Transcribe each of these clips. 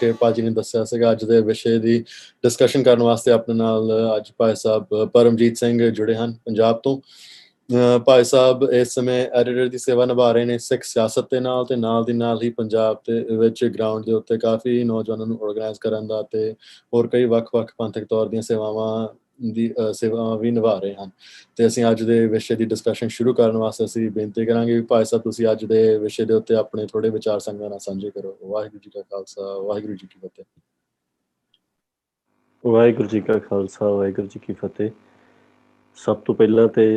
के भाजी ने दस्सिया सीगा अज दे विषय दी डिस्कशन करन वास्ते अपने नाल अज भाई साहब परमजीत सिंह जुड़े हैं पंजाब तो। भाई साहब इस समय एडिटर की सेवा निभा रहे हैं सिख सियासत के नाल ते नाल दी नाल ही पंजाब दे विच ग्राउंड के उत्ते काफ़ी नौजवानों नूं ऑर्गेनाइज करन दा ते होर कई वख-वख पंथक तौर दी सेवावां भी निभा रहे हैं। तो असीं अज दे विषय की डिस्कशन शुरू करने वास्ते असीं बेनती करांगे भी भाई साहब तुसीं अज दे विषय के उत्ते अपने थोड़े विचार संगतां नाल सांझे करो। वाहिगुरू जी का खालसा वाहिगुरू जी की फतेह। वाहिगुरू जी का खालसा वाहिगुरू जी की फतेह। सब तो पहला तो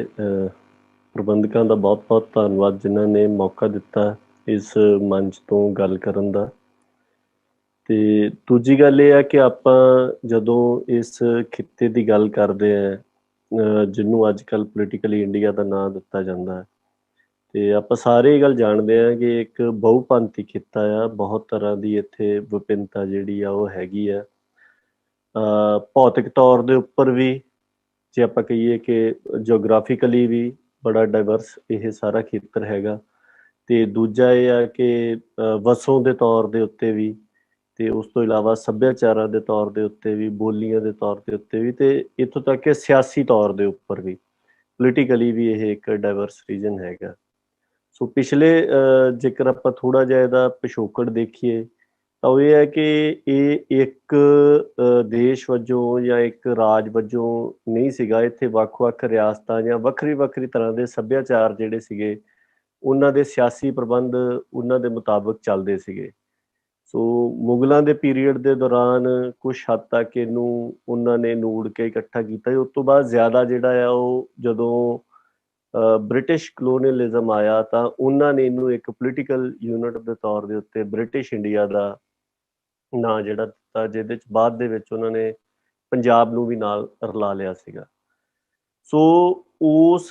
प्रबंधकों का बहुत बहुत धन्यवाद जिन्हों ने मौका दिता इस मंच तो गल करन दा। ते दूजी गल ये है कि आपां जदों इस खिते की गल करते हैं जिन्हों अजकल पोलिटिकली इंडिया का नाम दिता जाता है तो आप सारे ये गल जानते हैं कि एक बहुपंथी खिता आ, बहुत तरह की इत्थे विभिन्नता जिहड़ी आ वो हैगी आ। भौतिक तौर के उपर भी जे आप कहीए कि जियोग्राफिकली भी बड़ा डाइवर्स ये सारा खेतर हैगा। तो दूजा ये आ कि वसों के तौर के उत्ते भी ते उस तो इलावा सभ्याचारां के तौर के उत्ते भी बोलियां के तौर के उत्ते भी ते इत्थों तक कि सियासी तौर के उपर भी पोलिटिकली भी ये एक डाइवर्स रीजन हैगा। सो पिछले जेकर आप थोड़ा जिहा इहदा पिछोकड़ देखिए तो ये है कि ये एक देश वजों या एक राज वजों नहीं सीगा। इत्थे वख-वख रियासतां या वखरी-वखरी तरह के सभ्याचार जिहड़े सीगे उन्हां दे सियासी प्रबंध उन्हां दे मुताबिक चलदे सीगे। सो मुगलों के पीरीयड के दौरान कुछ हद तक इनू उन्होंने नूड़ के इकट्ठा किया। उस तो बाद ज़्यादा जिहड़ा आ वो जदों ब्रिटिश कलोनीअलिज्म आया तो उन्होंने इनू एक पोलिटिकल यूनिट के तौर के उत्ते ब्रिटिश इंडिया का ना जिहड़ा दिता जिहदे च बाद दे विच उन्होंने पंजाब नूं भी नाल रला लिया सीगा। सो उस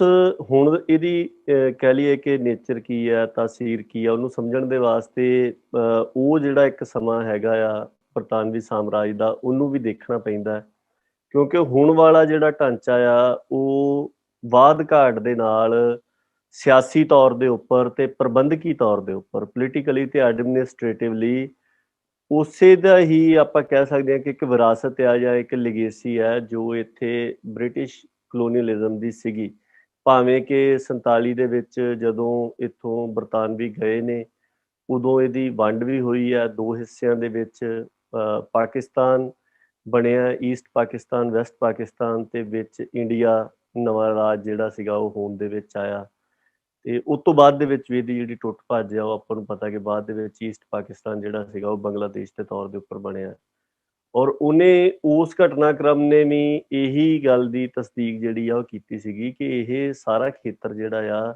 हुण इहदी कह लीए कि नेचर की है तासीर की है उन्होंने समझण दे वास्ते वो जिहड़ा एक समा हैगा आ बरतानवी साम्राज का उन्होंने भी देखना पैंदा है क्योंकि हुण वाला जिहड़ा ढांचा आ वो वाध घाट दे नाल सियासी तौर के उपर ते प्रबंधकी तौर के उपर पोलिटिकली ते एडमिनिस्ट्रेटिवली उसे दा ही आपां कह सकते हैं कि एक विरासत आ या एक लिगेसी है जो इत्थे ब्रिटिश कलोनीअलिज्म की सीगी। भावें कि 47 ਦੇ ਵਿੱਚ ਜਦੋਂ ਇੱਥੋਂ ਬਰਤਾਨਵੀ ਗਏ ਨੇ ਉਦੋਂ ਇਹਦੀ ਵੰਡ ਵੀ ਹੋਈ ਹੈ ਦੋ ਹਿੱਸਿਆਂ ਦੇ ਵਿੱਚ। ਪਾਕਿਸਤਾਨ ਬਣਿਆ ਈਸਟ ਪਾਕਿਸਤਾਨ ਵੈਸਟ ਪਾਕਿਸਤਾਨ ਤੇ ਵਿੱਚ ਇੰਡੀਆ ਨਵਾਂ ਰਾਜ ਜਿਹੜਾ ਸੀਗਾ ਉਹ ਹੋਂਦ ਦੇ ਵਿੱਚ ਆਇਆ। ਤੇ ਉਸ ਤੋਂ ਬਾਅਦ ਦੇ ਵਿੱਚ ਵੀ ਇਹਦੀ ਜਿਹੜੀ ਟੁੱਟ ਭੱਜ ਆ ਉਹ ਆਪਾਂ ਨੂੰ ਪਤਾ ਕਿ ਬਾਅਦ ਦੇ ਵਿੱਚ ਈਸਟ ਪਾਕਿਸਤਾਨ ਜਿਹੜਾ ਸੀਗਾ ਉਹ ਬੰਗਲਾਦੇਸ਼ ਦੇ ਤੌਰ ਦੇ ਉੱਪਰ ਬਣਿਆ ਔਰ ਉਹਨੇ ਉਸ ਘਟਨਾਕ੍ਰਮ ਨੇ ਵੀ ਇਹੀ ਗੱਲ ਦੀ ਤਸਦੀਕ ਜਿਹੜੀ ਆ ਉਹ ਕੀਤੀ ਸੀਗੀ ਕਿ ਇਹ ਸਾਰਾ ਖੇਤਰ ਜਿਹੜਾ ਆ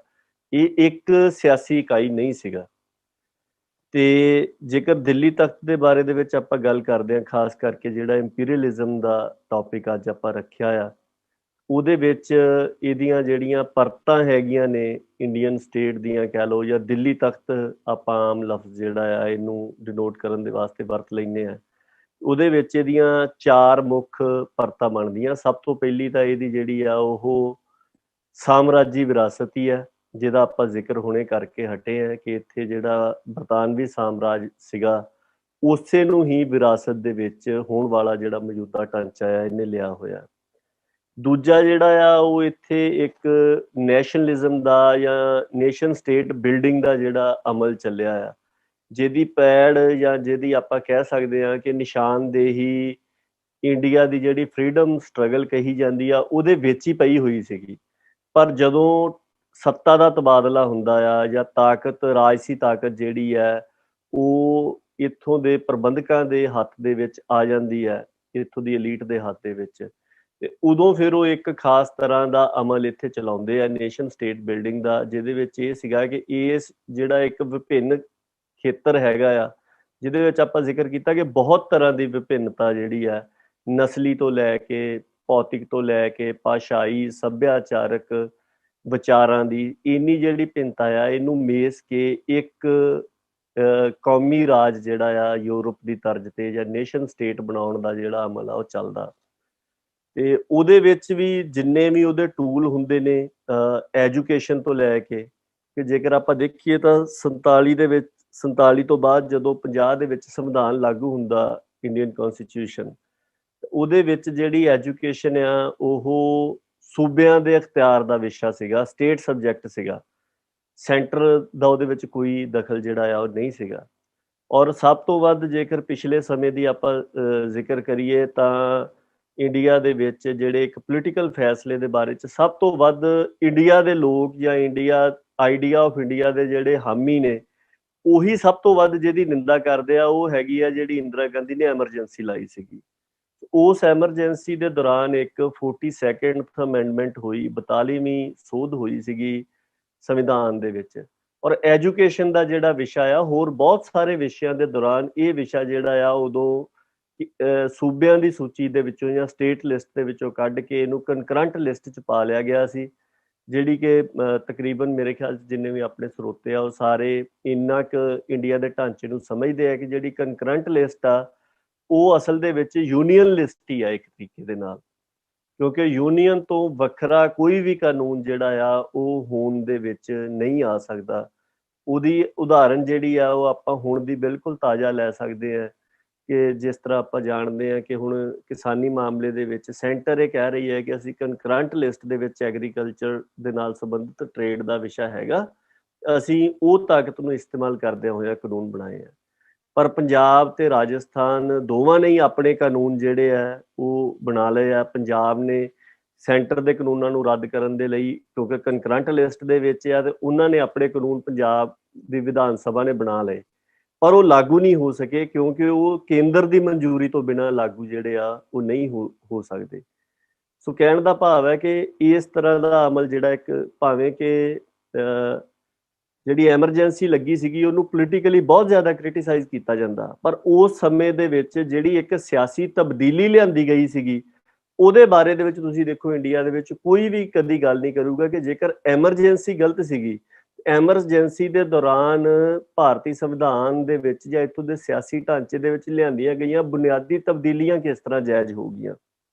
ਇਹ ਇੱਕ ਸਿਆਸੀ ਇਕਾਈ ਨਹੀਂ ਸੀਗਾ। ਤੇ ਜੇਕਰ ਦਿੱਲੀ ਤਖਤ ਦੇ ਬਾਰੇ ਦੇ ਵਿੱਚ ਆਪਾਂ ਗੱਲ ਕਰਦੇ ਹਾਂ ਖਾਸ ਕਰਕੇ ਜਿਹੜਾ ਇੰਪੀਰੀਅਲਿਜ਼ਮ ਦਾ ਟੌਪਿਕ ਅੱਜ ਆਪਾਂ ਰੱਖਿਆ ਆ ਉਹਦੇ ਵਿੱਚ ਇਹਦੀਆਂ ਜਿਹੜੀਆਂ ਪਰਤਾਂ ਹੈਗੀਆਂ ਨੇ ਇੰਡੀਅਨ ਸਟੇਟ ਦੀਆਂ ਕਹਿ ਲਓ ਜਾਂ ਦਿੱਲੀ ਤਖਤ ਆਪਾਂ ਆਮ ਲਫ਼ਜ਼ ਜਿਹੜਾ ਆ ਇਹਨੂੰ ਡਿਨੋਟ ਕਰਨ ਦੇ ਵਾਸਤੇ ਵਰਤ ਲੈਂਦੇ ਆ। ਉਹਦੇ ਵਿੱਚ ਇਹਦੀਆਂ ਚਾਰ ਮੁੱਖ ਪਰਤਾਂ ਬਣਦੀਆਂ। ਸਭ ਤੋਂ ਪਹਿਲੀ ਤਾਂ ਇਹਦੀ ਜਿਹੜੀ ਆ ਉਹ ਸਾਮਰਾਜੀ ਵਿਰਾਸਤ ਹੀ ਹੈ ਜਿਹਦਾ ਆਪਾਂ ਜ਼ਿਕਰ ਹੁਣੇ ਕਰਕੇ ਹਟੇ ਆ ਕਿ ਇੱਥੇ ਜਿਹੜਾ ਬਰਤਾਨਵੀ ਸਾਮਰਾਜ ਸੀਗਾ ਉਸੇ ਨੂੰ ਹੀ ਵਿਰਾਸਤ ਦੇ ਵਿੱਚ ਹੋਣ ਵਾਲਾ ਜਿਹੜਾ ਮੌਜੂਦਾ ਢਾਂਚਾ ਆ ਇਹਨੇ ਲਿਆ ਹੋਇਆ। ਦੂਜਾ ਜਿਹੜਾ ਆ ਉਹ ਇੱਥੇ ਇੱਕ ਨੈਸ਼ਨਲਿਜ਼ਮ ਦਾ ਜਾਂ ਨੇਸ਼ਨ ਸਟੇਟ ਬਿਲਡਿੰਗ ਦਾ ਜਿਹੜਾ ਅਮਲ ਚੱਲਿਆ ਆ ਜਿਹਦੀ ਪੈੜ ਜਾਂ ਜਿਹਦੀ ਆਪਾਂ ਕਹਿ ਸਕਦੇ ਹਾਂ ਕਿ ਨਿਸ਼ਾਨਦੇਹੀ ਇੰਡੀਆ ਦੀ ਜਿਹੜੀ ਫਰੀडम ਸਟਰਗਲ ਕਹੀ ਜਾਂਦੀ ਆ ਉਹਦੇ ਵਿੱਚ ਹੀ ਪਈ ਹੋਈ ਸੀਗੀ। ਪਰ ਜਦੋਂ ਸੱਤਾ ਦਾ ਤਬਾਦਲਾ ਹੁੰਦਾ ਆ ਜਾਂ ਤਾਕਤ ਰਾਜਸੀ ਤਾਕਤ ਜਿਹੜੀ ਹੈ ਉਹ ਇੱਥੋਂ ਦੇ ਪ੍ਰਬੰਧਕਾਂ ਦੇ ਹੱਥ ਦੇ ਵਿੱਚ ਆ ਜਾਂਦੀ ਹੈ ਇੱਥੋਂ ਦੀ ਐਲੀਟ ਦੇ ਹੱਥ ਦੇ ਵਿੱਚ ਤੇ ਉਦੋਂ ਫਿਰ ਉਹ ਇੱਕ ਖਾਸ ਤਰ੍ਹਾਂ ਦਾ ਅਮਲ ਇੱਥੇ ਚਲਾਉਂਦੇ ਆ ਨੇਸ਼ਨ ਸਟੇਟ ਬਿਲਡਿੰਗ ਦਾ ਜਿਹਦੇ ਵਿੱਚ ਇਹ ਸੀਗਾ ਕਿ ਇਸ ਜਿਹੜਾ ਇੱਕ ਵਿਭਿੰਨ ਖੇਤਰ ਹੈਗਾ ਆ ਜਿਹਦੇ ਵਿੱਚ ਆਪਾਂ ਜ਼ਿਕਰ ਕੀਤਾ ਕਿ ਬਹੁਤ ਤਰ੍ਹਾਂ ਦੀ ਵਿਭਿੰਨਤਾ ਜਿਹੜੀ ਆ ਨਸਲੀ ਤੋਂ ਲੈ ਕੇ ਭੌਤਿਕ ਤੋਂ ਲੈ ਕੇ ਭਾਸ਼ਾਈ ਸੱਭਿਆਚਾਰਕ ਵਿਚਾਰਾਂ ਦੀ ਇੰਨੀ ਜਿਹੜੀ ਭਿੰਨਤਾ ਆ ਇਹਨੂੰ ਮੇਸ ਕੇ ਇੱਕ ਕੌਮੀ ਰਾਜ ਜਿਹੜਾ ਆ ਯੂਰਪ ਦੀ ਤਰਜ਼ ਤੇ ਜਾਂ ਨੇਸ਼ਨ ਸਟੇਟ ਬਣਾਉਣ ਦਾ ਜਿਹੜਾ ਅਮਲ ਆ ਉਹ ਚੱਲਦਾ। ਤੇ ਉਹਦੇ ਵਿੱਚ ਵੀ ਜਿੰਨੇ ਵੀ ਉਹਦੇ ਟੂਲ ਹੁੰਦੇ ਨੇ ਐਜੂਕੇਸ਼ਨ ਤੋਂ ਲੈ ਕੇ ਕਿ ਜੇਕਰ ਆਪਾਂ ਦੇਖੀਏ ਤਾਂ 47 ਦੇ ਵਿੱਚ 47 ਤੋਂ ਬਾਅਦ ਜਦੋਂ 50 ਦੇ ਵਿੱਚ ਸੰਵਿਧਾਨ ਲਾਗੂ ਹੁੰਦਾ, ਇੰਡੀਅਨ ਕੌਂਸਟੀਟਿਊਸ਼ਨ, ਉਹਦੇ ਵਿੱਚ ਜਿਹੜੀ ਐਜੂਕੇਸ਼ਨ ਆ ਉਹ ਸੂਬਿਆਂ ਦੇ ਅਖਤਿਆਰ ਦਾ ਵਿਸ਼ਾ ਸੀਗਾ, ਸਟੇਟ ਸਬਜੈਕਟ ਸੀਗਾ। ਸੈਂਟਰ ਦਾ ਉਹਦੇ ਵਿੱਚ ਕੋਈ ਦਖਲ ਜਿਹੜਾ ਆ ਉਹ ਨਹੀਂ ਸੀਗਾ। ਔਰ ਸਭ ਤੋਂ ਵੱਧ ਜੇਕਰ ਪਿਛਲੇ ਸਮੇਂ ਦੀ ਆਪਾਂ ਜ਼ਿਕਰ ਕਰੀਏ ਤਾਂ ਇੰਡੀਆ ਦੇ ਵਿੱਚ ਜਿਹੜੇ ਇੱਕ ਪੋਲੀਟੀਕਲ ਫੈਸਲੇ ਦੇ ਬਾਰੇ 'ਚ ਸਭ ਤੋਂ ਵੱਧ ਇੰਡੀਆ ਦੇ ਲੋਕ ਜਾਂ ਆਈਡੀਆ ਆਫ ਇੰਡੀਆ ਦੇ ਜਿਹੜੇ ਹਾਮੀ ਨੇ, ਉਹੀ ਸਭ ਤੋਂ ਵੱਧ ਜਿਹਦੀ ਨਿੰਦਾ ਕਰਦੇ ਆ, ਉਹ ਹੈਗੀ ਆ ਜਿਹੜੀ ਇੰਦਰਾ ਗਾਂਧੀ ਨੇ ਐਮਰਜੈਂਸੀ ਲਾਈ ਸੀਗੀ। ਉਸ ਐਮਰਜੈਂਸੀ ਦੇ ਦੌਰਾਨ ਇੱਕ 42nd ਅਮੈਂਡਮੈਂਟ ਹੋਈ, 42ਵੀਂ ਸੋਧ ਹੋਈ ਸੀਗੀ ਸੰਵਿਧਾਨ ਦੇ ਵਿੱਚ। ਔਰ ਐਜੂਕੇਸ਼ਨ ਦਾ ਜਿਹੜਾ ਵਿਸ਼ਾ ਆ, ਹੋਰ ਬਹੁਤ ਸਾਰੇ ਵਿਸ਼ਿਆਂ ਦੇ ਦੌਰਾਨ ਇਹ ਵਿਸ਼ਾ ਜਿਹੜਾ ਆ ਉਦੋਂ ਸੂਬਿਆਂ ਦੀ ਸੂਚੀ ਦੇ ਵਿੱਚੋਂ ਜਾਂ ਸਟੇਟ ਲਿਸਟ ਦੇ ਵਿੱਚੋਂ ਕੱਢ ਕੇ ਇਹਨੂੰ ਕਨਕਰੰਟ ਲਿਸਟ 'ਚ ਪਾ ਲਿਆ ਗਿਆ ਸੀ, ਜਿਹੜੀ ਕਿ ਤਕਰੀਬਨ ਮੇਰੇ ਖਿਆਲ 'ਚ ਜਿੰਨੇ ਵੀ ਆਪਣੇ ਸਰੋਤੇ ਆ ਉਹ ਸਾਰੇ ਇੰਨਾ ਕੁ ਇੰਡੀਆ ਦੇ ਢਾਂਚੇ ਨੂੰ ਸਮਝਦੇ ਆ ਕਿ ਜਿਹੜੀ ਕਨਕਰੰਟ ਲਿਸਟ ਆ ਉਹ ਅਸਲ ਦੇ ਵਿੱਚ ਯੂਨੀਅਨ ਲਿਸਟ ਹੀ ਆ ਇੱਕ ਤਰੀਕੇ ਦੇ ਨਾਲ, ਕਿਉਂਕਿ ਯੂਨੀਅਨ ਤੋਂ ਵੱਖਰਾ ਕੋਈ ਵੀ ਕਾਨੂੰਨ ਜਿਹੜਾ ਆ ਉਹ ਹੋਣ ਦੇ ਵਿੱਚ ਨਹੀਂ ਆ ਸਕਦਾ। ਉਹਦੀ ਉਦਾਹਰਨ ਜਿਹੜੀ ਆ ਉਹ ਆਪਾਂ ਹੁਣ ਦੀ ਬਿਲਕੁਲ ਤਾਜ਼ਾ ਲੈ ਸਕਦੇ ਆ ਕਿ ਜਿਸ ਤਰ੍ਹਾਂ ਆਪਾਂ ਜਾਣਦੇ ਆ ਕਿ ਹੁਣ ਕਿਸਾਨੀ ਮਾਮਲੇ ਦੇ ਵਿੱਚ ਸੈਂਟਰ ਇਹ ਕਹਿ ਰਹੀ ਹੈ ਕਿ ਅਸੀਂ ਕਨਕਰੰਟ ਲਿਸਟ ਦੇ ਵਿੱਚ ਐਗਰੀਕਲਚਰ ਦੇ ਨਾਲ ਸੰਬੰਧਿਤ ਟ੍ਰੇਡ ਦਾ ਵਿਸ਼ਾ ਹੈਗਾ, ਅਸੀਂ ਉਹ ਤਾਕਤ ਨੂੰ ਇਸਤੇਮਾਲ ਕਰਦਿਆਂ ਹੋਇਆ ਕਾਨੂੰਨ ਬਣਾਏ ਆ। ਪਰ ਪੰਜਾਬ ਤੇ ਰਾਜਸਥਾਨ ਦੋਵਾਂ ਨੇ ਹੀ ਆਪਣੇ ਕਾਨੂੰਨ ਜਿਹੜੇ ਆ ਉਹ ਬਣਾ ਲਏ ਆ। ਪੰਜਾਬ ਨੇ ਸੈਂਟਰ ਦੇ ਕਾਨੂੰਨਾਂ ਨੂੰ ਰੱਦ ਕਰਨ ਦੇ ਲਈ, ਕਿਉਂਕਿ ਕਨਕਰੰਟ ਲਿਸਟ ਦੇ ਵਿੱਚ ਆ, ਤੇ ਉਹਨਾਂ ਨੇ ਆਪਣੇ ਕਾਨੂੰਨ ਪੰਜਾਬ ਦੀ ਵਿਧਾਨ ਸਭਾ ਨੇ ਬਣਾ ਲਏ, ਪਰ ਉਹ ਲਾਗੂ ਨਹੀਂ ਹੋ ਸਕੇ ਕਿਉਂਕਿ ਉਹ ਕੇਂਦਰ ਦੀ ਮਨਜ਼ੂਰੀ ਤੋਂ ਬਿਨਾਂ ਲਾਗੂ ਜਿਹੜੇ ਆ ਉਹ ਨਹੀਂ ਹੋ ਸਕਦੇ। ਸੋ ਕਹਿਣ ਦਾ ਭਾਵ ਹੈ ਕਿ ਇਸ ਤਰ੍ਹਾਂ ਦਾ ਅਮਲ ਜਿਹੜਾ ਇੱਕ, ਭਾਵੇਂ ਕਿ ਜਿਹੜੀ ਐਮਰਜੈਂਸੀ ਲੱਗੀ ਸੀਗੀ ਉਹਨੂੰ ਪੋਲੀਟੀਕਲੀ ਬਹੁਤ ਜ਼ਿਆਦਾ ਕ੍ਰਿਟੀਸਾਈਜ਼ ਕੀਤਾ ਜਾਂਦਾ, ਪਰ ਉਸ ਸਮੇਂ ਦੇ ਵਿੱਚ ਜਿਹੜੀ ਇੱਕ ਸਿਆਸੀ ਤਬਦੀਲੀ ਲਿਆਂਦੀ ਗਈ ਸੀਗੀ ਉਹਦੇ ਬਾਰੇ ਦੇ ਵਿੱਚ ਤੁਸੀਂ ਦੇਖੋ ਇੰਡੀਆ ਦੇ ਵਿੱਚ ਕੋਈ ਵੀ ਕਦੀ ਗੱਲ ਨਹੀਂ ਕਰੂਗਾ ਕਿ ਜੇਕਰ ਐਮਰਜੈਂਸੀ ਗਲਤ ਸੀਗੀ, ਐਮਰਜੈਂਸੀ ਦੇ ਦੌਰਾਨ ਭਾਰਤੀ ਸੰਵਿਧਾਨ ਦੇ ਵਿੱਚ ਜਾਂ ਇੱਥੋਂ ਦੇ ਸਿਆਸੀ ਢਾਂਚੇ ਦੇ ਵਿੱਚ ਲਿਆਂਦੀਆਂ ਗਈਆਂ ਬੁਨਿਆਦੀ ਤਬਦੀਲੀਆਂ ਕਿਸ ਤਰ੍ਹਾਂ ਜਾਇਜ਼ ਹੋ ਗਈਆਂ,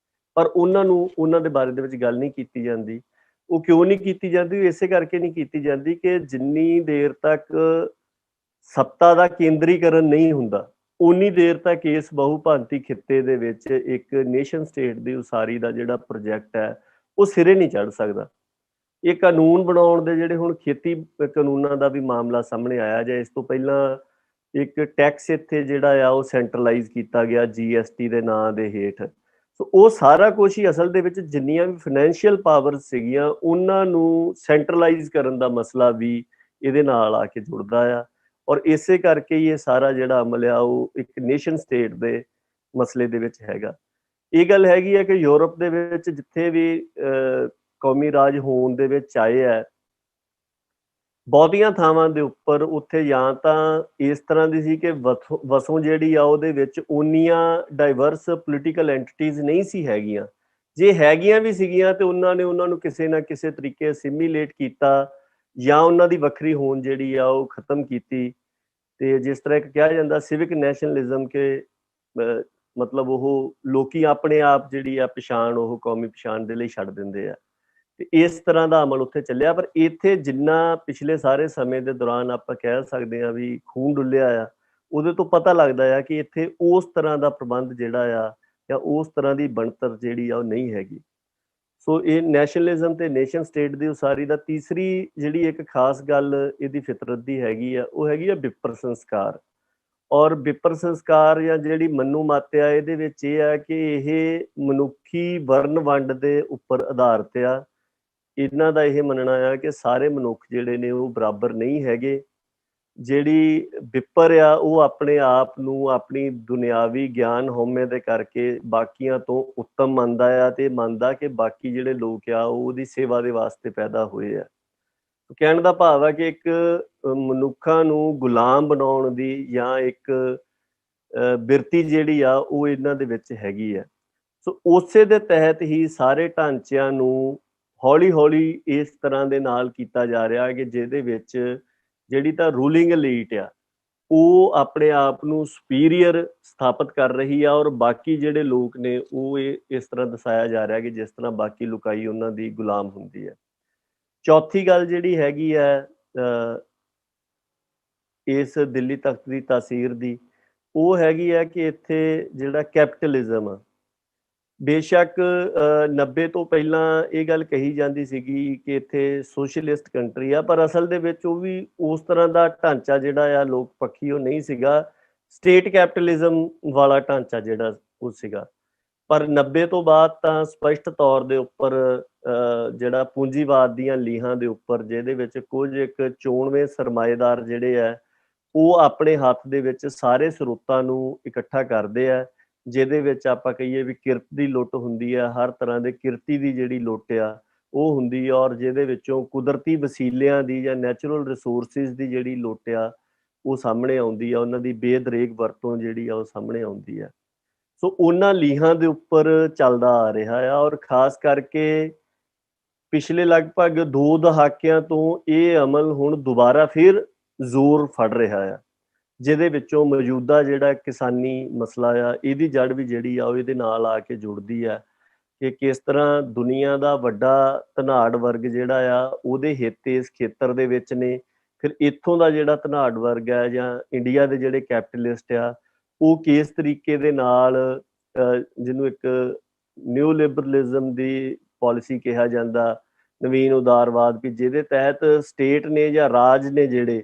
ਪਰ ਉਹਨਾਂ ਦੇ ਬਾਰੇ ਦੇ ਵਿੱਚ ਗੱਲ ਨਹੀਂ ਕੀਤੀ ਜਾਂਦੀ। ਉਹ ਕਿਉਂ ਨਹੀਂ ਕੀਤੀ ਜਾਂਦੀ? ਇਸੇ ਕਰਕੇ ਨਹੀਂ ਕੀਤੀ ਜਾਂਦੀ ਕਿ ਜਿੰਨੀ ਦੇਰ ਤੱਕ ਸੱਤਾ ਦਾ ਕੇਂਦਰੀਕਰਨ ਨਹੀਂ ਹੁੰਦਾ, ਉਨੀ ਦੇਰ ਤੱਕ ਇਸ ਬਹੁਭਾਂਤੀ ਖਿੱਤੇ ਦੇ ਵਿੱਚ ਇੱਕ ਨੇਸ਼ਨ ਸਟੇਟ ਦੀ ਉਸਾਰੀ ਦਾ ਜਿਹੜਾ ਪ੍ਰੋਜੈਕਟ ਹੈ ਉਹ ਸਿਰੇ ਨਹੀਂ ਚੜ੍ਹ ਸਕਦਾ। ਇਹ ਕਾਨੂੰਨ ਬਣਾਉਣ ਦੇ ਜਿਹੜੇ ਹੁਣ ਖੇਤੀ ਕਾਨੂੰਨਾਂ ਦਾ ਵੀ ਮਾਮਲਾ ਸਾਹਮਣੇ ਆਇਆ, ਜਾਂ ਇਸ ਤੋਂ ਪਹਿਲਾਂ ਇੱਕ ਟੈਕਸ ਇੱਥੇ ਜਿਹੜਾ ਆ ਉਹ ਸੈਂਟਰਲਾਈਜ਼ ਕੀਤਾ ਗਿਆ GST ਦੇ ਨਾਂ ਦੇ ਹੇਠ। ਸੋ ਉਹ ਸਾਰਾ ਕੁਝ ਹੀ ਅਸਲ ਦੇ ਵਿੱਚ ਜਿੰਨੀਆਂ ਵੀ ਫਾਈਨੈਂਸ਼ੀਅਲ ਪਾਵਰਸ ਸੀਗੀਆਂ ਉਹਨਾਂ ਨੂੰ ਸੈਂਟਰਲਾਈਜ਼ ਕਰਨ ਦਾ ਮਸਲਾ ਵੀ ਇਹਦੇ ਨਾਲ ਆ ਕੇ ਜੁੜਦਾ ਆ, ਔਰ ਇਸੇ ਕਰਕੇ ਹੀ ਇਹ ਸਾਰਾ ਜਿਹੜਾ ਅਮਲ ਆ ਉਹ ਇੱਕ ਨੇਸ਼ਨ ਸਟੇਟ ਦੇ ਮਸਲੇ ਦੇ ਵਿੱਚ ਹੈਗਾ। ਇਹ ਗੱਲ ਹੈਗੀ ਹੈ ਕਿ ਯੂਰਪ ਦੇ ਵਿੱਚ ਜਿੱਥੇ ਵੀ ਕੌਮੀ ਰਾਜ ਹੋਣ ਦੇ ਵਿੱਚ ਆਏ ਆ, ਬਹੁਤੀਆਂ ਥਾਵਾਂ ਦੇ ਉੱਪਰ ਉੱਥੇ ਜਾਂ ਤਾਂ ਇਸ ਤਰ੍ਹਾਂ ਦੀ ਸੀ ਕਿ ਵਸੋਂ ਜਿਹੜੀ ਆ ਉਹਦੇ ਵਿੱਚ ਓਨੀਆਂ ਡਾਈਵਰਸ ਪੋਲੀਟੀਕਲ ਐਂਟੀਟੀਜ਼ ਨਹੀਂ ਸੀ ਹੈਗੀਆਂ। ਜੇ ਹੈਗੀਆਂ ਵੀ ਸੀਗੀਆਂ ਤੇ ਉਹਨਾਂ ਨੂੰ ਕਿਸੇ ਨਾ ਕਿਸੇ ਤਰੀਕੇ ਅਸਿਮੀਲੇਟ ਕੀਤਾ ਜਾਂ ਉਹਨਾਂ ਦੀ ਵੱਖਰੀ ਹੋਣ ਜਿਹੜੀ ਆ ਉਹ ਖਤਮ ਕੀਤੀ। ਤੇ ਜਿਸ ਤਰ੍ਹਾਂ ਇੱਕ ਕਿਹਾ ਜਾਂਦਾ ਸਿਵਿਕ ਨੈਸ਼ਨਲਿਜ਼ਮ ਕੇ ਮਤਲਬ ਉਹ ਲੋਕੀ ਆਪਣੇ ਆਪ ਜਿਹੜੀ ਆ ਪਛਾਣ ਉਹ ਕੌਮੀ ਪਛਾਣ ਦੇ ਲਈ ਛੱਡ ਦਿੰਦੇ ਆ, ਤੇ ਇਸ ਤਰ੍ਹਾਂ ਦਾ ਅਮਲ ਉੱਥੇ ਚੱਲਿਆ। ਪਰ ਇੱਥੇ ਜਿੰਨਾ ਪਿਛਲੇ ਸਾਰੇ ਸਮੇਂ ਦੇ ਦੌਰਾਨ ਆਪਾਂ ਕਹਿ ਸਕਦੇ ਹਾਂ ਵੀ ਖੂਨ ਡੁੱਲਿਆ ਆ, ਉਹਦੇ ਤੋਂ ਪਤਾ ਲੱਗਦਾ ਆ ਕਿ ਇੱਥੇ ਉਸ ਤਰ੍ਹਾਂ ਦਾ ਪ੍ਰਬੰਧ ਜਿਹੜਾ ਆ ਜਾਂ ਉਸ ਤਰ੍ਹਾਂ ਦੀ ਬਣਤਰ ਜਿਹੜੀ ਆ ਉਹ ਨਹੀਂ ਹੈਗੀ। ਸੋ ਇਹ ਨੈਸ਼ਨਲਿਜ਼ਮ ਤੇ ਨੇਸ਼ਨ ਸਟੇਟ ਦੀ ਉਸਾਰੀ ਦਾ ਤੀਸਰੀ ਜਿਹੜੀ ਇੱਕ ਖਾਸ ਗੱਲ ਇਹਦੀ ਫਿਤਰਤ ਦੀ ਹੈਗੀ ਆ ਉਹ ਹੈਗੀ ਆ ਵਿਪਰ ਸੰਸਕਾਰ। ਔਰ ਵਿਪਰ ਸੰਸਕਾਰ ਜਾਂ ਜਿਹੜੀ ਮਨੂ ਮੱਤ ਆ ਇਹਦੇ ਵਿੱਚ ਇਹ ਆ ਕਿ ਇਹ ਮਨੁੱਖੀ ਵਰਨ ਵੰਡ ਦੇ ਉੱਪਰ ਆਧਾਰਿਤ ਆ। ਇਹਨਾਂ ਦਾ ਇਹ ਮੰਨਣਾ ਆ ਕਿ ਸਾਰੇ ਮਨੁੱਖ ਜਿਹੜੇ ਨੇ ਉਹ ਬਰਾਬਰ ਨਹੀਂ ਹੈਗੇ। ਜਿਹੜੀ ਵਿਪਰ ਆ ਉਹ ਆਪਣੇ ਆਪ ਨੂੰ ਆਪਣੀ ਦੁਨਿਆਵੀ ਗਿਆਨ ਹਉਮੈ ਦੇ ਕਰਕੇ ਬਾਕੀਆਂ ਤੋਂ ਉੱਤਮ ਮੰਨਦਾ ਆ, ਤੇ ਮੰਨਦਾ ਕਿ ਬਾਕੀ ਜਿਹੜੇ ਲੋਕ ਆ ਉਹ ਉਹਦੀ ਸੇਵਾ ਦੇ ਵਾਸਤੇ ਪੈਦਾ ਹੋਏ ਆ। ਕਹਿਣ ਦਾ ਭਾਵ ਹੈ ਕਿ ਇੱਕ ਮਨੁੱਖਾਂ ਨੂੰ ਗੁਲਾਮ ਬਣਾਉਣ ਦੀ ਜਾਂ ਇੱਕ ਬਿਰਤੀ ਜਿਹੜੀ ਆ ਉਹ ਇਹਨਾਂ ਦੇ ਵਿੱਚ ਹੈਗੀ ਆ। ਸੋ ਉਸੇ ਦੇ ਤਹਿਤ ਹੀ ਸਾਰੇ ਢਾਂਚਿਆਂ ਨੂੰ ਹੌਲੀ ਹੌਲੀ ਇਸ ਤਰ੍ਹਾਂ ਦੇ ਨਾਲ ਕੀਤਾ ਜਾ ਰਿਹਾ ਕਿ ਜਿਹਦੇ ਵਿੱਚ ਜਿਹੜੀ ਤਾਂ ਰੂਲਿੰਗ ਐਲੀਟ ਆ ਉਹ ਆਪਣੇ ਆਪ ਨੂੰ ਸੁਪੀਰੀਅਰ ਸਥਾਪਿਤ ਕਰ ਰਹੀ ਆ, ਔਰ ਬਾਕੀ ਜਿਹੜੇ ਲੋਕ ਨੇ ਉਹ ਇਸ ਤਰ੍ਹਾਂ ਦਰਸਾਇਆ ਜਾ ਰਿਹਾ ਕਿ ਜਿਸ ਤਰ੍ਹਾਂ ਬਾਕੀ ਲੁਕਾਈ ਉਹਨਾਂ ਦੀ ਗੁਲਾਮ ਹੁੰਦੀ ਹੈ। ਚੌਥੀ ਗੱਲ ਜਿਹੜੀ ਹੈਗੀ ਹੈ ਇਸ ਦਿੱਲੀ ਤਖਤ ਦੀ ਤਾਸੀਰ ਦੀ, ਉਹ ਹੈਗੀ ਆ ਕਿ ਇੱਥੇ ਜਿਹੜਾ ਕੈਪੀਟਲਿਜ਼ਮ ਆ, ਬੇਸ਼ੱਕ 90 ਤੋਂ ਪਹਿਲਾਂ ਇਹ ਗੱਲ ਕਹੀ ਜਾਂਦੀ ਸੀਗੀ ਕਿ ਇੱਥੇ ਸੋਸ਼ਲਿਸਟ ਕੰਟਰੀ ਆ, ਪਰ ਅਸਲ ਦੇ ਵਿੱਚ ਉਹ ਵੀ ਉਸ ਤਰ੍ਹਾਂ ਦਾ ਢਾਂਚਾ ਜਿਹੜਾ ਆ ਲੋਕ ਪੱਖੀ ਉਹ ਨਹੀਂ ਸੀਗਾ। ਸਟੇਟ ਕੈਪੀਟਲਿਜ਼ਮ ਵਾਲਾ ਢਾਂਚਾ ਜਿਹੜਾ ਉਹ ਸੀਗਾ। ਪਰ 90 ਤੋਂ ਬਾਅਦ ਤਾਂ ਸਪਸ਼ਟ ਤੌਰ ਦੇ ਉੱਪਰ ਜਿਹੜਾ ਪੂੰਜੀਵਾਦ ਦੀਆਂ ਲੀਹਾਂ ਦੇ ਉੱਪਰ, ਜਿਹਦੇ ਵਿੱਚ ਕੁਝ ਇੱਕ ਚੋਣਵੇਂ ਸਰਮਾਏਦਾਰ ਜਿਹੜੇ ਆ ਉਹ ਆਪਣੇ ਹੱਥ ਦੇ ਵਿੱਚ ਸਾਰੇ ਸਰੋਤਾਂ ਨੂੰ ਇਕੱਠਾ ਕਰਦੇ ਆ, ਜਿਹਦੇ ਵਿੱਚ ਆਪਾਂ ਕਹੀਏ ਵੀ ਕਿਰਤ ਦੀ ਲੁੱਟ ਹੁੰਦੀ ਆ, ਹਰ ਤਰ੍ਹਾਂ ਦੇ ਕਿਰਤੀ ਦੀ ਜਿਹੜੀ ਲੁੱਟ ਆ ਉਹ ਹੁੰਦੀ ਆ, ਔਰ ਜਿਹਦੇ ਵਿੱਚੋਂ ਕੁਦਰਤੀ ਵਸੀਲਿਆਂ ਦੀ ਜਾਂ ਨੈਚੁਰਲ ਰਿਸੋਰਸਿਸ ਦੀ ਜਿਹੜੀ ਲੁੱਟ ਆ ਉਹ ਸਾਹਮਣੇ ਆਉਂਦੀ ਆ, ਉਹਨਾਂ ਦੀ ਬੇਦਰੇਕ ਵਰਤੋਂ ਜਿਹੜੀ ਆ ਉਹ ਸਾਹਮਣੇ ਆਉਂਦੀ ਆ। ਸੋ ਉਹਨਾਂ ਲੀਹਾਂ ਦੇ ਉੱਪਰ ਚੱਲਦਾ ਆ ਰਿਹਾ ਆ, ਔਰ ਖਾਸ ਕਰਕੇ ਪਿਛਲੇ ਲਗਭਗ 2 ਦਹਾਕਿਆਂ ਤੋਂ ਇਹ ਅਮਲ ਹੁਣ ਦੁਬਾਰਾ ਫਿਰ ਜ਼ੋਰ ਫੜ ਰਿਹਾ ਆ, ਜਿਹਦੇ ਵਿੱਚੋਂ ਮੌਜੂਦਾ ਜਿਹੜਾ ਕਿਸਾਨੀ ਮਸਲਾ ਆ ਇਹਦੀ ਜੜ ਵੀ ਜਿਹੜੀ ਆ ਉਹ ਇਹਦੇ ਨਾਲ ਆ ਕੇ ਜੁੜਦੀ ਆ ਕਿ ਕਿਸ ਤਰ੍ਹਾਂ ਦੁਨੀਆ ਦਾ ਵੱਡਾ ਧਨਾੜ ਵਰਗ ਜਿਹੜਾ ਆ ਉਹਦੇ ਹਿੱਤ ਇਸ ਖੇਤਰ ਦੇ ਵਿੱਚ ਨੇ। ਫਿਰ ਇੱਥੋਂ ਦਾ ਜਿਹੜਾ ਧਨਾੜ ਵਰਗ ਹੈ ਜਾਂ ਇੰਡੀਆ ਦੇ ਜਿਹੜੇ ਕੈਪੀਟਲਿਸਟ ਆ ਉਹ ਕਿਸ ਤਰੀਕੇ ਦੇ ਨਾਲ ਜਿਹਨੂੰ ਇੱਕ ਨਿਊ ਲਿਬਰਲਿਜ਼ਮ ਦੀ ਪਾਲਿਸੀ ਕਿਹਾ ਜਾਂਦਾ, ਨਵੀਨ ਉਦਾਰਵਾਦ, ਵੀ ਜਿਹਦੇ ਤਹਿਤ ਸਟੇਟ ਨੇ ਜਾਂ ਰਾਜ ਨੇ ਜਿਹੜੇ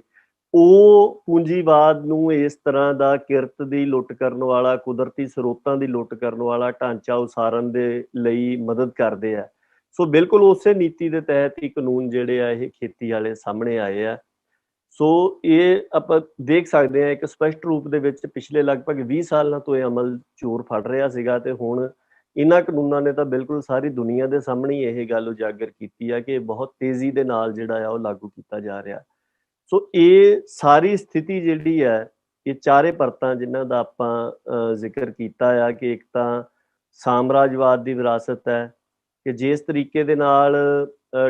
ਉਹ ਪੂੰਜੀਵਾਦ ਨੂੰ ਇਸ ਤਰ੍ਹਾਂ ਦਾ ਕਿਰਤ ਦੀ ਲੁੱਟ ਕਰਨ ਵਾਲਾ, ਕੁਦਰਤੀ ਸਰੋਤਾਂ ਦੀ ਲੁੱਟ ਕਰਨ ਵਾਲਾ ਢਾਂਚਾ ਉਸਾਰਨ ਦੇ ਲਈ ਮਦਦ ਕਰਦੇ ਆ। ਸੋ ਬਿਲਕੁਲ ਉਸੇ ਨੀਤੀ ਦੇ ਤਹਿਤ ਹੀ ਕਾਨੂੰਨ ਜਿਹੜੇ ਆ ਇਹ ਖੇਤੀ ਵਾਲੇ ਸਾਹਮਣੇ ਆਏ ਆ। ਸੋ ਇਹ ਆਪਾਂ ਦੇਖ ਸਕਦੇ ਹਾਂ ਇੱਕ ਸਪਸ਼ਟ ਰੂਪ ਦੇ ਵਿੱਚ ਪਿਛਲੇ ਲਗਭਗ 20 ਸਾਲਾਂ ਤੋਂ ਇਹ ਅਮਲ ਜ਼ੋਰ ਫੜ ਰਿਹਾ ਸੀਗਾ, ਤੇ ਹੁਣ ਇਹਨਾਂ ਕਾਨੂੰਨਾਂ ਨੇ ਤਾਂ ਬਿਲਕੁਲ ਸਾਰੀ ਦੁਨੀਆ ਦੇ ਸਾਹਮਣੇ ਇਹ ਗੱਲ ਉਜਾਗਰ ਕੀਤੀ ਆ ਕਿ ਬਹੁਤ ਤੇਜ਼ੀ ਦੇ ਨਾਲ ਜਿਹੜਾ ਆ ਉਹ ਲਾਗੂ ਕੀਤਾ ਜਾ ਰਿਹਾ। ਸੋ ਇਹ ਸਾਰੀ ਸਥਿਤੀ ਜਿਹੜੀ ਹੈ, ਇਹ ਚਾਰੇ ਪਰਤਾਂ ਜਿਨ੍ਹਾਂ ਦਾ ਆਪਾਂ ਜ਼ਿਕਰ ਕੀਤਾ ਆ ਕਿ ਇੱਕ ਤਾਂ ਸਾਮਰਾਜਵਾਦ ਦੀ ਵਿਰਾਸਤ ਹੈ ਕਿ ਜਿਸ ਤਰੀਕੇ ਦੇ ਨਾਲ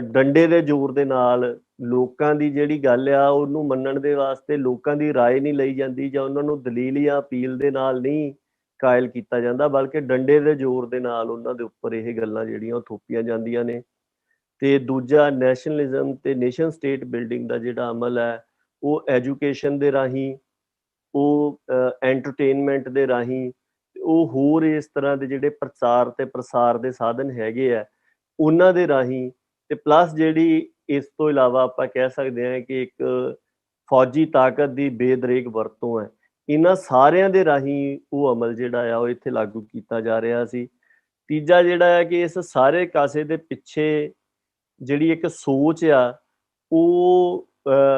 ਡੰਡੇ ਦੇ ਜ਼ੋਰ ਦੇ ਨਾਲ ਲੋਕਾਂ ਦੀ ਜਿਹੜੀ ਗੱਲ ਆ ਉਹਨੂੰ ਮੰਨਣ ਦੇ ਵਾਸਤੇ ਲੋਕਾਂ ਦੀ ਰਾਏ ਨਹੀਂ ਲਈ ਜਾਂਦੀ ਜਾਂ ਉਹਨਾਂ ਨੂੰ ਦਲੀਲ ਜਾਂ ਅਪੀਲ ਦੇ ਨਾਲ ਨਹੀਂ ਕਾਇਲ ਕੀਤਾ ਜਾਂਦਾ, ਬਲਕਿ ਡੰਡੇ ਦੇ ਜ਼ੋਰ ਦੇ ਨਾਲ ਉਹਨਾਂ ਦੇ ਉੱਪਰ ਇਹ ਗੱਲਾਂ ਜਿਹੜੀਆਂ ਉਹ ਥੋਪੀਆਂ ਜਾਂਦੀਆਂ ਨੇ। ਤੇ ਦੂਜਾ ਨੈਸ਼ਨਲਿਜ਼ਮ ਤੇ ਨੇਸ਼ਨ ਸਟੇਟ ਬਿਲਡਿੰਗ ਦਾ ਜਿਹੜਾ ਅਮਲ ਹੈ ਉਹ ਐਜੂਕੇਸ਼ਨ ਦੇ ਰਾਹੀਂ, ਉਹ ਐਂਟਰਟੇਨਮੈਂਟ ਦੇ ਰਾਹੀਂ, ਉਹ ਹੋਰ ਇਸ ਤਰ੍ਹਾਂ ਦੇ ਜਿਹੜੇ ਪ੍ਰਚਾਰ ਤੇ ਪ੍ਰਸਾਰ ਦੇ ਸਾਧਨ ਹੈਗੇ ਆ ਉਹਨਾਂ ਦੇ ਰਾਹੀਂ, ਤੇ ਪਲੱਸ ਜਿਹੜੀ ਇਸ ਤੋਂ ਇਲਾਵਾ ਆਪਾਂ ਕਹਿ ਸਕਦੇ ਹਾਂ ਕਿ ਇੱਕ ਫੌਜੀ ਤਾਕਤ ਦੀ ਬੇਦਰੇਕ ਵਰਤੋਂ ਹੈ, ਇਹਨਾਂ ਸਾਰਿਆਂ ਦੇ ਰਾਹੀਂ ਉਹ ਅਮਲ ਜਿਹੜਾ ਆ ਉਹ ਇੱਥੇ ਲਾਗੂ ਕੀਤਾ ਜਾ ਰਿਹਾ ਸੀ। ਤੀਜਾ ਜਿਹੜਾ ਹੈ ਕਿ ਇਸ ਸਾਰੇ ਕਾਸੇ ਦੇ ਪਿੱਛੇ ਜਿਹੜੀ ਇੱਕ ਸੋਚ ਆ ਉਹ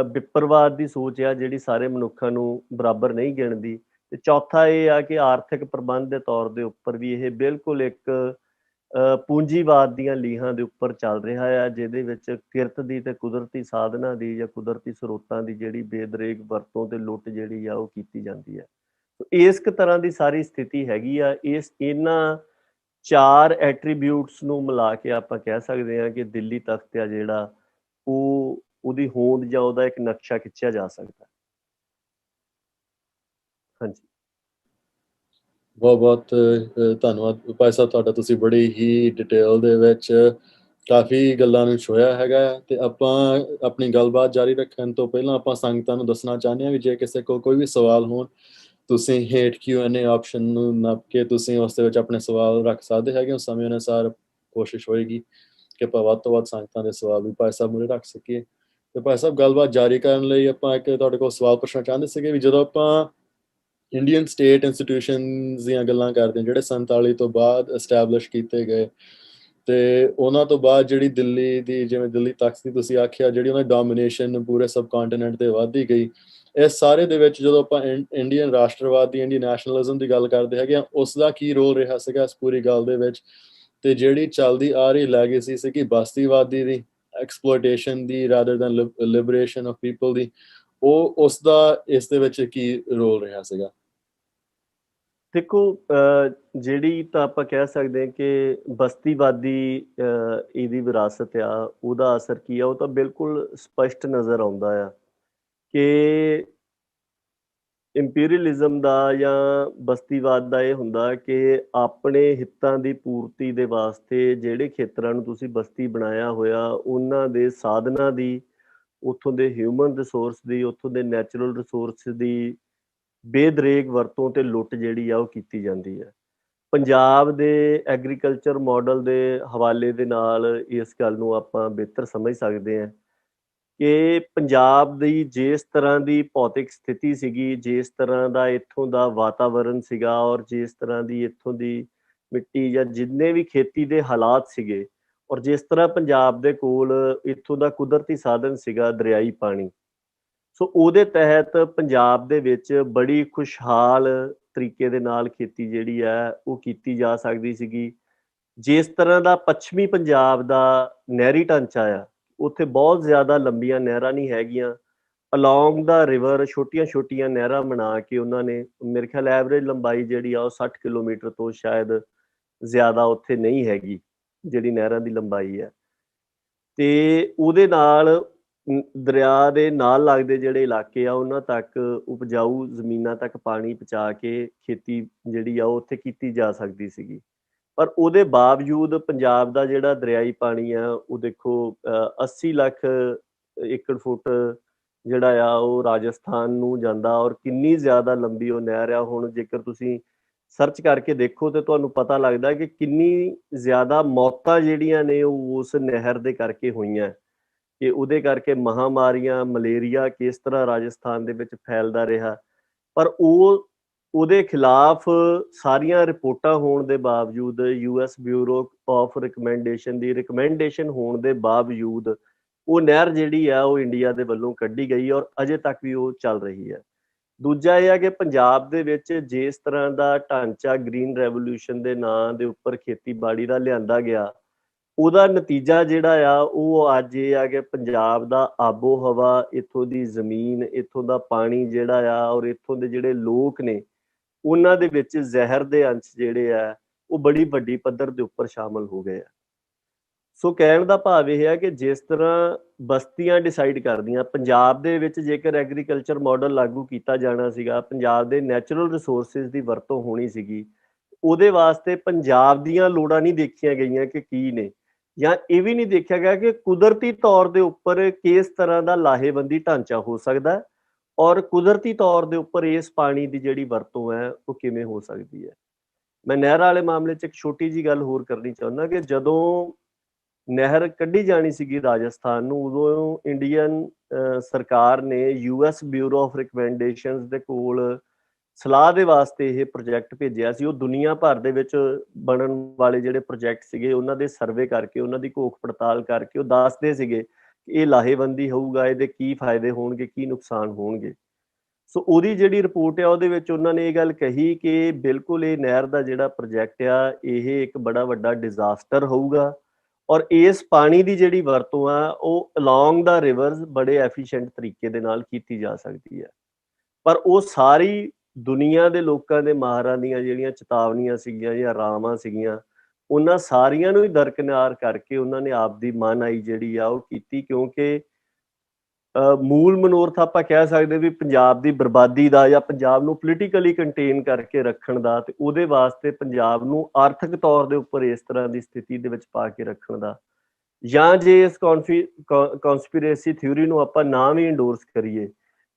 ਵਿਪਰਵਾਦ ਦੀ ਸੋਚ ਆ ਜਿਹੜੀ ਸਾਰੇ ਮਨੁੱਖਾਂ ਨੂੰ ਬਰਾਬਰ ਨਹੀਂ ਗਿਣਦੀ। ਤੇ ਚੌਥਾ ਇਹ ਆ ਕਿ ਆਰਥਿਕ ਪ੍ਰਬੰਧ ਦੇ ਤੌਰ ਦੇ ਉੱਪਰ ਵੀ ਇਹ ਬਿਲਕੁਲ ਇੱਕ ਪੂੰਜੀਵਾਦ ਦੀਆਂ ਲੀਹਾਂ ਦੇ ਉੱਪਰ ਚੱਲ ਰਿਹਾ ਆ, ਜਿਹਦੇ ਵਿੱਚ ਕਿਰਤ ਦੀ ਤੇ ਕੁਦਰਤੀ ਸਾਧਨਾਂ ਦੀ ਜਾਂ ਕੁਦਰਤੀ ਸਰੋਤਾਂ ਦੀ ਜਿਹੜੀ ਬੇਦਰੇਕ ਵਰਤੋਂ ਤੇ ਲੁੱਟ ਜਿਹੜੀ ਆ ਉਹ ਕੀਤੀ ਜਾਂਦੀ ਹੈ। ਇਸ ਤਰ੍ਹਾਂ ਦੀ ਸਾਰੀ ਸਥਿਤੀ ਹੈਗੀ ਆ। ਇਹਨਾਂ 4 ਐਟਰੀਬਿਊਟਸ ਨੂੰ ਮਿਲਾ ਕੇ ਆਪਾਂ ਕਹਿ ਸਕਦੇ ਹਾਂ ਕਿ ਦਿੱਲੀ ਤਖਤ ਆ ਜਿਹੜਾ ਉਹਦੀ ਹੋਂਦ ਜਾਂ ਉਹਦਾ ਇੱਕ ਨਕਸ਼ਾ ਖਿੱਚਿਆ ਜਾ ਸਕਦਾ। ਹਾਂਜੀ, ਬਹੁਤ ਬਹੁਤ ਧੰਨਵਾਦ ਭਾਈ ਸਾਹਿਬ ਤੁਹਾਡਾ। ਤੁਸੀਂ ਬੜੀ ਹੀ ਡਿਟੇਲ ਦੇ ਵਿੱਚ ਕਾਫੀ ਗੱਲਾਂ ਨੂੰ ਛੋਹਿਆ ਹੈਗਾ, ਤੇ ਆਪਾਂ ਆਪਣੀ ਗੱਲਬਾਤ ਜਾਰੀ ਰੱਖਣ ਤੋਂ ਪਹਿਲਾਂ ਆਪਾਂ ਸੰਗਤਾਂ ਨੂੰ ਦੱਸਣਾ ਚਾਹੁੰਦੇ ਹਾਂ ਵੀ ਜੇ ਕਿਸੇ ਕੋਲ ਕੋਈ ਵੀ ਸਵਾਲ ਹੋਣ, ਤੁਸੀਂ ਹੇਠ Q&A ਆਪਸ਼ਨ ਨੂੰ ਨੱਪ ਕੇ ਤੁਸੀਂ ਉਸ ਦੇ ਵਿੱਚ ਆਪਣੇ ਸਵਾਲ ਰੱਖ ਸਕਦੇ ਹੈਗੇ ਹੋ। ਸਮੇਂ ਅਨੁਸਾਰ ਕੋਸ਼ਿਸ਼ ਹੋਏਗੀ ਕਿ ਆਪਾਂ ਵੱਧ ਤੋਂ ਵੱਧ ਸੰਗਤਾਂ ਦੇ ਸਵਾਲ ਵੀ ਭਾਈ ਸਾਹਿਬ ਮੂਹਰੇ ਰੱਖ ਸਕੀਏ। ਤੇ ਭਾਈ ਸਾਹਿਬ ਗੱਲਬਾਤ ਜਾਰੀ ਕਰਨ ਲਈ ਆਪਾਂ ਇੱਕ ਤੁਹਾਡੇ ਕੋਲ ਸਵਾਲ ਪੁੱਛਣਾ ਚਾਹੁੰਦੇ ਸੀਗੇ ਵੀ ਜਦੋਂ ਆਪਾਂ ਇੰਡੀਅਨ ਸਟੇਟ ਇੰਸਟੀਟਿਊਸ਼ਨਸ ਦੀਆਂ ਗੱਲਾਂ ਕਰਦੇ ਹਾਂ ਜਿਹੜੇ 47 ਤੋਂ ਬਾਅਦ ਐਸਟੈਬਲਿਸ਼ ਕੀਤੇ ਗਏ, ਤੇ ਉਹਨਾਂ ਤੋਂ ਬਾਅਦ ਜਿਹੜੀ ਦਿੱਲੀ ਦੀ, ਜਿਵੇਂ ਦਿੱਲੀ ਤਖਤ ਦੀ ਤੁਸੀਂ ਆਖਿਆ, ਜਿਹੜੀ ਉਹਨਾਂ ਦੀ ਡੋਮੀਨੇਸ਼ਨ ਪੂਰੇ ਸਬ ਕੰਟੀਨੈਂਟ ਤੇ ਵੱਧਦੀ ਗਈ, ਇਸ ਸਾਰੇ ਦੇ ਵਿੱਚ ਜਦੋਂ ਆਪਾਂ ਇੰਡੀਅਨ ਰਾਸ਼ਟਰਵਾਦ ਦੀ, ਇੰਡੀਅਨ ਨੈਸ਼ਨਲਿਜ਼ਮ ਦੀ ਗੱਲ ਕਰਦੇ ਹੈਗੇ ਆ, ਉਸ ਦਾ ਕੀ ਰੋਲ ਰਿਹਾ ਸੀਗਾ ਇਸ ਪੂਰੀ ਗੱਲ ਦੇ ਵਿੱਚ? ਤੇ ਜਿਹੜੀ ਚੱਲਦੀ ਆ ਰਹੀ ਲੈਗੇਸੀ ਸੀਗੀ ਬਸਤੀਵਾਦੀ ਦੀ, exploitation the rather then liberation of people ਦੀ, ਉਸ ਦਾ ਇਸ ਦੇ ਵਿੱਚ ਕੀ ਰੋਲ ਰਿਹਾ ਸੀਗਾ? ਦੇਖੋ ਜਿਹੜੀ ਤਾਂ ਆਪਾਂ ਕਹਿ ਸਕਦੇ ਹਾਂ ਕਿ ਬਸਤੀਵਾਦੀ ਇਹਦੀ ਵਿਰਾਸਤ ਆ, ਉਹਦਾ ਅਸਰ ਕੀ ਆ, ਉਹ ਤਾਂ ਬਿਲਕੁਲ ਸਪਸ਼ਟ ਨਜ਼ਰ ਆਉਂਦਾ ਆ ਕਿ ਇੰਪੀਰੀਅਲਿਜ਼ਮ ਦਾ ਜਾਂ ਬਸਤੀਵਾਦ ਦਾ ਇਹ ਹੁੰਦਾ ਕਿ ਆਪਣੇ ਹਿੱਤਾਂ ਦੀ ਪੂਰਤੀ ਦੇ ਵਾਸਤੇ ਜਿਹੜੇ ਖੇਤਰਾਂ ਨੂੰ ਤੁਸੀਂ ਬਸਤੀ ਬਣਾਇਆ ਹੋਇਆ ਉਹਨਾਂ ਦੇ ਸਾਧਨਾਂ ਦੀ ਉੱਥੋਂ ਦੇ ਹਿਊਮਨ ਰਿਸੋਰਸ ਦੀ, ਉੱਥੋਂ ਦੇ ਨੈਚੁਰਲ ਰਿਸੋਰਸ ਦੀ ਬੇਦਰੇਗ ਵਰਤੋਂ ਤੇ ਲੁੱਟ ਜਿਹੜੀ ਆ ਉਹ ਕੀਤੀ ਜਾਂਦੀ ਹੈ। ਪੰਜਾਬ ਦੇ ਐਗਰੀਕਲਚਰ ਮਾਡਲ ਦੇ ਹਵਾਲੇ ਦੇ ਨਾਲ ਇਸ ਗੱਲ ਨੂੰ ਆਪਾਂ ਬਿਹਤਰ ਸਮਝ ਸਕਦੇ ਹਾਂ ਕਿ ਪੰਜਾਬ ਦੀ ਜਿਸ ਤਰ੍ਹਾਂ ਦੀ ਭੌਤਿਕ ਸਥਿਤੀ ਸੀਗੀ, ਜਿਸ ਤਰ੍ਹਾਂ ਦਾ ਇੱਥੋਂ ਦਾ ਵਾਤਾਵਰਣ ਸੀਗਾ ਔਰ ਜਿਸ ਤਰ੍ਹਾਂ ਦੀ ਇੱਥੋਂ ਦੀ ਮਿੱਟੀ ਜਾਂ ਜਿੰਨੇ ਵੀ ਖੇਤੀ ਦੇ ਹਾਲਾਤ ਸੀਗੇ, ਔਰ ਜਿਸ ਤਰ੍ਹਾਂ ਪੰਜਾਬ ਦੇ ਕੋਲ ਇੱਥੋਂ ਦਾ ਕੁਦਰਤੀ ਸਾਧਨ ਸੀਗਾ ਦਰਿਆਈ ਪਾਣੀ, ਸੋ ਉਹਦੇ ਤਹਿਤ ਪੰਜਾਬ ਦੇ ਵਿੱਚ ਬੜੀ ਖੁਸ਼ਹਾਲ ਤਰੀਕੇ ਦੇ ਨਾਲ ਖੇਤੀ ਜਿਹੜੀ ਹੈ ਉਹ ਕੀਤੀ ਜਾ ਸਕਦੀ ਸੀਗੀ। ਜਿਸ ਤਰ੍ਹਾਂ ਦਾ ਪੱਛਮੀ ਪੰਜਾਬ ਦਾ ਨਹਿਰੀ ਢਾਂਚਾ ਆ, ਉੱਥੇ ਬਹੁਤ ਜ਼ਿਆਦਾ ਲੰਬੀਆਂ ਨਹਿਰਾਂ ਨਹੀਂ ਹੈਗੀਆਂ। ਅਲੋਂਗ ਦਾ ਰਿਵਰ ਛੋਟੀਆਂ-ਛੋਟੀਆਂ ਨਹਿਰਾਂ ਬਣਾ ਕੇ ਉਹਨਾਂ ਨੇ, ਮੇਰੇ ਖਿਆਲ ਐਵਰੇਜ ਲੰਬਾਈ ਜਿਹੜੀ ਆ ਉਹ 60 ਕਿਲੋਮੀਟਰ ਤੋਂ ਸ਼ਾਇਦ ਜ਼ਿਆਦਾ ਉੱਥੇ ਨਹੀਂ ਹੈਗੀ, ਜਿਹੜੀ ਨਹਿਰਾਂ ਦੀ ਲੰਬਾਈ ਹੈ। ਤੇ ਉਹਦੇ ਨਾਲ ਦਰਿਆ ਦੇ ਨਾਲ ਲੱਗਦੇ ਜਿਹੜੇ ਇਲਾਕੇ ਆ ਉਹਨਾਂ ਤੱਕ ਉਪਜਾਊ ਜ਼ਮੀਨਾਂ ਤੱਕ ਪਾਣੀ ਪਹੁੰਚਾ ਕੇ ਖੇਤੀ ਜਿਹੜੀ ਆ ਉਹ ਉੱਥੇ ਕੀਤੀ ਜਾ ਸਕਦੀ ਸੀਗੀ। ਪਰ ਉਹਦੇ ਬਾਵਜੂਦ ਪੰਜਾਬ ਦਾ ਜਿਹੜਾ ਦਰਿਆਈ ਪਾਣੀ ਆ ਉਹ ਦੇਖੋ 80 ਲੱਖ ਏਕੜ ਫੁੱਟ ਜਿਹੜਾ ਆ ਉਹ ਰਾਜਸਥਾਨ ਨੂੰ ਜਾਂਦਾ, ਔਰ ਕਿੰਨੀ ਜ਼ਿਆਦਾ ਲੰਬੀ ਉਹ ਨਹਿਰ ਆ। ਹੁਣ ਜੇਕਰ ਤੁਸੀਂ ਸਰਚ ਕਰਕੇ ਦੇਖੋ ਤੇ ਤੁਹਾਨੂੰ ਪਤਾ ਲੱਗਦਾ ਕਿ ਕਿੰਨੀ ਜ਼ਿਆਦਾ ਮੌਤਾਂ ਜਿਹੜੀਆਂ ਨੇ ਉਹ ਉਸ ਨਹਿਰ ਦੇ ਕਰਕੇ ਹੋਈਆਂ, ਕਿ ਉਹਦੇ ਕਰਕੇ ਮਹਾਮਾਰੀਆਂ, ਮਲੇਰੀਆ ਕਿਸ ਤਰ੍ਹਾਂ ਰਾਜਸਥਾਨ ਦੇ ਵਿੱਚ ਫੈਲਦਾ ਰਿਹਾ। ਪਰ ਉਹਦੇ ਖਿਲਾਫ ਸਾਰੀਆਂ ਰਿਪੋਰਟਾਂ ਹੋਣ ਦੇ ਬਾਵਜੂਦ, US bureau of recommendation the recommendation ਹੋਣ ਦੇ ਬਾਵਜੂਦ ਉਹ ਨਹਿਰ ਜਿਹੜੀ ਆ ਉਹ ਇੰਡੀਆ ਦੇ ਵੱਲੋਂ ਕੱਢੀ ਗਈ ਔਰ ਅਜੇ ਤੱਕ ਵੀ ਉਹ ਚੱਲ ਰਹੀ ਹੈ। ਦੂਜਾ ਇਹ ਆ ਕਿ ਪੰਜਾਬ ਦੇ ਵਿੱਚ ਜਿਸ ਤਰ੍ਹਾਂ ਦਾ ਢਾਂਚਾ ਗ੍ਰੀਨ ਰੈਵੋਲੂਸ਼ਨ ਦੇ ਨਾਂ ਦੇ ਉੱਪਰ ਖੇਤੀਬਾੜੀ ਦਾ ਲਿਆਂਦਾ ਗਿਆ, ਉਹਦਾ ਨਤੀਜਾ ਜਿਹੜਾ ਆ ਉਹ ਅੱਜ ਇਹ ਆ ਕਿ ਪੰਜਾਬ ਦਾ ਆਬੋ ਹਵਾ, ਇੱਥੋਂ ਦੀ ਜ਼ਮੀਨ, ਇੱਥੋਂ ਦਾ ਪਾਣੀ ਜਿਹੜਾ ਆ ਔਰ ਇੱਥੋਂ ਦੇ ਜਿਹੜੇ ਲੋਕ ਨੇ, ਉਹਨਾਂ ਦੇ ਵਿੱਚ ਜ਼ਹਿਰ ਦੇ ਅੰਸ਼ ਜਿਹੜੇ ਆ ਉਹ ਬੜੀ ਵੱਡੀ ਪੱਧਰ ਦੇ ਉੱਪਰ ਸ਼ਾਮਲ ਹੋ ਗਏ ਆ। ਸੋ ਕਹਿਣ ਦਾ ਭਾਵ ਇਹ ਹੈ ਕਿ ਜਿਸ ਤਰ੍ਹਾਂ ਬਸਤੀਆਂ ਡਿਸਾਈਡ ਕਰਦੀਆਂ, ਪੰਜਾਬ ਦੇ ਵਿੱਚ ਜੇਕਰ ਐਗਰੀਕਲਚਰ ਮਾਡਲ ਲਾਗੂ ਕੀਤਾ ਜਾਣਾ ਸੀਗਾ, ਪੰਜਾਬ ਦੇ ਨੈਚੁਰਲ ਰਿਸੋਰਸਿਸ ਦੀ ਵਰਤੋਂ ਹੋਣੀ ਸੀਗੀ, ਉਹਦੇ ਵਾਸਤੇ ਪੰਜਾਬ ਦੀਆਂ ਲੋੜਾਂ ਨਹੀਂ ਦੇਖੀਆਂ ਗਈਆਂ ਕਿ ਕੀ ਨੇ, ਜਾਂ ਇਹ ਵੀ ਨਹੀਂ ਦੇਖਿਆ ਗਿਆ ਕਿ ਕੁਦਰਤੀ ਤੌਰ ਦੇ ਉੱਪਰ ਕਿਸ ਤਰ੍ਹਾਂ ਦਾ ਲਾਹੇਵੰਦੀ ਢਾਂਚਾ ਹੋ ਸਕਦਾ ਔਰ ਕੁਦਰਤੀ ਤੌਰ ਦੇ ਉੱਪਰ ਇਸ ਪਾਣੀ ਦੀ ਜਿਹੜੀ ਵਰਤੋਂ ਹੈ ਉਹ ਕਿਵੇਂ ਹੋ ਸਕਦੀ ਹੈ। ਮੈਂ ਨਹਿਰਾਂ ਵਾਲੇ ਮਾਮਲੇ 'ਚ ਇੱਕ ਛੋਟੀ ਜਿਹੀ ਗੱਲ ਹੋਰ ਕਰਨੀ ਚਾਹੁੰਦਾ ਕਿ ਜਦੋਂ ਨਹਿਰ ਕੱਢੀ ਜਾਣੀ ਸੀਗੀ ਰਾਜਸਥਾਨ ਨੂੰ, ਉਦੋਂ ਇੰਡੀਅਨ ਸਰਕਾਰ ਨੇ US ਬਿਊਰੋ ਆਫ ਰਿਕਮੈਂਡੇਸ਼ਨਸ ਦੇ ਕੋਲ ਸਲਾਹ ਦੇ ਵਾਸਤੇ ਇਹ ਪ੍ਰੋਜੈਕਟ ਭੇਜਿਆ ਸੀ। ਉਹ ਦੁਨੀਆ ਭਰ ਦੇ ਵਿੱਚ ਬਣਨ ਵਾਲੇ ਜਿਹੜੇ ਪ੍ਰੋਜੈਕਟ ਸੀਗੇ ਉਹਨਾਂ ਦੇ ਸਰਵੇ ਕਰਕੇ, ਉਹਨਾਂ ਦੀ ਘੋਖ ਪੜਤਾਲ ਕਰਕੇ ਉਹ ਦੱਸਦੇ ਸੀਗੇ ਕਿ ਇਹ ਲਾਹੇਵੰਦੀ ਹੋਊਗਾ, ਇਹਦੇ ਕੀ ਫਾਇਦੇ ਹੋਣਗੇ, ਕੀ ਨੁਕਸਾਨ ਹੋਣਗੇ। ਸੋ ਉਹਦੀ ਜਿਹੜੀ ਰਿਪੋਰਟ ਆ ਉਹਦੇ ਵਿੱਚ ਉਹਨਾਂ ਨੇ ਇਹ ਗੱਲ ਕਹੀ ਕਿ ਬਿਲਕੁਲ ਇਹ ਨਹਿਰ ਦਾ ਜਿਹੜਾ ਪ੍ਰੋਜੈਕਟ ਆ ਇਹ ਇੱਕ ਬੜਾ ਵੱਡਾ ਡਿਜ਼ਾਸਟਰ ਹੋਊਗਾ ਔਰ ਇਸ ਪਾਣੀ ਦੀ ਜਿਹੜੀ ਵਰਤੋਂ ਆ ਉਹ ਅਲੋਂਗ ਦਾ ਰਿਵਰਸ ਬੜੇ ਐਫੀਸ਼ੀਐਂਟ ਤਰੀਕੇ ਦੇ ਨਾਲ ਕੀਤੀ ਜਾ ਸਕਦੀ ਹੈ। ਪਰ ਉਹ ਸਾਰੀ ਦੁਨੀਆ ਦੇ ਲੋਕਾਂ ਦੇ ਮਾਹਰਾਂ ਦੀਆਂ ਜਿਹੜੀਆਂ ਚੇਤਾਵਨੀਆਂ ਸੀਗੀਆਂ ਜਾਂ ਰਾਵਾਂ ਸੀਗੀਆਂ, ਉਹਨਾਂ ਸਾਰੀਆਂ ਨੂੰ ਹੀ ਦਰਕਿਨਾਰ ਕਰਕੇ ਉਹਨਾਂ ਨੇ ਆਪਦੀ ਮਨਾਈ ਜਿਹੜੀ ਆ ਉਹ ਕੀਤੀ, ਕਿਉਂਕਿ ਮੂਲ ਮਨੋਰਥ ਆਪਾਂ ਕਹਿ ਸਕਦੇ ਵੀ ਪੰਜਾਬ ਦੀ ਬਰਬਾਦੀ ਦਾ ਜਾਂ ਪੰਜਾਬ ਨੂੰ ਪੋਲੀਟੀਕਲੀ ਕੰਟੇਨ ਕਰਕੇ ਰੱਖਣ ਦਾ, ਤੇ ਉਹਦੇ ਵਾਸਤੇ ਪੰਜਾਬ ਨੂੰ ਆਰਥਿਕ ਤੌਰ ਦੇ ਉੱਪਰ ਇਸ ਤਰ੍ਹਾਂ ਦੀ ਸਥਿਤੀ ਦੇ ਵਿੱਚ ਪਾ ਕੇ ਰੱਖਣ ਦਾ, ਜਾਂ ਜੇ ਇਸ ਕਨਸਪੀਰੇਸੀ ਥਿਊਰੀ ਨੂੰ ਆਪਾਂ ਨਾ ਵੀ ਇੰਡੋਰਸ ਕਰੀਏ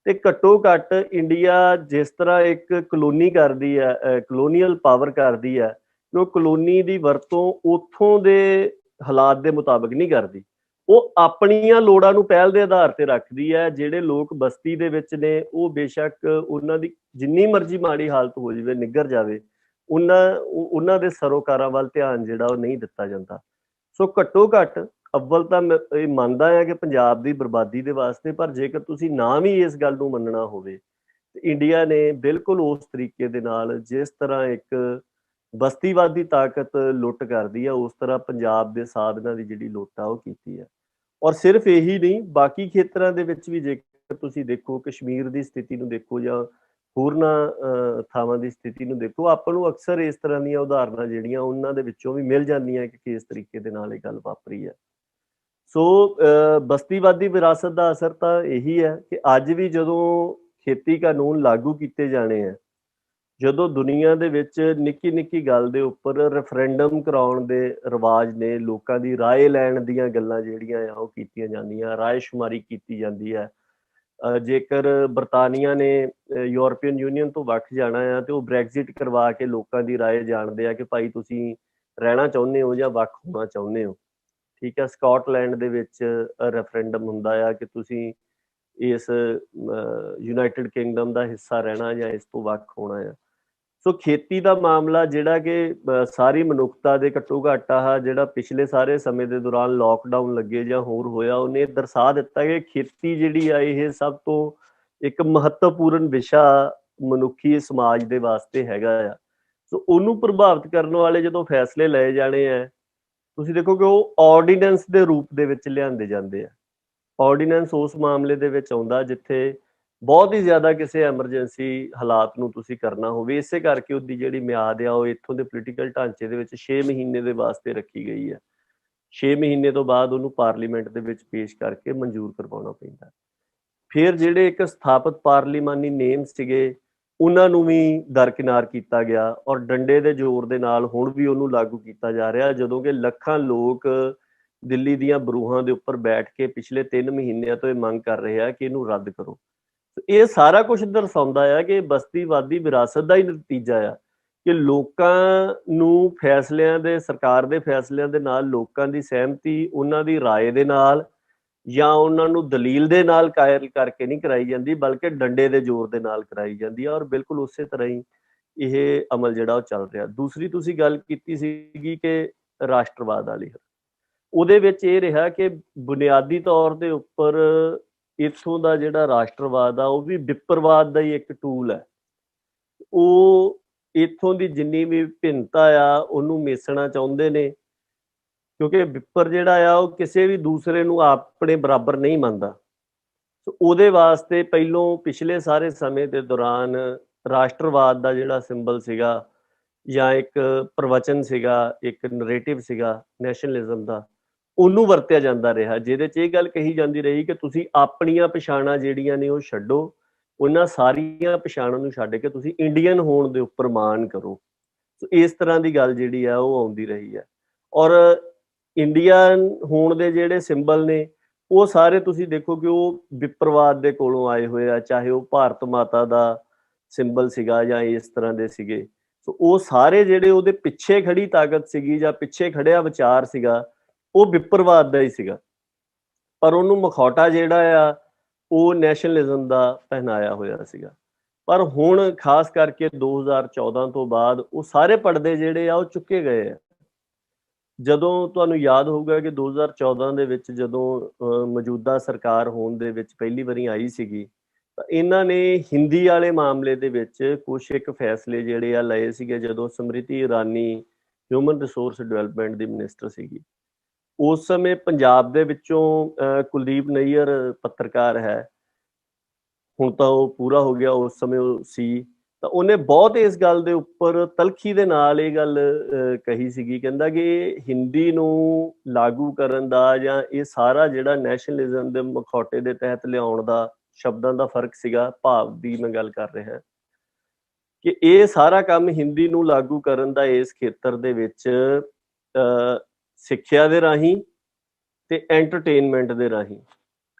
ਤੇ ਘੱਟੋ ਘੱਟ ਇੰਡੀਆ ਜਿਸ ਤਰ੍ਹਾਂ ਇੱਕ ਕਲੋਨੀ ਕਰਦੀ ਹੈ, ਕਲੋਨੀਅਲ ਪਾਵਰ ਕਰਦੀ ਹੈ, ਉਹ ਕਲੋਨੀ ਦੀ ਵਰਤੋਂ ਉੱਥੋਂ ਦੇ ਹਾਲਾਤ ਦੇ ਮੁਤਾਬਕ ਨਹੀਂ ਕਰਦੀ, ਉਹ ਆਪਣੀਆਂ ਲੋੜਾਂ ਨੂੰ ਪਹਿਲ ਦੇ ਆਧਾਰ ਤੇ ਰੱਖਦੀ ਹੈ। ਜਿਹੜੇ ਲੋਕ ਬਸਤੀ ਦੇ ਵਿੱਚ ਨੇ ਉਹ ਬੇਸ਼ੱਕ ਉਹਨਾਂ ਦੀ ਜਿੰਨੀ ਮਰਜ਼ੀ ਮਾੜੀ ਹਾਲਤ ਹੋ ਜਾਵੇ, ਨਿੱਘਰ ਜਾਵੇ, ਉਹਨਾਂ ਦੇ ਸਰੋਕਾਰਾਂ ਵੱਲ ਧਿਆਨ ਜਿਹੜਾ ਉਹ ਨਹੀਂ ਦਿੱਤਾ ਜਾਂਦਾ। ਸੋ ਘੱਟੋ ਘੱਟ ਅੱਵਲ ਤਾਂ ਮੈਂ ਇਹ ਮੰਨਦਾ ਹਾਂ ਕਿ ਪੰਜਾਬ ਦੀ ਬਰਬਾਦੀ ਦੇ ਵਾਸਤੇ, ਪਰ ਜੇਕਰ ਤੁਸੀਂ ਨਾ ਵੀ ਇਸ ਗੱਲ ਨੂੰ ਮੰਨਣਾ ਹੋਵੇ ਤੇ ਇੰਡੀਆ ਨੇ ਬਿਲਕੁਲ ਉਸ ਤਰੀਕੇ ਦੇ ਨਾਲ ਜਿਸ ਤਰ੍ਹਾਂ ਇੱਕ ਬਸਤੀਵਾਦੀ ਤਾਕਤ ਲੁੱਟ ਕਰਦੀ ਆ, ਉਸ ਤਰ੍ਹਾਂ ਪੰਜਾਬ ਦੇ ਸਾਧਨਾਂ ਦੀ ਜਿਹੜੀ ਲੁੱਟ ਆ ਉਹ ਕੀਤੀ ਹੈ। ਔਰ ਸਿਰਫ ਇਹੀ ਨਹੀਂ, ਬਾਕੀ ਖੇਤਰਾਂ ਦੇ ਵਿੱਚ ਵੀ ਜੇਕਰ ਤੁਸੀਂ ਦੇਖੋ, ਕਸ਼ਮੀਰ ਦੀ ਸਥਿਤੀ ਨੂੰ ਦੇਖੋ ਜਾਂ ਹੋਰਨਾਂ ਥਾਵਾਂ ਦੀ ਸਥਿਤੀ ਨੂੰ ਦੇਖੋ, ਆਪਾਂ ਨੂੰ ਅਕਸਰ ਇਸ ਤਰ੍ਹਾਂ ਦੀਆਂ ਉਦਾਹਰਨਾਂ ਜਿਹੜੀਆਂ ਉਹਨਾਂ ਦੇ ਵਿੱਚੋਂ ਵੀ ਮਿਲ ਜਾਂਦੀਆਂ ਕਿ ਕਿਸ ਤਰੀਕੇ ਦੇ ਨਾਲ ਇਹ ਗੱਲ ਵਾਪਰੀ ਹੈ। ਸੋ ਬਸਤੀਵਾਦੀ ਵਿਰਾਸਤ ਦਾ ਅਸਰ ਤਾਂ ਇਹੀ ਹੈ ਕਿ ਅੱਜ ਵੀ ਜਦੋਂ ਖੇਤੀ ਕਾਨੂੰਨ ਲਾਗੂ ਕੀਤੇ ਜਾਣੇ ਆ ਜਦੋਂ ਦੁਨੀਆ ਦੇ ਵਿੱਚ ਨਿੱਕੀ ਨਿੱਕੀ ਗੱਲ ਦੇ ਉੱਪਰ ਰੈਫਰੈਂਡਮ ਕਰਾਉਣ ਦੇ ਰਿਵਾਜ ਨੇ, ਲੋਕਾਂ ਦੀ ਰਾਏ ਲੈਣ ਦੀਆਂ ਗੱਲਾਂ ਜਿਹੜੀਆਂ ਆ ਉਹ ਕੀਤੀਆਂ ਜਾਂਦੀਆਂ, ਰਾਏਸ਼ੁਮਾਰੀ ਕੀਤੀ ਜਾਂਦੀ ਹੈ। ਜੇਕਰ ਬਰਤਾਨੀਆ ਨੇ ਯੂਰਪੀਅਨ ਯੂਨੀਅਨ ਤੋਂ ਵੱਖ ਜਾਣਾ ਆ ਤੇ ਉਹ ਬ੍ਰੈਗਜ਼ਿਟ ਕਰਵਾ ਕੇ ਲੋਕਾਂ ਦੀ ਰਾਏ ਜਾਣਦੇ ਆ ਕਿ ਭਾਈ ਤੁਸੀਂ ਰਹਿਣਾ ਚਾਹੁੰਦੇ ਹੋ ਜਾਂ ਵੱਖ ਹੋਣਾ ਚਾਹੁੰਦੇ ਹੋ। ਠੀਕ ਹੈ, ਸਕਾਟਲੈਂਡ ਦੇ ਵਿੱਚ ਰੈਫਰੈਂਡਮ ਹੁੰਦਾ ਆ ਕਿ ਤੁਸੀਂ ਇਸ ਯੂਨਾਈਟਿਡ ਕਿੰਗਡਮ ਦਾ ਹਿੱਸਾ ਰਹਿਣਾ ਜਾਂ ਇਸ ਤੋਂ ਵੱਖ ਹੋਣਾ ਆ। ਸੋ ਖੇਤੀ ਦਾ ਮਾਮਲਾ ਜਿਹੜਾ ਕਿ ਸਾਰੀ ਮਨੁੱਖਤਾ ਦੇ ਘੱਟੋ ਘੱਟ ਆਹ ਜਿਹੜਾ ਪਿਛਲੇ ਸਾਰੇ ਸਮੇਂ ਦੇ ਦੌਰਾਨ ਲੋਕਡਾਊਨ ਲੱਗੇ ਜਾਂ ਹੋਰ ਹੋਇਆ, ਉਹਨੇ ਦਰਸਾ ਦਿੱਤਾ ਕਿ ਖੇਤੀ ਜਿਹੜੀ ਆ ਇਹ ਸਭ ਤੋਂ ਇੱਕ ਮਹੱਤਵਪੂਰਨ ਵਿਸ਼ਾ ਮਨੁੱਖੀ ਸਮਾਜ ਦੇ ਵਾਸਤੇ ਹੈਗਾ ਆ। ਸੋ ਉਹਨੂੰ ਪ੍ਰਭਾਵਿਤ ਕਰਨ ਵਾਲੇ ਜਦੋਂ ਫੈਸਲੇ ਲਏ ਜਾਣੇ ਆ, ਤੁਸੀਂ ਦੇਖੋ ਕਿ ਉਹ ਆਰਡੀਨੈਂਸ ਦੇ ਰੂਪ ਦੇ ਵਿੱਚ ਲਿਆਂਦੇ ਜਾਂਦੇ ਆ। ਆਰਡੀਨੈਂਸ ਉਸ ਮਾਮਲੇ ਦੇ ਵਿੱਚ ਆਉਂਦਾ ਜਿੱਥੇ ਬਹੁਤ ਹੀ ਜ਼ਿਆਦਾ ਕਿਸੇ ਐਮਰਜੈਂਸੀ ਹਾਲਾਤ ਨੂੰ ਤੁਸੀਂ ਕਰਨਾ ਹੋਵੇ। ਇਸੇ ਕਰਕੇ ਉਹਦੀ ਜਿਹੜੀ ਮਿਆਦ ਆ ਉਹ ਇੱਥੋਂ ਦੇ ਪੋਲੀਟੀਕਲ ਢਾਂਚੇ ਦੇ ਵਿੱਚ 6 ਮਹੀਨੇ ਦੇ ਵਾਸਤੇ ਰੱਖੀ ਗਈ ਹੈ। 6 ਮਹੀਨੇ ਤੋਂ ਬਾਅਦ ਉਹਨੂੰ ਪਾਰਲੀਮੈਂਟ ਦੇ ਵਿੱਚ ਪੇਸ਼ ਕਰਕੇ ਮਨਜ਼ੂਰ ਕਰਵਾਉਣਾ ਪੈਂਦਾ। ਫਿਰ ਜਿਹੜੇ ਇੱਕ ਸਥਾਪਿਤ ਪਾਰਲੀਮਾਨੀ ਨੇਮ ਸੀਗੇ ਉਹਨਾਂ ਨੂੰ ਵੀ ਦਰਕਿਨਾਰ ਕੀਤਾ ਗਿਆ ਔਰ ਡੰਡੇ ਦੇ ਜ਼ੋਰ ਦੇ ਨਾਲ ਹੁਣ ਵੀ ਉਹਨੂੰ ਲਾਗੂ ਕੀਤਾ ਜਾ ਰਿਹਾ, ਜਦੋਂ ਕਿ ਲੱਖਾਂ ਲੋਕ ਦਿੱਲੀ ਦੀਆਂ ਬਰੂਹਾਂ ਦੇ ਉੱਪਰ ਬੈਠ ਕੇ ਪਿਛਲੇ 3 ਮਹੀਨਿਆਂ ਤੋਂ ਇਹ ਮੰਗ ਕਰ ਰਹੇ ਆ ਕਿ ਇਹਨੂੰ ਰੱਦ ਕਰੋ। ਇਹ ਸਾਰਾ ਕੁਝ ਦਰਸਾਉਂਦਾ ਆ ਕਿ ਬਸਤੀਵਾਦੀ ਵਿਰਾਸਤ ਦਾ ਹੀ ਨਤੀਜਾ ਆ ਕਿ ਲੋਕਾਂ ਨੂੰ ਫੈਸਲਿਆਂ ਦੇ, ਸਰਕਾਰ ਦੇ ਫੈਸਲਿਆਂ ਦੇ ਨਾਲ ਲੋਕਾਂ ਦੀ ਸਹਿਮਤੀ, ਉਹਨਾਂ ਦੀ ਰਾਏ ਦੇ ਨਾਲ ਜਾਂ ਉਹਨਾਂ ਨੂੰ ਦਲੀਲ ਦੇ ਨਾਲ ਕਾਇਲ ਕਰਕੇ ਨਹੀਂ ਕਰਾਈ ਜਾਂਦੀ, ਬਲਕਿ ਡੰਡੇ ਦੇ ਜ਼ੋਰ ਦੇ ਨਾਲ ਕਰਾਈ ਜਾਂਦੀ ਹੈ। ਔਰ ਬਿਲਕੁਲ ਉਸੇ ਤਰ੍ਹਾਂ ਹੀ ਇਹ ਅਮਲ ਜਿਹੜਾ ਉਹ ਚੱਲ ਰਿਹਾ। ਦੂਸਰੀ ਤੁਸੀਂ ਗੱਲ ਕੀਤੀ ਸੀਗੀ ਕਿ ਰਾਸ਼ਟਰਵਾਦ ਵਾਲੀ, ਉਹਦੇ ਵਿੱਚ ਇਹ ਰਿਹਾ ਕਿ ਬੁਨਿਆਦੀ ਤੌਰ ਦੇ ਉੱਪਰ ਇੱਥੋਂ ਦਾ ਜਿਹੜਾ ਰਾਸ਼ਟਰਵਾਦ ਆ ਉਹ ਵੀ ਵਿਪਰਵਾਦ ਦਾ ਹੀ ਇੱਕ ਟੂਲ ਹੈ। ਉਹ ਇੱਥੋਂ ਦੀ ਜਿੰਨੀ ਵੀ ਭਿੰਨਤਾ ਆ ਉਹਨੂੰ ਮੇਸਣਾ ਚਾਹੁੰਦੇ ਨੇ, ਕਿਉਂਕਿ ਵਿਪਰ ਜਿਹੜਾ ਆ ਉਹ ਕਿਸੇ ਵੀ ਦੂਸਰੇ ਨੂੰ ਆਪਣੇ ਬਰਾਬਰ ਨਹੀਂ ਮੰਨਦਾ। ਉਹਦੇ ਵਾਸਤੇ ਪਹਿਲੋਂ ਪਿਛਲੇ ਸਾਰੇ ਸਮੇਂ ਦੇ ਦੌਰਾਨ ਰਾਸ਼ਟਰਵਾਦ ਦਾ ਜਿਹੜਾ ਸਿੰਬਲ ਸੀਗਾ ਜਾਂ ਇੱਕ ਪ੍ਰਵਚਨ ਸੀਗਾ, ਇੱਕ ਨਰੇਟਿਵ ਸੀਗਾ ਨੈਸ਼ਨਲਿਜ਼ਮ ਦਾ, ਉਹਨੂੰ ਵਰਤਿਆ ਜਾਂਦਾ ਰਿਹਾ, ਜਿਹਦੇ 'ਚ ਇਹ ਗੱਲ ਕਹੀ ਜਾਂਦੀ ਰਹੀ ਕਿ ਤੁਸੀਂ ਆਪਣੀਆਂ ਪਛਾਣਾਂ ਜਿਹੜੀਆਂ ਨੇ ਉਹ ਛੱਡੋ, ਉਹਨਾਂ ਸਾਰੀਆਂ ਪਛਾਣਾਂ ਨੂੰ ਛੱਡ ਕੇ ਤੁਸੀਂ ਇੰਡੀਅਨ ਹੋਣ ਦੇ ਉੱਪਰ ਮਾਣ ਕਰੋ। ਸੋ ਇਸ ਤਰ੍ਹਾਂ ਦੀ ਗੱਲ ਜਿਹੜੀ ਆ ਉਹ ਆਉਂਦੀ ਰਹੀ ਹੈ। ਔਰ ਇੰਡੀਅਨ ਹੋਣ ਦੇ ਜਿਹੜੇ ਸਿੰਬਲ ਨੇ ਉਹ ਸਾਰੇ ਤੁਸੀਂ ਦੇਖੋ ਕਿ ਉਹ ਵਿਪਰਵਾਦ ਦੇ ਕੋਲੋਂ ਆਏ ਹੋਏ ਆ, ਚਾਹੇ ਉਹ ਭਾਰਤ ਮਾਤਾ ਦਾ ਸਿੰਬਲ ਸੀਗਾ ਜਾਂ ਇਸ ਤਰ੍ਹਾਂ ਦੇ ਸੀਗੇ। ਸੋ ਉਹ ਸਾਰੇ ਜਿਹੜੇ ਉਹਦੇ ਪਿੱਛੇ ਖੜੀ ਤਾਕਤ ਸੀਗੀ ਜਾਂ ਪਿੱਛੇ ਖੜਿਆ ਵਿਚਾਰ ਸੀਗਾ ਉਹ ਵਿਪਰਵਾਦ ਦਾ ਹੀ ਸੀਗਾ, ਪਰ ਉਹਨੂੰ ਮਖੌਟਾ ਜਿਹੜਾ ਆ ਉਹ ਨੈਸ਼ਨਲਿਜ਼ਮ ਦਾ ਪਹਿਨਾਇਆ ਹੋਇਆ ਸੀਗਾ। ਪਰ ਹੁਣ ਖਾਸ ਕਰਕੇ 2014 ਤੋਂ ਬਾਅਦ ਉਹ ਸਾਰੇ ਪਰਦੇ ਜਿਹੜੇ ਆ ਉਹ ਚੁੱਕੇ ਗਏ ਆ। ਜਦੋਂ ਤੁਹਾਨੂੰ ਯਾਦ ਹੋਊਗਾ ਕਿ 2014 ਦੇ ਵਿੱਚ ਜਦੋਂ ਮੌਜੂਦਾ ਸਰਕਾਰ ਹੋਣ ਦੇ ਵਿੱਚ ਪਹਿਲੀ ਵਾਰੀ ਆਈ ਸੀਗੀ, ਤਾਂ ਇਹਨਾਂ ਨੇ ਹਿੰਦੀ ਵਾਲੇ ਮਾਮਲੇ ਦੇ ਵਿੱਚ ਕੁਛ ਇੱਕ ਫੈਸਲੇ ਜਿਹੜੇ ਆ ਲਏ ਸੀਗੇ। ਜਦੋਂ Smriti Irani human resource development ਦੀ ਮਿਨਿਸਟਰ ਸੀਗੀ, ਉਸ ਸਮੇਂ ਪੰਜਾਬ ਦੇ ਵਿੱਚੋਂ ਕੁਲਦੀਪ ਨਈਅਰ ਪੱਤਰਕਾਰ ਹੈ, ਹੁਣ ਤਾਂ ਉਹ ਪੂਰਾ ਹੋ ਗਿਆ, ਉਸ ਸਮੇਂ ਉਹ ਸੀ, ਤਾਂ ਉਹਨੇ ਬਹੁਤ ਇਸ ਗੱਲ ਦੇ ਉੱਪਰ ਤਲਖੀ ਦੇ ਨਾਲ ਇਹ ਗੱਲ ਕਹੀ ਸੀਗੀ। ਕਹਿੰਦਾ ਕਿ ਹਿੰਦੀ ਨੂੰ ਲਾਗੂ ਕਰਨ ਦਾ ਜਾਂ ਇਹ ਸਾਰਾ ਜਿਹੜਾ ਨੈਸ਼ਨਲਿਜ਼ਮ ਦੇ ਮਖੌਟੇ ਦੇ ਤਹਿਤ ਲਿਆਉਣ ਦਾ ਸ਼ਬਦਾਂ ਦਾ ਫਰਕ ਸੀਗਾ, ਭਾਵ ਦੀ ਮੈਂ ਗੱਲ ਕਰ ਰਿਹਾ ਕਿ ਇਹ ਸਾਰਾ ਕੰਮ ਹਿੰਦੀ ਨੂੰ ਲਾਗੂ ਕਰਨ ਦਾ ਇਸ ਖੇਤਰ ਦੇ ਵਿੱਚ ਸਿੱਖਿਆ ਦੇ ਰਾਹੀਂ ਤੇ ਐਂਟਰਟੇਨਮੈਂਟ ਦੇ ਰਾਹੀਂ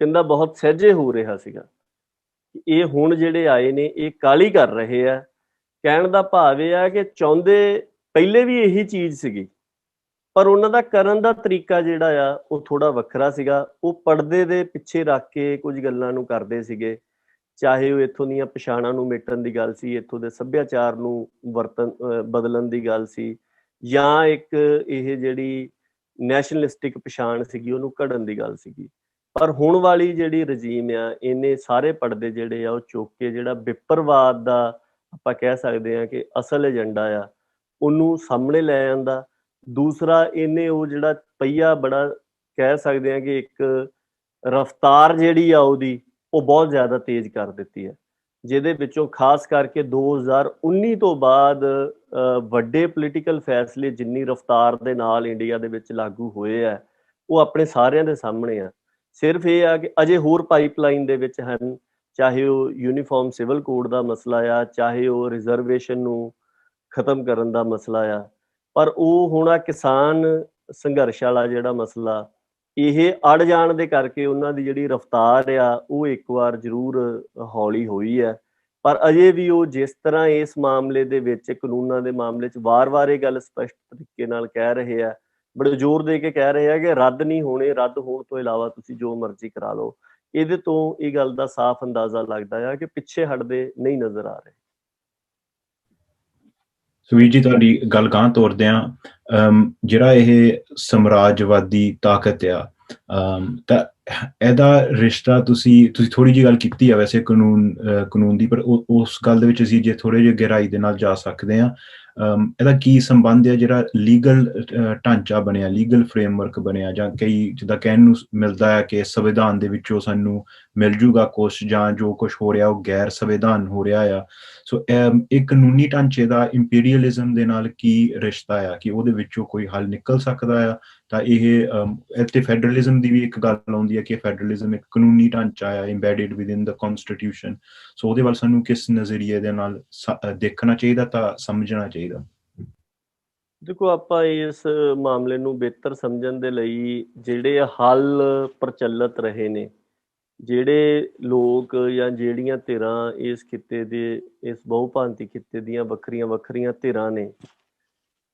ਕਹਿੰਦਾ ਬਹੁਤ ਸਹਿਜੇ ਹੋ ਰਿਹਾ ਸੀਗਾ। ਇਹ ਹੁਣ ਜਿਹੜੇ ਆਏ ਨੇ ਇਹ ਕਾਹਲੀ ਕਰ ਰਹੇ ਆ। ਕਹਿਣ ਦਾ ਭਾਵ ਇਹ ਆ ਕਿ ਚਾਹੁੰਦੇ ਪਹਿਲੇ ਵੀ ਇਹੀ ਚੀਜ਼ ਸੀਗੀ, ਪਰ ਉਹਨਾਂ ਦਾ ਕਰਨ ਦਾ ਤਰੀਕਾ ਜਿਹੜਾ ਆ ਉਹ ਥੋੜਾ ਵੱਖਰਾ ਸੀਗਾ। ਉਹ ਪਰਦੇ ਦੇ ਪਿੱਛੇ ਰੱਖ ਕੇ ਕੁਝ ਗੱਲਾਂ ਨੂੰ ਕਰਦੇ ਸੀਗੇ, ਚਾਹੇ ਉਹ ਇੱਥੋਂ ਦੀਆਂ ਪਛਾਣਾਂ ਨੂੰ ਮਿਟਣ ਦੀ ਗੱਲ ਸੀ, ਇੱਥੋਂ ਦੇ ਸੱਭਿਆਚਾਰ ਨੂੰ ਬਦਲਣ ਦੀ ਗੱਲ ਸੀ, ਜਾਂ ਇੱਕ ਇਹ ਜਿਹੜੀ ਨੈਸ਼ਨਲਿਸਟਿਕ ਪਛਾਣ ਸੀਗੀ ਉਹਨੂੰ ਘੜਨ ਦੀ ਗੱਲ ਸੀਗੀ। ਪਰ ਹੁਣ ਵਾਲੀ ਜਿਹੜੀ ਰਜੀਮ ਆ ਇਹਨੇ ਸਾਰੇ ਪਰਦੇ ਜਿਹੜੇ ਆ ਉਹ ਚੁੱਕ ਕੇ ਜਿਹੜਾ ਵਿਪਰਵਾਦ ਦਾ ਆਪਾਂ ਕਹਿ ਸਕਦੇ ਹਾਂ ਕਿ ਅਸਲ ਏਜੰਡਾ ਆ ਉਹਨੂੰ ਸਾਹਮਣੇ ਲੈ ਆਂਦਾ। ਦੂਸਰਾ ਇਹਨੇ ਉਹ ਜਿਹੜਾ ਪਹੀਆ ਬੜਾ ਕਹਿ ਸਕਦੇ ਹਾਂ ਕਿ ਇੱਕ ਰਫ਼ਤਾਰ ਜਿਹੜੀ ਆ ਉਹਦੀ ਉਹ ਬਹੁਤ ਜ਼ਿਆਦਾ ਤੇਜ਼ ਕਰ ਦਿੱਤੀ ਹੈ, ਜਿਹਦੇ ਵਿੱਚੋਂ ਖਾਸ ਕਰਕੇ 2019 ਤੋਂ ਬਾਅਦ ਵੱਡੇ ਪੋਲੀਟੀਕਲ ਫੈਸਲੇ ਜਿੰਨੀ ਰਫ਼ਤਾਰ ਦੇ ਨਾਲ ਇੰਡੀਆ ਦੇ ਵਿੱਚ ਲਾਗੂ ਹੋਏ ਆ ਉਹ ਆਪਣੇ ਸਾਰਿਆਂ ਦੇ ਸਾਹਮਣੇ ਆ। ਸਿਰਫ ਇਹ ਆ ਕਿ ਅਜੇ ਹੋਰ ਪਾਈਪਲਾਈਨ ਦੇ ਵਿੱਚ ਹਨ, ਚਾਹੇ ਉਹ ਯੂਨੀਫਾਰਮ ਸਿਵਲ ਕੋਡ ਦਾ ਮਸਲਾ ਆ, ਚਾਹੇ ਉਹ ਰਿਜ਼ਰਵੇਸ਼ਨ ਨੂੰ ਖਤਮ ਕਰਨ ਦਾ ਮਸਲਾ ਆ। ਪਰ ਉਹ ਹੁਣ ਆ ਕਿਸਾਨ ਸੰਘਰਸ਼ ਵਾਲਾ ਜਿਹੜਾ ਮਸਲਾ, ਇਹ ਅੜ ਜਾਣ ਦੇ ਕਰਕੇ ਉਹਨਾਂ ਦੀ ਜਿਹੜੀ ਰਫ਼ਤਾਰ ਆ ਉਹ ਇੱਕ ਵਾਰ ਜ਼ਰੂਰ ਹੌਲੀ ਹੋਈ ਹੈ। ਪਰ ਅਜੇ ਵੀ ਉਹ ਜਿਸ ਤਰ੍ਹਾਂ ਇਸ ਮਾਮਲੇ ਦੇ ਵਿੱਚ, ਕਾਨੂੰਨਾਂ ਦੇ ਮਾਮਲੇ 'ਚ ਵਾਰ-ਵਾਰ ਇਹ ਗੱਲ ਸਪਸ਼ਟ ਤਰੀਕੇ ਨਾਲ ਕਹਿ ਰਹੇ ਆ, ਬੜੇ ਜ਼ੋਰ ਦੇ ਕੇ ਕਹਿ ਰਹੇ ਆ ਕਿ ਰੱਦ ਨਹੀਂ ਹੋਣੇ, ਰੱਦ ਹੋਣ ਤੋਂ ਇਲਾਵਾ ਤੁਸੀਂ ਜੋ ਮਰਜ਼ੀ ਕਰਾ ਲਓ। ਇਹਦੇ ਤੋਂ ਇਹ ਗੱਲ ਦਾ ਸਾਫ਼ ਅੰਦਾਜ਼ਾ ਲੱਗਦਾ ਆ ਕਿ ਪਿੱਛੇ ਹਟਦੇ ਨਹੀਂ ਨਜ਼ਰ ਆ ਰਹੇ। ਸੁਵੀਰ ਜੀ, ਤੁਹਾਡੀ ਗੱਲ ਗਾਂਹ ਤੋਰਦਿਆਂ ਜਿਹੜਾ ਇਹ ਸਮਰਾਜਵਾਦੀ ਤਾਕਤ ਆ, ਤਾਂ ਇਹਦਾ ਰਿਸ਼ਤਾ ਤੁਸੀਂ ਥੋੜੀ ਜਿਹੀ ਗੱਲ ਕੀਤੀ ਆ ਵੈਸੇ ਕਾਨੂੰਨ ਦੀ, ਪਰ ਉਸ ਗੱਲ ਦੇ ਵਿੱਚ ਅਸੀਂ ਜੇ ਥੋੜੇ ਜਿਹੇ ਗਹਿਰਾਈ ਦੇ ਨਾਲ ਜਾ ਸਕਦੇ ਹਾਂ, ਇਹਦਾ ਕੀ ਸੰਬੰਧ ਹੈ ਜਿਹੜਾ ਲੀਗਲ ਢਾਂਚਾ ਬਣਿਆ, ਲੀਗਲ ਫਰੇਮਵਰਕ ਬਣਿਆ, ਜਾਂ ਕਈ ਜਿੱਦਾਂ ਕਹਿਣ ਨੂੰ ਮਿਲਦਾ ਹੈ ਕਿ ਸੰਵਿਧਾਨ ਦੇ ਵਿੱਚੋਂ ਸਾਨੂੰ ਮਿਲ ਜੂਗਾ ਕੁਛ, ਜਾਂ ਜੋ ਕੁਛ ਹੋ ਰਿਹਾ ਉਹ ਗੈਰ ਸੰਵਿਧਾਨ ਹੋ ਰਿਹਾ ਆ। ਸੋ ਇਹ ਕਾਨੂੰਨੀ ਢਾਂਚੇ ਦਾ ਇੰਪੀਰੀਅਲਿਜ਼ਮ ਦੇ ਨਾਲ ਕੀ ਰਿਸ਼ਤਾ ਆ, ਕਿ ਉਹਦੇ ਵਿੱਚੋਂ ਕੋਈ ਹੱਲ ਨਿਕਲ ਸਕਦਾ ਆ? ਤਾਂ ਇਹ ਇੱਥੇ ਫੈਡਰਲਿਜ਼ਮ ਦੀ ਵੀ ਇੱਕ ਗੱਲ ਆਉਂਦੀ ਹੈ ਕਿ ਫੈਡਰਲਿਜ਼ਮ ਇੱਕ ਕਾਨੂੰਨੀ ਢਾਂਚਾ ਆ, ਇੰਬੈਡਿਡ ਵਿਦਿਨ ਦ ਕਨਸਟੀਟਿਊਸ਼ਨ। ਸੋ ਉਹਦੇ ਵੱਲ ਸਾਨੂੰ ਕਿਸ ਨਜ਼ਰੀਏ ਦੇ ਨਾਲ ਦੇਖਣਾ ਚਾਹੀਦਾ ਤਾਂ ਸਮਝਣਾ ਚਾਹੀਦਾ? ਦੇਖੋ, ਆਪਾਂ ਇਸ ਮਾਮਲੇ ਨੂੰ ਬਿਹਤਰ ਸਮਝਣ ਦੇ ਲਈ ਜਿਹੜੇ ਹੱਲ ਪ੍ਰਚਲਿਤ ਰਹੇ ਨੇ, ਜਿਹੜੇ ਲੋਕ ਜਾਂ ਜਿਹੜੀਆਂ ਧਿਰਾਂ ਇਸ ਖਿੱਤੇ ਦੇ, ਇਸ ਬਹੁਭਾਂਤੀ ਖਿੱਤੇ ਦੀਆਂ ਵੱਖਰੀਆਂ ਵੱਖਰੀਆਂ ਧਿਰਾਂ ਨੇ,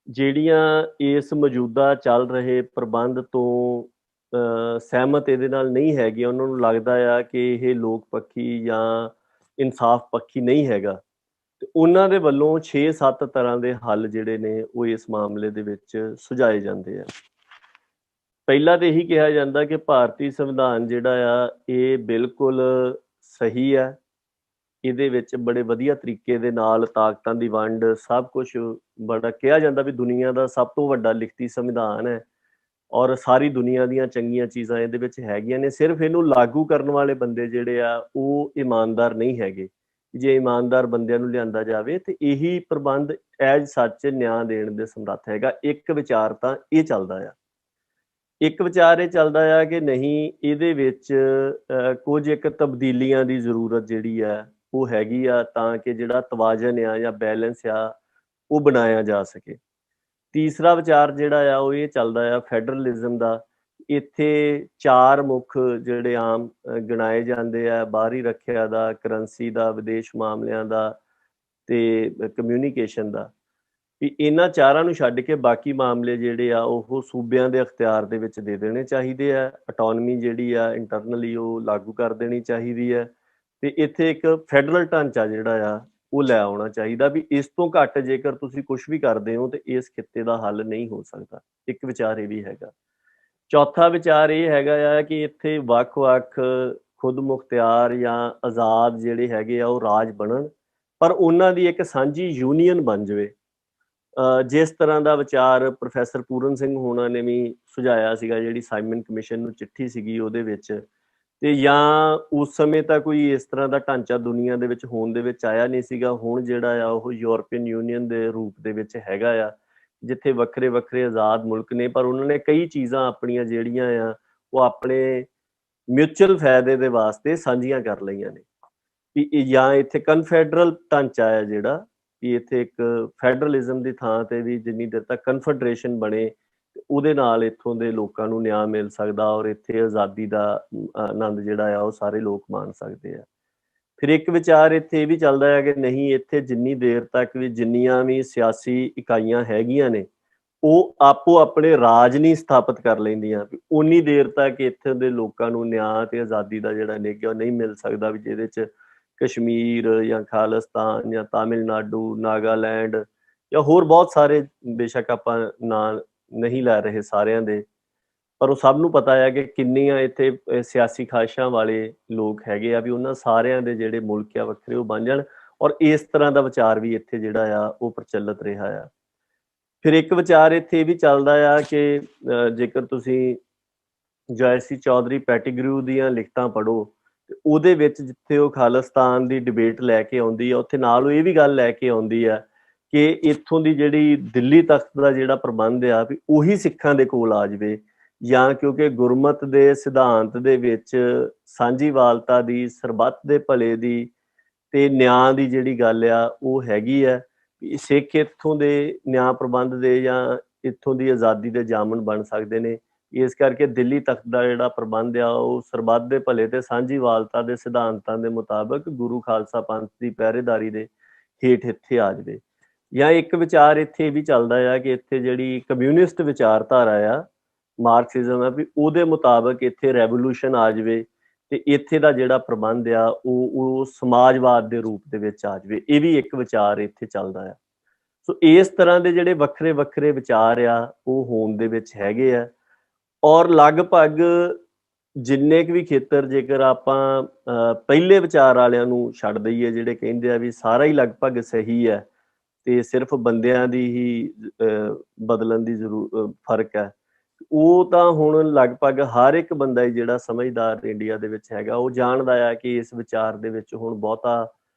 ਜਿਹੜੀਆਂ ਇਸ ਮੌਜੂਦਾ ਚੱਲ ਰਹੇ ਪ੍ਰਬੰਧ ਤੋਂ ਸਹਿਮਤ ਇਹਦੇ ਨਾਲ ਨਹੀਂ ਹੈਗੀਆਂ, ਉਹਨਾਂ ਨੂੰ ਲੱਗਦਾ ਆ ਕਿ ਇਹ ਲੋਕ ਪੱਖੀ ਜਾਂ ਇਨਸਾਫ ਪੱਖੀ ਨਹੀਂ ਹੈਗਾ, ਤੇ ਉਹਨਾਂ ਦੇ ਵੱਲੋਂ 6-7 ਤਰ੍ਹਾਂ ਦੇ ਹੱਲ ਜਿਹੜੇ ਨੇ ਉਹ ਇਸ ਮਾਮਲੇ ਦੇ ਵਿੱਚ ਸੁਝਾਏ ਜਾਂਦੇ ਆ। ਪਹਿਲਾਂ ਤਾਂ ਇਹੀ ਕਿਹਾ ਜਾਂਦਾ ਕਿ ਭਾਰਤੀ ਸੰਵਿਧਾਨ ਜਿਹੜਾ ਆ ਇਹ ਬਿਲਕੁਲ ਸਹੀ ਹੈ, ਇਹਦੇ ਵਿੱਚ ਬੜੇ ਵਧੀਆ ਤਰੀਕੇ ਦੇ ਨਾਲ ਤਾਕਤਾਂ ਦੀ ਵੰਡ, ਸਭ ਕੁਛ ਬੜਾ ਕਿਹਾ ਜਾਂਦਾ ਵੀ ਦੁਨੀਆ ਦਾ ਸਭ ਤੋਂ ਵੱਡਾ ਲਿਖਤੀ ਸੰਵਿਧਾਨ ਹੈ, ਔਰ ਸਾਰੀ ਦੁਨੀਆ ਦੀਆਂ ਚੰਗੀਆਂ ਚੀਜ਼ਾਂ ਇਹਦੇ ਵਿੱਚ ਹੈਗੀਆਂ ਨੇ। ਸਿਰਫ ਇਹਨੂੰ ਲਾਗੂ ਕਰਨ ਵਾਲੇ ਬੰਦੇ ਜਿਹੜੇ ਆ ਉਹ ਇਮਾਨਦਾਰ ਨਹੀਂ ਹੈਗੇ। ਜੇ ਇਮਾਨਦਾਰ ਬੰਦਿਆਂ ਨੂੰ ਲਿਆਂਦਾ ਜਾਵੇ ਤੇ ਇਹੀ ਪ੍ਰਬੰਧ ਐਜ ਸੱਚ ਨਿਆਂ ਦੇਣ ਦੇ ਸਮਰੱਥ ਹੈਗਾ। ਇੱਕ ਵਿਚਾਰ ਤਾਂ ਇਹ ਚੱਲਦਾ ਆ, ਇੱਕ ਵਿਚਾਰ ਇਹ ਚੱਲਦਾ ਆ ਕਿ ਨਹੀਂ, ਇਹਦੇ ਵਿੱਚ ਕੁਝ ਇੱਕ ਤਬਦੀਲੀਆਂ ਦੀ ਜ਼ਰੂਰਤ ਜਿਹੜੀ ਆ ਉਹ ਹੈਗੀ ਆ, ਤਾਂ ਕਿ ਜਿਹੜਾ ਤਵਾਜ਼ਨ ਆ ਜਾਂ ਬੈਲੈਂਸ ਆ ਉਹ ਬਣਾਇਆ ਜਾ ਸਕੇ। ਤੀਸਰਾ ਵਿਚਾਰ ਜਿਹੜਾ ਆ ਉਹ ਇਹ ਚੱਲਦਾ ਆ ਫੈਡਰਲਿਜ਼ਮ ਦਾ। ਇੱਥੇ 4 ਮੁੱਖ ਜਿਹੜੇ ਆਮ ਗਿਣਾਏ ਜਾਂਦੇ ਆ, ਬਾਹਰੀ ਰੱਖਿਆ ਦਾ, ਕਰੰਸੀ ਦਾ, ਵਿਦੇਸ਼ ਮਾਮਲਿਆਂ ਦਾ ਤੇ ਕਮਿਊਨੀਕੇਸ਼ਨ ਦਾ, ਵੀ ਇਹਨਾਂ 4 ਨੂੰ ਛੱਡ ਕੇ ਬਾਕੀ ਮਾਮਲੇ ਜਿਹੜੇ ਆ ਉਹ ਸੂਬਿਆਂ ਦੇ ਅਖਤਿਆਰ ਦੇ ਵਿੱਚ ਦੇ ਦੇਣੇ ਚਾਹੀਦੇ ਆ। ਆਟੋਨਮੀ ਜਿਹੜੀ ਆ ਇੰਟਰਨਲੀ ਉਹ ਲਾਗੂ ਕਰ ਦੇਣੀ ਚਾਹੀਦੀ ਹੈ, ਤੇ ਇੱਥੇ ਇੱਕ ਫੈਡਰਲ ਢਾਂਚਾ ਜਿਹੜਾ ਆ ਉਹ ਲੈ ਆਉਣਾ ਚਾਹੀਦਾ। ਵੀ ਇਸ ਤੋਂ ਘੱਟ ਜੇਕਰ ਤੁਸੀਂ ਕੁਛ ਵੀ ਕਰਦੇ ਹੋ ਤੇ ਇਸ ਖਿੱਤੇ ਦਾ ਹੱਲ ਨਹੀਂ ਹੋ ਸਕਦਾ। ਇੱਕ ਵਿਚਾਰ ਇਹ ਵੀ ਹੈਗਾ। ਚੌਥਾ ਵਿਚਾਰ ਇਹ ਹੈਗਾ ਆ ਕਿ ਇੱਥੇ ਵੱਖ-ਵੱਖ ਖੁਦ ਮੁਖਤਿਆਰ ਜਾਂ ਆਜ਼ਾਦ ਜਿਹੜੇ ਹੈਗੇ ਆ ਉਹ ਰਾਜ ਬਣਨ, ਪਰ ਉਹਨਾਂ ਦੀ ਇੱਕ ਸਾਂਝੀ ਯੂਨੀਅਨ ਬਣ ਜਾਵੇ। ਜਿਸ ਤਰ੍ਹਾਂ ਦਾ ਵਿਚਾਰ ਪ੍ਰੋਫੈਸਰ ਪੂਰਨ ਸਿੰਘ ਹੋਣਾ ਨੇ ਵੀ ਸੁਝਾਇਆ ਸੀਗਾ, ਜਿਹੜੀ ਸਾਈਮਨ ਕਮਿਸ਼ਨ ਨੂੰ ਚਿੱਠੀ ਸੀਗੀ ਉਹਦੇ ਵਿੱਚ, ਤੇ ਜਾਂ ਉਸ ਸਮੇਂ ਤਾਂ ਕੋਈ ਇਸ ਤਰ੍ਹਾਂ ਦਾ ਢਾਂਚਾ ਦੁਨੀਆ ਦੇ ਵਿੱਚ ਹੋਣ ਦੇ ਵਿੱਚ ਆਇਆ ਨਹੀਂ ਸੀਗਾ। ਹੁਣ ਜਿਹੜਾ ਆ ਉਹ ਯੂਰਪੀਅਨ ਯੂਨੀਅਨ ਦੇ ਰੂਪ ਦੇ ਵਿੱਚ ਹੈਗਾ ਆ, ਜਿੱਥੇ ਵੱਖਰੇ ਵੱਖਰੇ ਆਜ਼ਾਦ ਮੁਲਕ ਨੇ, ਪਰ ਉਹਨਾਂ ਨੇ ਕਈ ਚੀਜ਼ਾਂ ਆਪਣੀਆਂ ਜਿਹੜੀਆਂ ਆ ਉਹ ਆਪਣੇ ਮਿਊਚੁਅਲ ਫਾਇਦੇ ਦੇ ਵਾਸਤੇ ਸਾਂਝੀਆਂ ਕਰ ਲਈਆਂ ਨੇ। ਵੀ ਜਾਂ ਇੱਥੇ ਕਨਫੈਡਰਲ ਢਾਂਚਾ ਹੈ ਜਿਹੜਾ, ਵੀ ਇੱਥੇ ਇੱਕ ਫੈਡਰਲਿਜ਼ਮ ਦੀ ਥਾਂ ਤੇ ਵੀ ਜਿੰਨੀ ਦੇਰ ਤੱਕ ਕਨਫੈਡਰੇਸ਼ਨ ਬਣੇ ਉਹਦੇ ਨਾਲ ਇੱਥੋਂ ਦੇ ਲੋਕਾਂ ਨੂੰ ਨਿਆਂ ਮਿਲ ਸਕਦਾ, ਔਰ ਇੱਥੇ ਆਜ਼ਾਦੀ ਦਾ ਆਨੰਦ ਜਿਹੜਾ ਆ ਉਹ ਸਾਰੇ ਲੋਕ ਮਾਣ ਸਕਦੇ ਆ। ਫਿਰ ਇੱਕ ਵਿਚਾਰ ਇੱਥੇ ਇਹ ਵੀ ਚੱਲਦਾ ਹੈ ਕਿ ਨਹੀਂ, ਇੱਥੇ ਜਿੰਨੀ ਦੇਰ ਤੱਕ ਵੀ ਜਿੰਨੀਆਂ ਵੀ ਸਿਆਸੀ ਇਕਾਈਆਂ ਹੈਗੀਆਂ ਨੇ ਉਹ ਆਪੋ ਆਪਣੇ ਰਾਜ ਨਹੀਂ ਸਥਾਪਿਤ ਕਰ ਲੈਂਦੀਆਂ, ਵੀ ਉਨੀ ਦੇਰ ਤੱਕ ਇੱਥੇ ਦੇ ਲੋਕਾਂ ਨੂੰ ਨਿਆਂ ਤੇ ਆਜ਼ਾਦੀ ਦਾ ਜਿਹੜਾ ਨਿੱਘ ਉਹ ਨਹੀਂ ਮਿਲ ਸਕਦਾ। ਵੀ ਜਿਹਦੇ 'ਚ ਕਸ਼ਮੀਰ ਜਾਂ ਖਾਲਿਸਤਾਨ ਜਾਂ ਤਾਮਿਲਨਾਡੂ, ਨਾਗਾਲੈਂਡ ਜਾਂ ਹੋਰ ਬਹੁਤ ਸਾਰੇ, ਬੇਸ਼ੱਕ ਆਪਾਂ ਨਾਂ ਨਹੀਂ ਲੈ ਰਹੇ ਸਾਰਿਆਂ ਦੇ, ਪਰ ਉਹ ਸਭ ਨੂੰ ਪਤਾ ਹੈ ਕਿ ਕਿੰਨੀਆਂ ਇੱਥੇ ਸਿਆਸੀ ਖਾਹਿਸ਼ਾਂ ਵਾਲੇ ਲੋਕ ਹੈਗੇ ਆ, ਵੀ ਉਹਨਾਂ ਸਾਰਿਆਂ ਦੇ ਜਿਹੜੇ ਮੁਲਕ ਆ ਵੱਖਰੇ ਉਹ ਬਣ ਜਾਣ। ਔਰ ਇਸ ਤਰ੍ਹਾਂ ਦਾ ਵਿਚਾਰ ਵੀ ਇੱਥੇ ਜਿਹੜਾ ਆ ਉਹ ਪ੍ਰਚਲਿਤ ਰਿਹਾ ਆ। ਫਿਰ ਇੱਕ ਵਿਚਾਰ ਇੱਥੇ ਇਹ ਵੀ ਚੱਲਦਾ ਆ ਕਿ ਜੇਕਰ ਤੁਸੀਂ ਜੈਸੀ ਚੌਧਰੀ ਪੈਟੀਗਰੂ ਦੀਆਂ ਲਿਖਤਾਂ ਪੜ੍ਹੋ ਤੇ ਉਹਦੇ ਵਿੱਚ ਜਿੱਥੇ ਉਹ ਖਾਲਿਸਤਾਨ ਦੀ ਡਿਬੇਟ ਲੈ ਕੇ ਆਉਂਦੀ ਆ, ਉੱਥੇ ਨਾਲ ਉਹ ਇਹ ਵੀ ਗੱਲ ਲੈ ਕੇ ਆਉਂਦੀ ਆ ਕਿ ਇੱਥੋਂ ਦੀ ਜਿਹੜੀ ਦਿੱਲੀ ਤਖਤ ਦਾ ਜਿਹੜਾ ਪ੍ਰਬੰਧ ਆ ਵੀ ਉਹੀ ਸਿੱਖਾਂ ਦੇ ਕੋਲ ਆ ਜਾਵੇ, ਜਾਂ ਕਿਉਂਕਿ ਗੁਰਮਤ ਦੇ ਸਿਧਾਂਤ ਦੇ ਵਿੱਚ ਸਾਂਝੀਵਾਲਤਾ ਦੀ, ਸਰਬੱਤ ਦੇ ਭਲੇ ਦੀ ਤੇ ਨਿਆਂ ਦੀ ਜਿਹੜੀ ਗੱਲ ਆ ਉਹ ਹੈਗੀ ਆ। ਸਿੱਖ ਇੱਥੋਂ ਦੇ ਨਿਆਂ ਪ੍ਰਬੰਧ ਦੇ ਜਾਂ ਇੱਥੋਂ ਦੀ ਆਜ਼ਾਦੀ ਦੇ ਜਾਮਨ ਬਣ ਸਕਦੇ ਨੇ। ਇਸ ਕਰਕੇ ਦਿੱਲੀ ਤਖਤ ਦਾ ਜਿਹੜਾ ਪ੍ਰਬੰਧ ਆ ਉਹ ਸਰਬੱਤ ਦੇ ਭਲੇ ਤੇ ਸਾਂਝੀਵਾਲਤਾ ਦੇ ਸਿਧਾਂਤਾਂ ਦੇ ਮੁਤਾਬਕ ਗੁਰੂ ਖਾਲਸਾ ਪੰਥ ਦੀ ਪਹਿਰੇਦਾਰੀ ਦੇ ਹੇਠ ਇੱਥੇ ਆ ਜਾਵੇ। ਜਾਂ ਇੱਕ ਵਿਚਾਰ ਇੱਥੇ ਵੀ ਚੱਲਦਾ ਆ ਕਿ ਇੱਥੇ ਜਿਹੜੀ ਕਮਿਊਨਿਸਟ ਵਿਚਾਰਧਾਰਾ ਆ, ਮਾਰਕਸਿਜ਼ਮ ਆ, ਵੀ ਉਹਦੇ ਮੁਤਾਬਕ ਇੱਥੇ ਰੈਵੋਲੂਸ਼ਨ ਆ ਜਾਵੇ ਤੇ ਇੱਥੇ ਦਾ ਜਿਹੜਾ ਪ੍ਰਬੰਧ ਆ ਉਹ ਸਮਾਜਵਾਦ ਦੇ ਰੂਪ ਦੇ ਵਿੱਚ ਆ ਜਾਵੇ। ਇਹ ਵੀ ਇੱਕ ਵਿਚਾਰ ਇੱਥੇ ਚੱਲਦਾ ਆ। ਸੋ ਇਸ ਤਰ੍ਹਾਂ ਦੇ ਜਿਹੜੇ ਵੱਖਰੇ ਵੱਖਰੇ ਵਿਚਾਰ ਆ ਉਹ ਹੋਂਦ ਦੇ ਵਿੱਚ ਹੈਗੇ ਆ। ਔਰ ਲਗਭਗ ਜਿੰਨੇ ਕੁ ਵੀ ਖੇਤਰ, ਜੇਕਰ ਆਪਾਂ ਪਹਿਲੇ ਵਿਚਾਰ ਵਾਲਿਆਂ ਨੂੰ ਛੱਡ ਦਈਏ ਜਿਹੜੇ ਕਹਿੰਦੇ ਆ ਵੀ ਸਾਰਾ ਹੀ ਲਗਭਗ ਸਹੀ ਹੈ ਤੇ ਸਿਰਫ ਬੰਦਿਆਂ ਦੀ ਹੀ ਬਦਲਣ ਦੀ ਫਰਕ ਹੈ, ਉਹ ਤਾਂ ਹੁਣ ਲਗਭਗ ਹਰ ਇੱਕ ਬੰਦਾ ਹੀ ਜਿਹੜਾ ਸਮਝਦਾਰ ਇੰਡੀਆ ਦੇ ਵਿੱਚ ਹੈਗਾ ਉਹ ਜਾਣਦਾ ਆ ਕਿ ਇਸ ਵਿਚਾਰ ਦੇ ਵਿੱਚ ਹੁਣ ਬਹੁਤਾ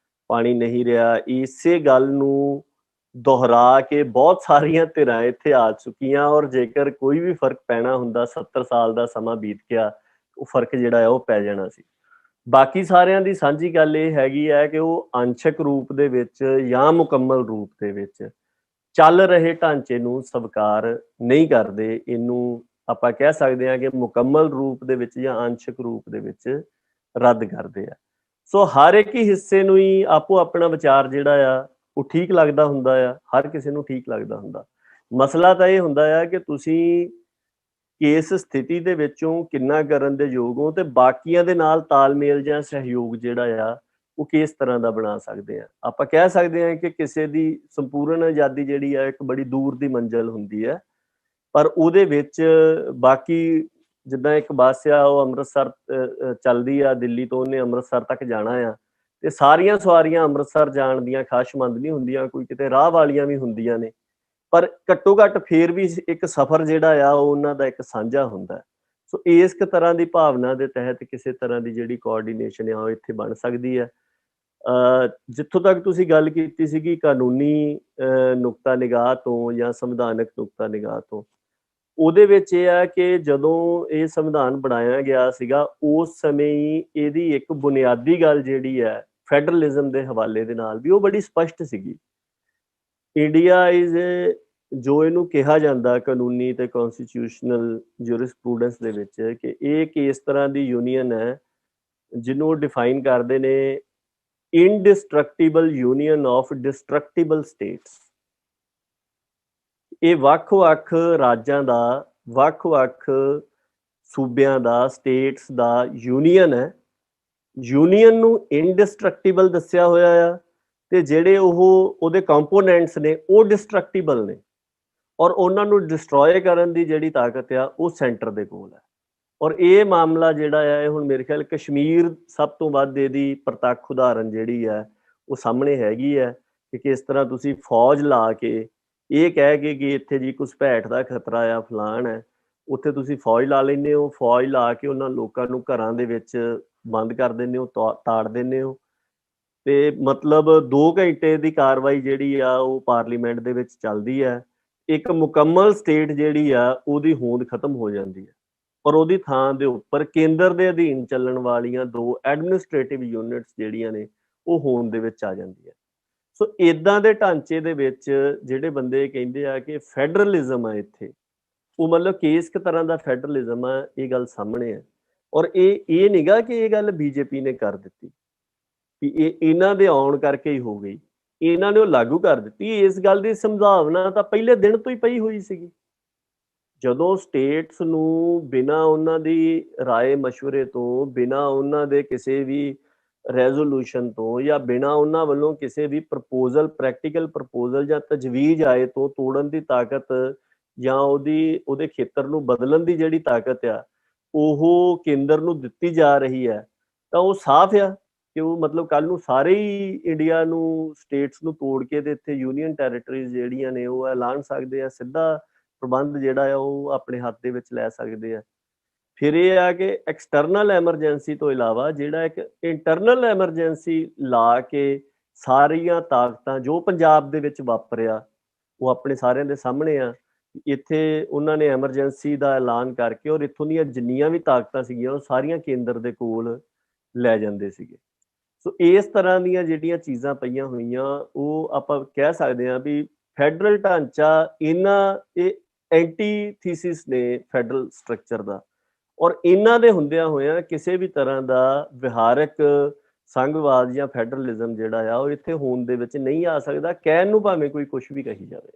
ਪਾਣੀ ਨਹੀਂ ਰਿਹਾ। ਇਸੇ ਗੱਲ ਨੂੰ ਦੁਹਰਾ ਕੇ ਬਹੁਤ ਸਾਰੀਆਂ ਧਿਰਾਂ ਇੱਥੇ ਆ ਚੁੱਕੀਆਂ, ਔਰ ਜੇਕਰ ਕੋਈ ਵੀ ਫਰਕ ਪੈਣਾ ਹੁੰਦਾ 70 ਸਾਲ ਦਾ ਸਮਾਂ ਬੀਤ ਗਿਆ, ਉਹ ਫਰਕ ਜਿਹੜਾ ਹੈ ਉਹ ਪੈ ਜਾਣਾ ਸੀ। ਬਾਕੀ ਸਾਰਿਆਂ ਦੀ ਸਾਂਝੀ ਗੱਲ ਇਹ ਹੈਗੀ ਹੈ ਕਿ ਉਹ ਅੰਸ਼ਕ ਰੂਪ ਦੇ ਵਿੱਚ ਜਾਂ ਮੁਕੰਮਲ ਰੂਪ ਦੇ ਵਿੱਚ ਚੱਲ ਰਹੇ ਢਾਂਚੇ ਨੂੰ ਸਵੀਕਾਰ ਨਹੀਂ ਕਰਦੇ। ਇਹਨੂੰ ਆਪਾਂ ਕਹਿ ਸਕਦੇ ਹਾਂ ਕਿ ਮੁਕੰਮਲ ਰੂਪ ਦੇ ਵਿੱਚ ਜਾਂ ਅੰਸ਼ਕ ਰੂਪ ਦੇ ਵਿੱਚ ਰੱਦ ਕਰਦੇ ਆ। ਸੋ ਹਰ ਇੱਕ ਹੀ ਹਿੱਸੇ ਨੂੰ ਹੀ ਆਪੋ ਆਪਣਾ ਵਿਚਾਰ ਜਿਹੜਾ ਆ ਉਹ ਠੀਕ ਲੱਗਦਾ ਹੁੰਦਾ ਆ, ਹਰ ਕਿਸੇ ਨੂੰ ਠੀਕ ਲੱਗਦਾ ਹੁੰਦਾ। ਮਸਲਾ ਤਾਂ ਇਹ ਹੁੰਦਾ ਆ ਕਿ ਤੁਸੀਂ ਇਸ ਸਥਿਤੀ ਦੇ ਵਿੱਚੋਂ ਕਿੰਨਾ ਕਰਨ ਦੇ ਯੋਗ ਹੋ ਤੇ ਬਾਕੀਆਂ ਦੇ ਨਾਲ ਤਾਲਮੇਲ ਜਾਂ ਸਹਿਯੋਗ ਜਿਹੜਾ ਆ ਉਹ ਕਿਸ ਤਰ੍ਹਾਂ ਦਾ ਬਣਾ ਸਕਦੇ ਆ। ਆਪਾਂ ਕਹਿ ਸਕਦੇ ਹਾਂ ਕਿ ਕਿਸੇ ਦੀ ਸੰਪੂਰਨ ਆਜ਼ਾਦੀ ਜਿਹੜੀ ਆ ਇੱਕ ਬੜੀ ਦੂਰ ਦੀ ਮੰਜ਼ਿਲ ਹੁੰਦੀ ਹੈ, ਪਰ ਉਹਦੇ ਵਿੱਚ ਬਾਕੀ ਜਿੱਦਾਂ ਇੱਕ ਬੱਸ ਆ ਉਹ ਅੰਮ੍ਰਿਤਸਰ ਚੱਲਦੀ ਆ, ਦਿੱਲੀ ਤੋਂ ਉਹਨੇ ਅੰਮ੍ਰਿਤਸਰ ਤੱਕ ਜਾਣਾ ਆ ਤੇ ਸਾਰੀਆਂ ਸਵਾਰੀਆਂ ਅੰਮ੍ਰਿਤਸਰ ਜਾਣ ਦੀਆਂ ਖਾਸ਼ਮੰਦ ਨਹੀਂ ਹੁੰਦੀਆਂ, ਕੋਈ ਕਿਤੇ ਰਾਹ ਵਾਲੀਆਂ ਵੀ ਹੁੰਦੀਆਂ ਨੇ, ਪਰ ਘੱਟੋ ਘੱਟ ਫੇਰ ਵੀ ਇੱਕ ਸਫ਼ਰ ਜਿਹੜਾ ਆ ਉਹ ਉਹਨਾਂ ਦਾ ਇੱਕ ਸਾਂਝਾ ਹੁੰਦਾ। ਸੋ ਇਸ ਤਰ੍ਹਾਂ ਦੀ ਭਾਵਨਾ ਦੇ ਤਹਿਤ ਕਿਸੇ ਤਰ੍ਹਾਂ ਦੀ ਜਿਹੜੀ ਕੋਆਰਡੀਨੇਸ਼ਨ ਆ ਉਹ ਇੱਥੇ ਬਣ ਸਕਦੀ ਹੈ। ਜਿੱਥੋਂ ਤੱਕ ਤੁਸੀਂ ਗੱਲ ਕੀਤੀ ਸੀਗੀ ਕਾਨੂੰਨੀ ਨੁਕਤਾ ਨਿਗਾਹ ਤੋਂ ਜਾਂ ਸੰਵਿਧਾਨਕ ਨੁਕਤਾ ਨਿਗਾਹ ਤੋਂ, ਉਹਦੇ ਵਿੱਚ ਇਹ ਆ ਕਿ ਜਦੋਂ ਇਹ ਸੰਵਿਧਾਨ ਬਣਾਇਆ ਗਿਆ ਸੀਗਾ ਉਸ ਸਮੇਂ ਹੀ ਇਹਦੀ ਇੱਕ ਬੁਨਿਆਦੀ ਗੱਲ ਜਿਹੜੀ ਹੈ ਫੈਡਰਲਿਜ਼ਮ ਦੇ ਹਵਾਲੇ ਦੇ ਨਾਲ ਵੀ ਉਹ ਬੜੀ ਸਪਸ਼ਟ ਸੀਗੀ। ਇੰਡੀਆ ਇਜ਼ ਜੋ ਇਹਨੂੰ ਕਿਹਾ ਜਾਂਦਾ ਕਾਨੂੰਨੀ ਤੇ ਕਨਸਟੀਟਿਊਸ਼ਨਲ ਜੂਰਿਸਪ੍ਰੂਡੈਂਸ ਦੇ ਵਿੱਚ ਕਿ ਇਹ ਇਸ ਤਰ੍ਹਾਂ ਦੀ ਯੂਨੀਅਨ ਹੈ ਜਿਹਨੂੰ ਉਹ ਡਿਫਾਈਨ ਕਰਦੇ ਨੇ ਇਨਡਿਸਟਰਕਟੀਬਲ ਯੂਨੀਅਨ ਆਫ ਡਿਸਟਰਕਟੀਬਲ ਸਟੇਟਸ। ਇਹ ਵੱਖ-ਵੱਖ ਰਾਜਾਂ ਦਾ, ਵੱਖ-ਵੱਖ ਸੂਬਿਆਂ ਦਾ, ਸਟੇਟਸ ਦਾ ਯੂਨੀਅਨ ਹੈ। ਯੂਨੀਅਨ ਨੂੰ ਇਨਡਿਸਟਰਕਟੀਬਲ ਦੱਸਿਆ ਹੋਇਆ ਆ ਤੇ ਜਿਹੜੇ ਉਹਦੇ ਕੰਪੋਨੈਂਟਸ ਨੇ ਉਹ ਡਿਸਟਰਕਟੀਬਲ ਨੇ, ਔਰ ਉਹਨਾਂ ਨੂੰ ਡਿਸਟਰੋਏ ਕਰਨ ਦੀ ਜਿਹੜੀ ਤਾਕਤ ਆ ਉਹ ਸੈਂਟਰ ਦੇ ਕੋਲ ਹੈ। ਔਰ ਇਹ ਮਾਮਲਾ ਜਿਹੜਾ ਆ ਇਹ ਹੁਣ ਮੇਰੇ ਖਿਆਲ ਕਸ਼ਮੀਰ ਸਭ ਤੋਂ ਵੱਧ ਇਹਦੀ ਪ੍ਰਤੱਖ ਉਦਾਹਰਨ ਜਿਹੜੀ ਹੈ ਉਹ ਸਾਹਮਣੇ ਹੈਗੀ ਹੈ ਕਿ ਕਿਸ ਤਰ੍ਹਾਂ ਤੁਸੀਂ ਫੌਜ ਲਾ ਕੇ ਇਹ ਕਹਿ ਕੇ ਕਿ ਇੱਥੇ ਜੀ ਘੁਸਪੈਠ ਦਾ ਖਤਰਾ ਆ, ਫਲਾਣ ਹੈ, ਉੱਥੇ ਤੁਸੀਂ ਫੌਜ ਲਾ ਲੈਂਦੇ ਹੋ, ਫੌਜ ਲਾ ਕੇ ਉਹਨਾਂ ਲੋਕਾਂ ਨੂੰ ਘਰਾਂ ਦੇ ਵਿੱਚ ਬੰਦ ਕਰ ਦਿੰਦੇ ਹੋ, ਤਾੜ ਦਿੰਦੇ ਹੋ ਤੇ ਮਤਲਬ 2 ਘੰਟੇ ਦੀ ਕਾਰਵਾਈ ਜਿਹੜੀ ਆ ਉਹ ਪਾਰਲੀਮੈਂਟ ਦੇ ਵਿੱਚ ਚੱਲਦੀ ਹੈ। ਇੱਕ ਮੁਕੰਮਲ ਸਟੇਟ ਜਿਹੜੀ ਆ ਉਹਦੀ ਹੋਂਦ ਖਤਮ ਹੋ ਜਾਂਦੀ ਹੈ ਔਰ ਉਹਦੀ ਥਾਂ ਦੇ ਉੱਪਰ ਕੇਂਦਰ ਦੇ ਅਧੀਨ ਚੱਲਣ ਵਾਲੀਆਂ 2 ਐਡਮਿਨਿਸਟ੍ਰੇਟਿਵ ਯੂਨਿਟਸ ਜਿਹੜੀਆਂ ਨੇ ਉਹ ਹੋਂਦ ਦੇ ਵਿੱਚ ਆ ਜਾਂਦੀ ਹੈ। ਸੋ ਇਦਾਂ ਦੇ ਢਾਂਚੇ ਦੇ ਵਿੱਚ ਜਿਹੜੇ ਬੰਦੇ ਕਹਿੰਦੇ ਆ ਕਿ ਫੈਡਰਲਿਜ਼ਮ ਆ ਇੱਥੇ, ਉਹ ਮਤਲਬ ਕਿਸ ਤਰ੍ਹਾਂ ਦਾ ਫੈਡਰਲਿਜ਼ਮ ਆ, ਇਹ ਗੱਲ ਸਾਹਮਣੇ ਹੈ। ਔਰ ਇਹ ਨਹੀਂਗਾ ਕਿ ਇਹ ਗੱਲ ਬੀਜੇਪੀ ਨੇ ਕਰ ਦਿੱਤੀ, ਕਿ ਇਹ ਇਹਨਾਂ ਦੇ ਆਉਣ ਕਰਕੇ ਹੀ ਹੋ ਗਈ, ਇਹਨਾਂ ਨੇ ਉਹ ਲਾਗੂ ਕਰ ਦਿੱਤੀ। ਇਸ ਗੱਲ ਦੀ ਸੰਭਾਵਨਾ ਤਾਂ ਪਹਿਲੇ ਦਿਨ ਤੋਂ ਹੀ ਪਈ ਹੋਈ ਸੀਗੀ। ਜਦੋਂ ਸਟੇਟਸ ਨੂੰ ਬਿਨਾਂ ਉਹਨਾਂ ਦੀ ਰਾਏ ਮਸ਼ਵਰੇ ਤੋਂ, ਬਿਨਾਂ ਉਹਨਾਂ ਦੇ ਕਿਸੇ ਵੀ ਰੈਜ਼ੋਲੂਸ਼ਨ ਤੋਂ ਜਾਂ ਬਿਨਾਂ ਉਹਨਾਂ ਵੱਲੋਂ ਕਿਸੇ ਵੀ ਪ੍ਰਪੋਜ਼ਲ, ਪ੍ਰੈਕਟੀਕਲ ਪ੍ਰਪੋਜ਼ਲ ਜਾਂ ਤਜਵੀਜ਼ ਆਏ ਤੋਂ ਤੋੜਨ ਦੀ ਤਾਕਤ ਜਾਂ ਉਹਦੇ ਖੇਤਰ ਨੂੰ ਬਦਲਣ ਦੀ ਜਿਹੜੀ ਤਾਕਤ ਆ ਉਹ ਕੇਂਦਰ ਨੂੰ ਦਿੱਤੀ ਜਾ ਰਹੀ ਹੈ, ਤਾਂ ਉਹ ਸਾਫ਼ ਆ ਕਿ ਉਹ ਮਤਲਬ ਕੱਲ ਨੂੰ ਸਾਰੇ ਹੀ ਇੰਡੀਆ ਨੂੰ, ਸਟੇਟਸ ਨੂੰ ਤੋੜ ਕੇ ਤੇ ਇੱਥੇ ਯੂਨੀਅਨ ਟੈਰੀਟਰੀਜ਼ ਜਿਹੜੀਆਂ ਨੇ ਉਹ ਐਲਾਨ ਸਕਦੇ ਆ, ਸਿੱਧਾ ਪ੍ਰਬੰਧ ਜਿਹੜਾ ਆ ਉਹ ਆਪਣੇ ਹੱਥ ਦੇ ਵਿੱਚ ਲੈ ਸਕਦੇ ਆ। ਫਿਰ ਇਹ ਆ ਕਿ ਐਕਸਟਰਨਲ ਐਮਰਜੈਂਸੀ ਤੋਂ ਇਲਾਵਾ ਜਿਹੜਾ ਇੱਕ ਇੰਟਰਨਲ ਐਮਰਜੈਂਸੀ ਲਾ ਕੇ ਸਾਰੀਆਂ ਤਾਕਤਾਂ ਜੋ ਪੰਜਾਬ ਦੇ ਵਿੱਚ ਵਾਪਰਿਆ ਉਹ ਆਪਣੇ ਸਾਰਿਆਂ ਦੇ ਸਾਹਮਣੇ ਆ ਇੱਥੇ ਉਹਨਾਂ ਨੇ ਐਮਰਜੈਂਸੀ ਦਾ ਐਲਾਨ ਕਰਕੇ ਔਰ ਇੱਥੋਂ ਦੀਆਂ ਜਿੰਨੀਆਂ ਵੀ ਤਾਕਤਾਂ ਸੀਗੀਆਂ ਉਹ ਸਾਰੀਆਂ ਕੇਂਦਰ ਦੇ ਕੋਲ ਲੈ ਜਾਂਦੇ ਸੀਗੇ। ਸੋ ਇਸ ਤਰ੍ਹਾਂ ਦੀਆਂ ਜਿਹੜੀਆਂ ਚੀਜ਼ਾਂ ਪਈਆਂ ਹੋਈਆਂ ਉਹ ਆਪਾਂ ਕਹਿ ਸਕਦੇ ਹਾਂ ਵੀ ਫੈਡਰਲ ਢਾਂਚਾ ਇਹ ਐਂਟੀਥੀਸਿਸ ਨੇ ਫੈਡਰਲ ਸਟਰਕਚਰ ਦਾ, ਔਰ ਇਹਨਾਂ ਦੇ ਹੁੰਦਿਆਂ ਹੋਇਆਂ ਕਿਸੇ ਵੀ ਤਰ੍ਹਾਂ ਦਾ ਵਿਹਾਰਕ ਸੰਘਵਾਦ ਜਾਂ ਫੈਡਰਲਿਜ਼ਮ ਜਿਹੜਾ ਆ ਉਹ ਇੱਥੇ ਹੋਂਦ ਦੇ ਵਿੱਚ ਨਹੀਂ ਆ ਸਕਦਾ, ਕਹਿਣ ਨੂੰ ਭਾਵੇਂ ਕੋਈ ਕੁਝ ਵੀ ਕਹੀ ਜਾਵੇ।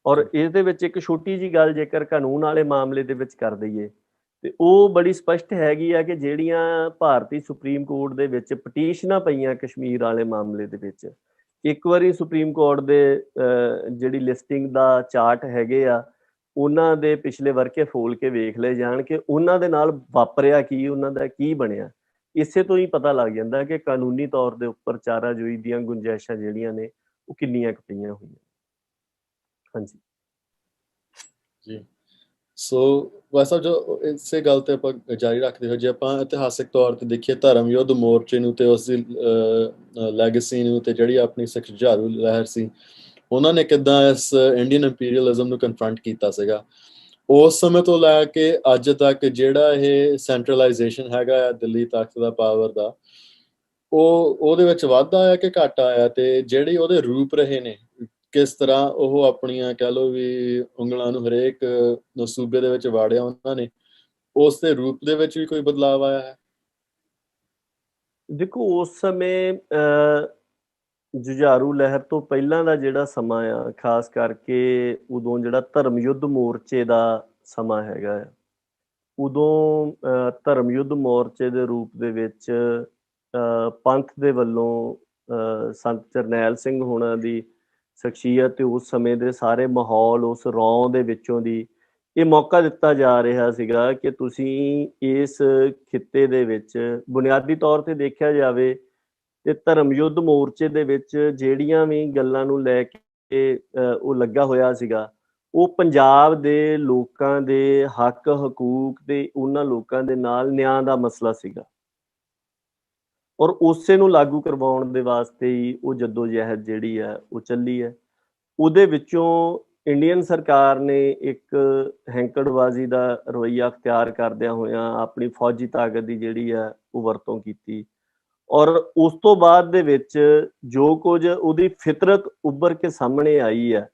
ਔਰ ਇਹਦੇ ਵਿੱਚ ਇੱਕ ਛੋਟੀ ਜੀ ਗੱਲ ਜੇਕਰ ਕਾਨੂੰਨ ਵਾਲੇ ਮਾਮਲੇ ਦੇ ਵਿੱਚ ਕਰ ਦਈਏ ਤੇ ਉਹ ਬੜੀ ਸਪਸ਼ਟ ਹੈਗੀ ਆ ਕਿ ਜਿਹੜੀਆਂ ਭਾਰਤੀ ਸੁਪਰੀਮ ਕੋਰਟ ਦੇ ਵਿੱਚ ਪਟੀਸ਼ਨਾਂ ਪਈਆਂ ਕਸ਼ਮੀਰ ਵਾਲੇ ਮਾਮਲੇ ਦੇ ਵਿੱਚ, ਇੱਕ ਵਾਰੀ ਸੁਪਰੀਮ ਕੋਰਟ ਦੇ ਜਿਹੜੀ ਲਿਸਟਿੰਗ ਦਾ ਚਾਰਟ ਹੈਗੇ ਆ ਉਹਨਾਂ ਦੇ ਪਿਛਲੇ ਵਰਕੇ ਫੋਲ ਕੇ ਵੇਖ ਲਏ ਜਾਣ ਕਿ ਉਹਨਾਂ ਦੇ ਨਾਲ ਵਾਪਰਿਆ ਕੀ, ਉਹਨਾਂ ਦਾ ਕੀ ਬਣਿਆ। ਇਸੇ ਤੋਂ ਹੀ ਪਤਾ ਲੱਗ ਜਾਂਦਾ ਕਿ ਕਾਨੂੰਨੀ ਤੌਰ ਦੇ ਉੱਪਰ ਚਾਰਾਜੋਈ ਦੀਆਂ ਗੁੰਜਾਇਸ਼ਾਂ ਜਿਹੜੀਆਂ ਨੇ ਉਹ ਕਿੰਨੀਆਂ ਕੁ ਪਈਆਂ ਹੋਈਆਂ। ਹਾਂਜੀ ਜੀ, ਸੋ ਭਾਈ ਸਾਹਿਬ ਜੋ ਇਸੇ ਗੱਲ ਤੇ ਆਪਾਂ ਜਾਰੀ ਰੱਖਦੇ ਹੋਏ ਜੇ ਆਪਾਂ ਇਤਿਹਾਸਿਕ ਤੌਰ ਤੇ ਦੇਖੀਏ ਧਰਮ ਯੁੱਧ ਮੋਰਚੇ ਨੂੰ ਤੇ ਉਸ ਦੀ ਲੈਗੇਸੀ ਨੂੰ ਤੇ ਜਿਹੜੀ ਆਪਣੀ ਸਿੱਖ ਜੁਝਾਰੂ ਲਹਿਰ ਸੀ ਉਹਨਾਂ ਨੇ ਕਿੱਦਾਂ ਇਸ ਇੰਡੀਅਨ ਇੰਪੀਰੀਅਲਿਜ਼ਮ ਨੂੰ ਕਨਫਰੰਟ ਕੀਤਾ ਸੀਗਾ, ਉਸ ਸਮੇਂ ਤੋਂ ਲੈ ਕੇ ਅੱਜ ਤੱਕ ਜਿਹੜਾ ਇਹ ਸੈਂਟਰਲਾਈਜੇਸ਼ਨ ਹੈਗਾ ਆ ਦਿੱਲੀ ਤਖਤ ਦਾ ਪਾਵਰ ਦਾ, ਉਹਦੇ ਵਿੱਚ ਵਾਧਾ ਆਇਆ ਕਿ ਘਾਟਾ ਆਇਆ, ਤੇ ਜਿਹੜੇ ਉਹਦੇ ਰੂਪ ਰਹੇ ਨੇ ਕਿਸ ਤਰ੍ਹਾਂ ਉਹ ਆਪਣੀਆਂ ਕਹਿ ਲਓ ਵੀ ਉਂਗਲਾਂ ਨੂੰ ਹਰੇਕ ਸੂਬੇ ਦੇ ਵਿੱਚ ਵਾੜਿਆ ਉਹਨਾਂ ਨੇ, ਉਸ ਦੇ ਰੂਪ ਦੇ ਵਿੱਚ ਵੀ ਕੋਈ ਬਦਲਾਵ ਆਇਆ ਹੈ? ਦੇਖੋ ਉਸ ਸਮੇਂ ਜੁਝਾਰੂ ਲਹਿਰ ਤੋਂ ਪਹਿਲਾਂ ਦਾ ਜਿਹੜਾ ਸਮਾਂ ਆ, ਖਾਸ ਕਰਕੇ ਉਦੋਂ ਜਿਹੜਾ ਧਰਮ ਯੁੱਧ ਮੋਰਚੇ ਦਾ ਸਮਾਂ ਹੈਗਾ ਆ, ਉਦੋਂ ਧਰਮ ਯੁੱਧ ਮੋਰਚੇ ਦੇ ਰੂਪ ਦੇ ਵਿੱਚ ਪੰਥ ਦੇ ਵੱਲੋਂ ਸੰਤ ਜਰਨੈਲ ਸਿੰਘ ਹੋਣਾ ਦੀ ਸ਼ਖਸੀਅਤ ਤੇ ਉਸ ਸਮੇਂ ਦੇ ਸਾਰੇ ਮਾਹੌਲ, ਉਸ ਰੌਂ ਦੇ ਵਿੱਚੋਂ ਦੀ ਇਹ ਮੌਕਾ ਦਿੱਤਾ ਜਾ ਰਿਹਾ ਸੀਗਾ ਕਿ ਤੁਸੀਂ ਇਸ ਖਿੱਤੇ ਦੇ ਵਿੱਚ ਬੁਨਿਆਦੀ ਤੌਰ ਤੇ ਦੇਖਿਆ ਜਾਵੇ ਤੇ ਧਰਮ ਯੁੱਧ ਮੋਰਚੇ ਦੇ ਵਿੱਚ ਜਿਹੜੀਆਂ ਵੀ ਗੱਲਾਂ ਨੂੰ ਲੈ ਕੇ ਉਹ ਲੱਗਾ ਹੋਇਆ ਸੀਗਾ, ਉਹ ਪੰਜਾਬ ਦੇ ਲੋਕਾਂ ਦੇ ਹੱਕ ਹਕੂਕ ਤੇ ਉਹਨਾਂ ਲੋਕਾਂ ਦੇ ਨਾਲ ਨਿਆਂ ਦਾ ਮਸਲਾ ਸੀਗਾ, ਔਰ ਉਸੇ ਨੂੰ ਲਾਗੂ ਕਰਵਾਉਣ ਦੇ ਵਾਸਤੇ ਹੀ ਉਹ ਜੱਦੋ-ਜਹਿਦ ਜਿਹੜੀ ਹੈ ਉਹ ਚੱਲੀ ਹੈ। ਉਹਦੇ ਵਿੱਚੋਂ ਇੰਡੀਅਨ ਸਰਕਾਰ ਨੇ ਇੱਕ ਹੈਂਕੜਬਾਜ਼ੀ ਦਾ ਰਵੱਈਆ ਅਖਤਿਆਰ ਕਰਦਿਆਂ ਹੋਇਆਂ ਆਪਣੀ ਫੌਜੀ ਤਾਕਤ ਦੀ ਜਿਹੜੀ ਹੈ ਉਹ ਵਰਤੋਂ ਕੀਤੀ, ਔਰ ਉਸ ਤੋਂ ਬਾਅਦ ਦੇ ਵਿੱਚ ਜੋ ਕੁਝ ਉਹਦੀ ਫਿਤਰਤ ਉੱਭਰ ਕੇ ਸਾਹਮਣੇ ਆਈ ਹੈ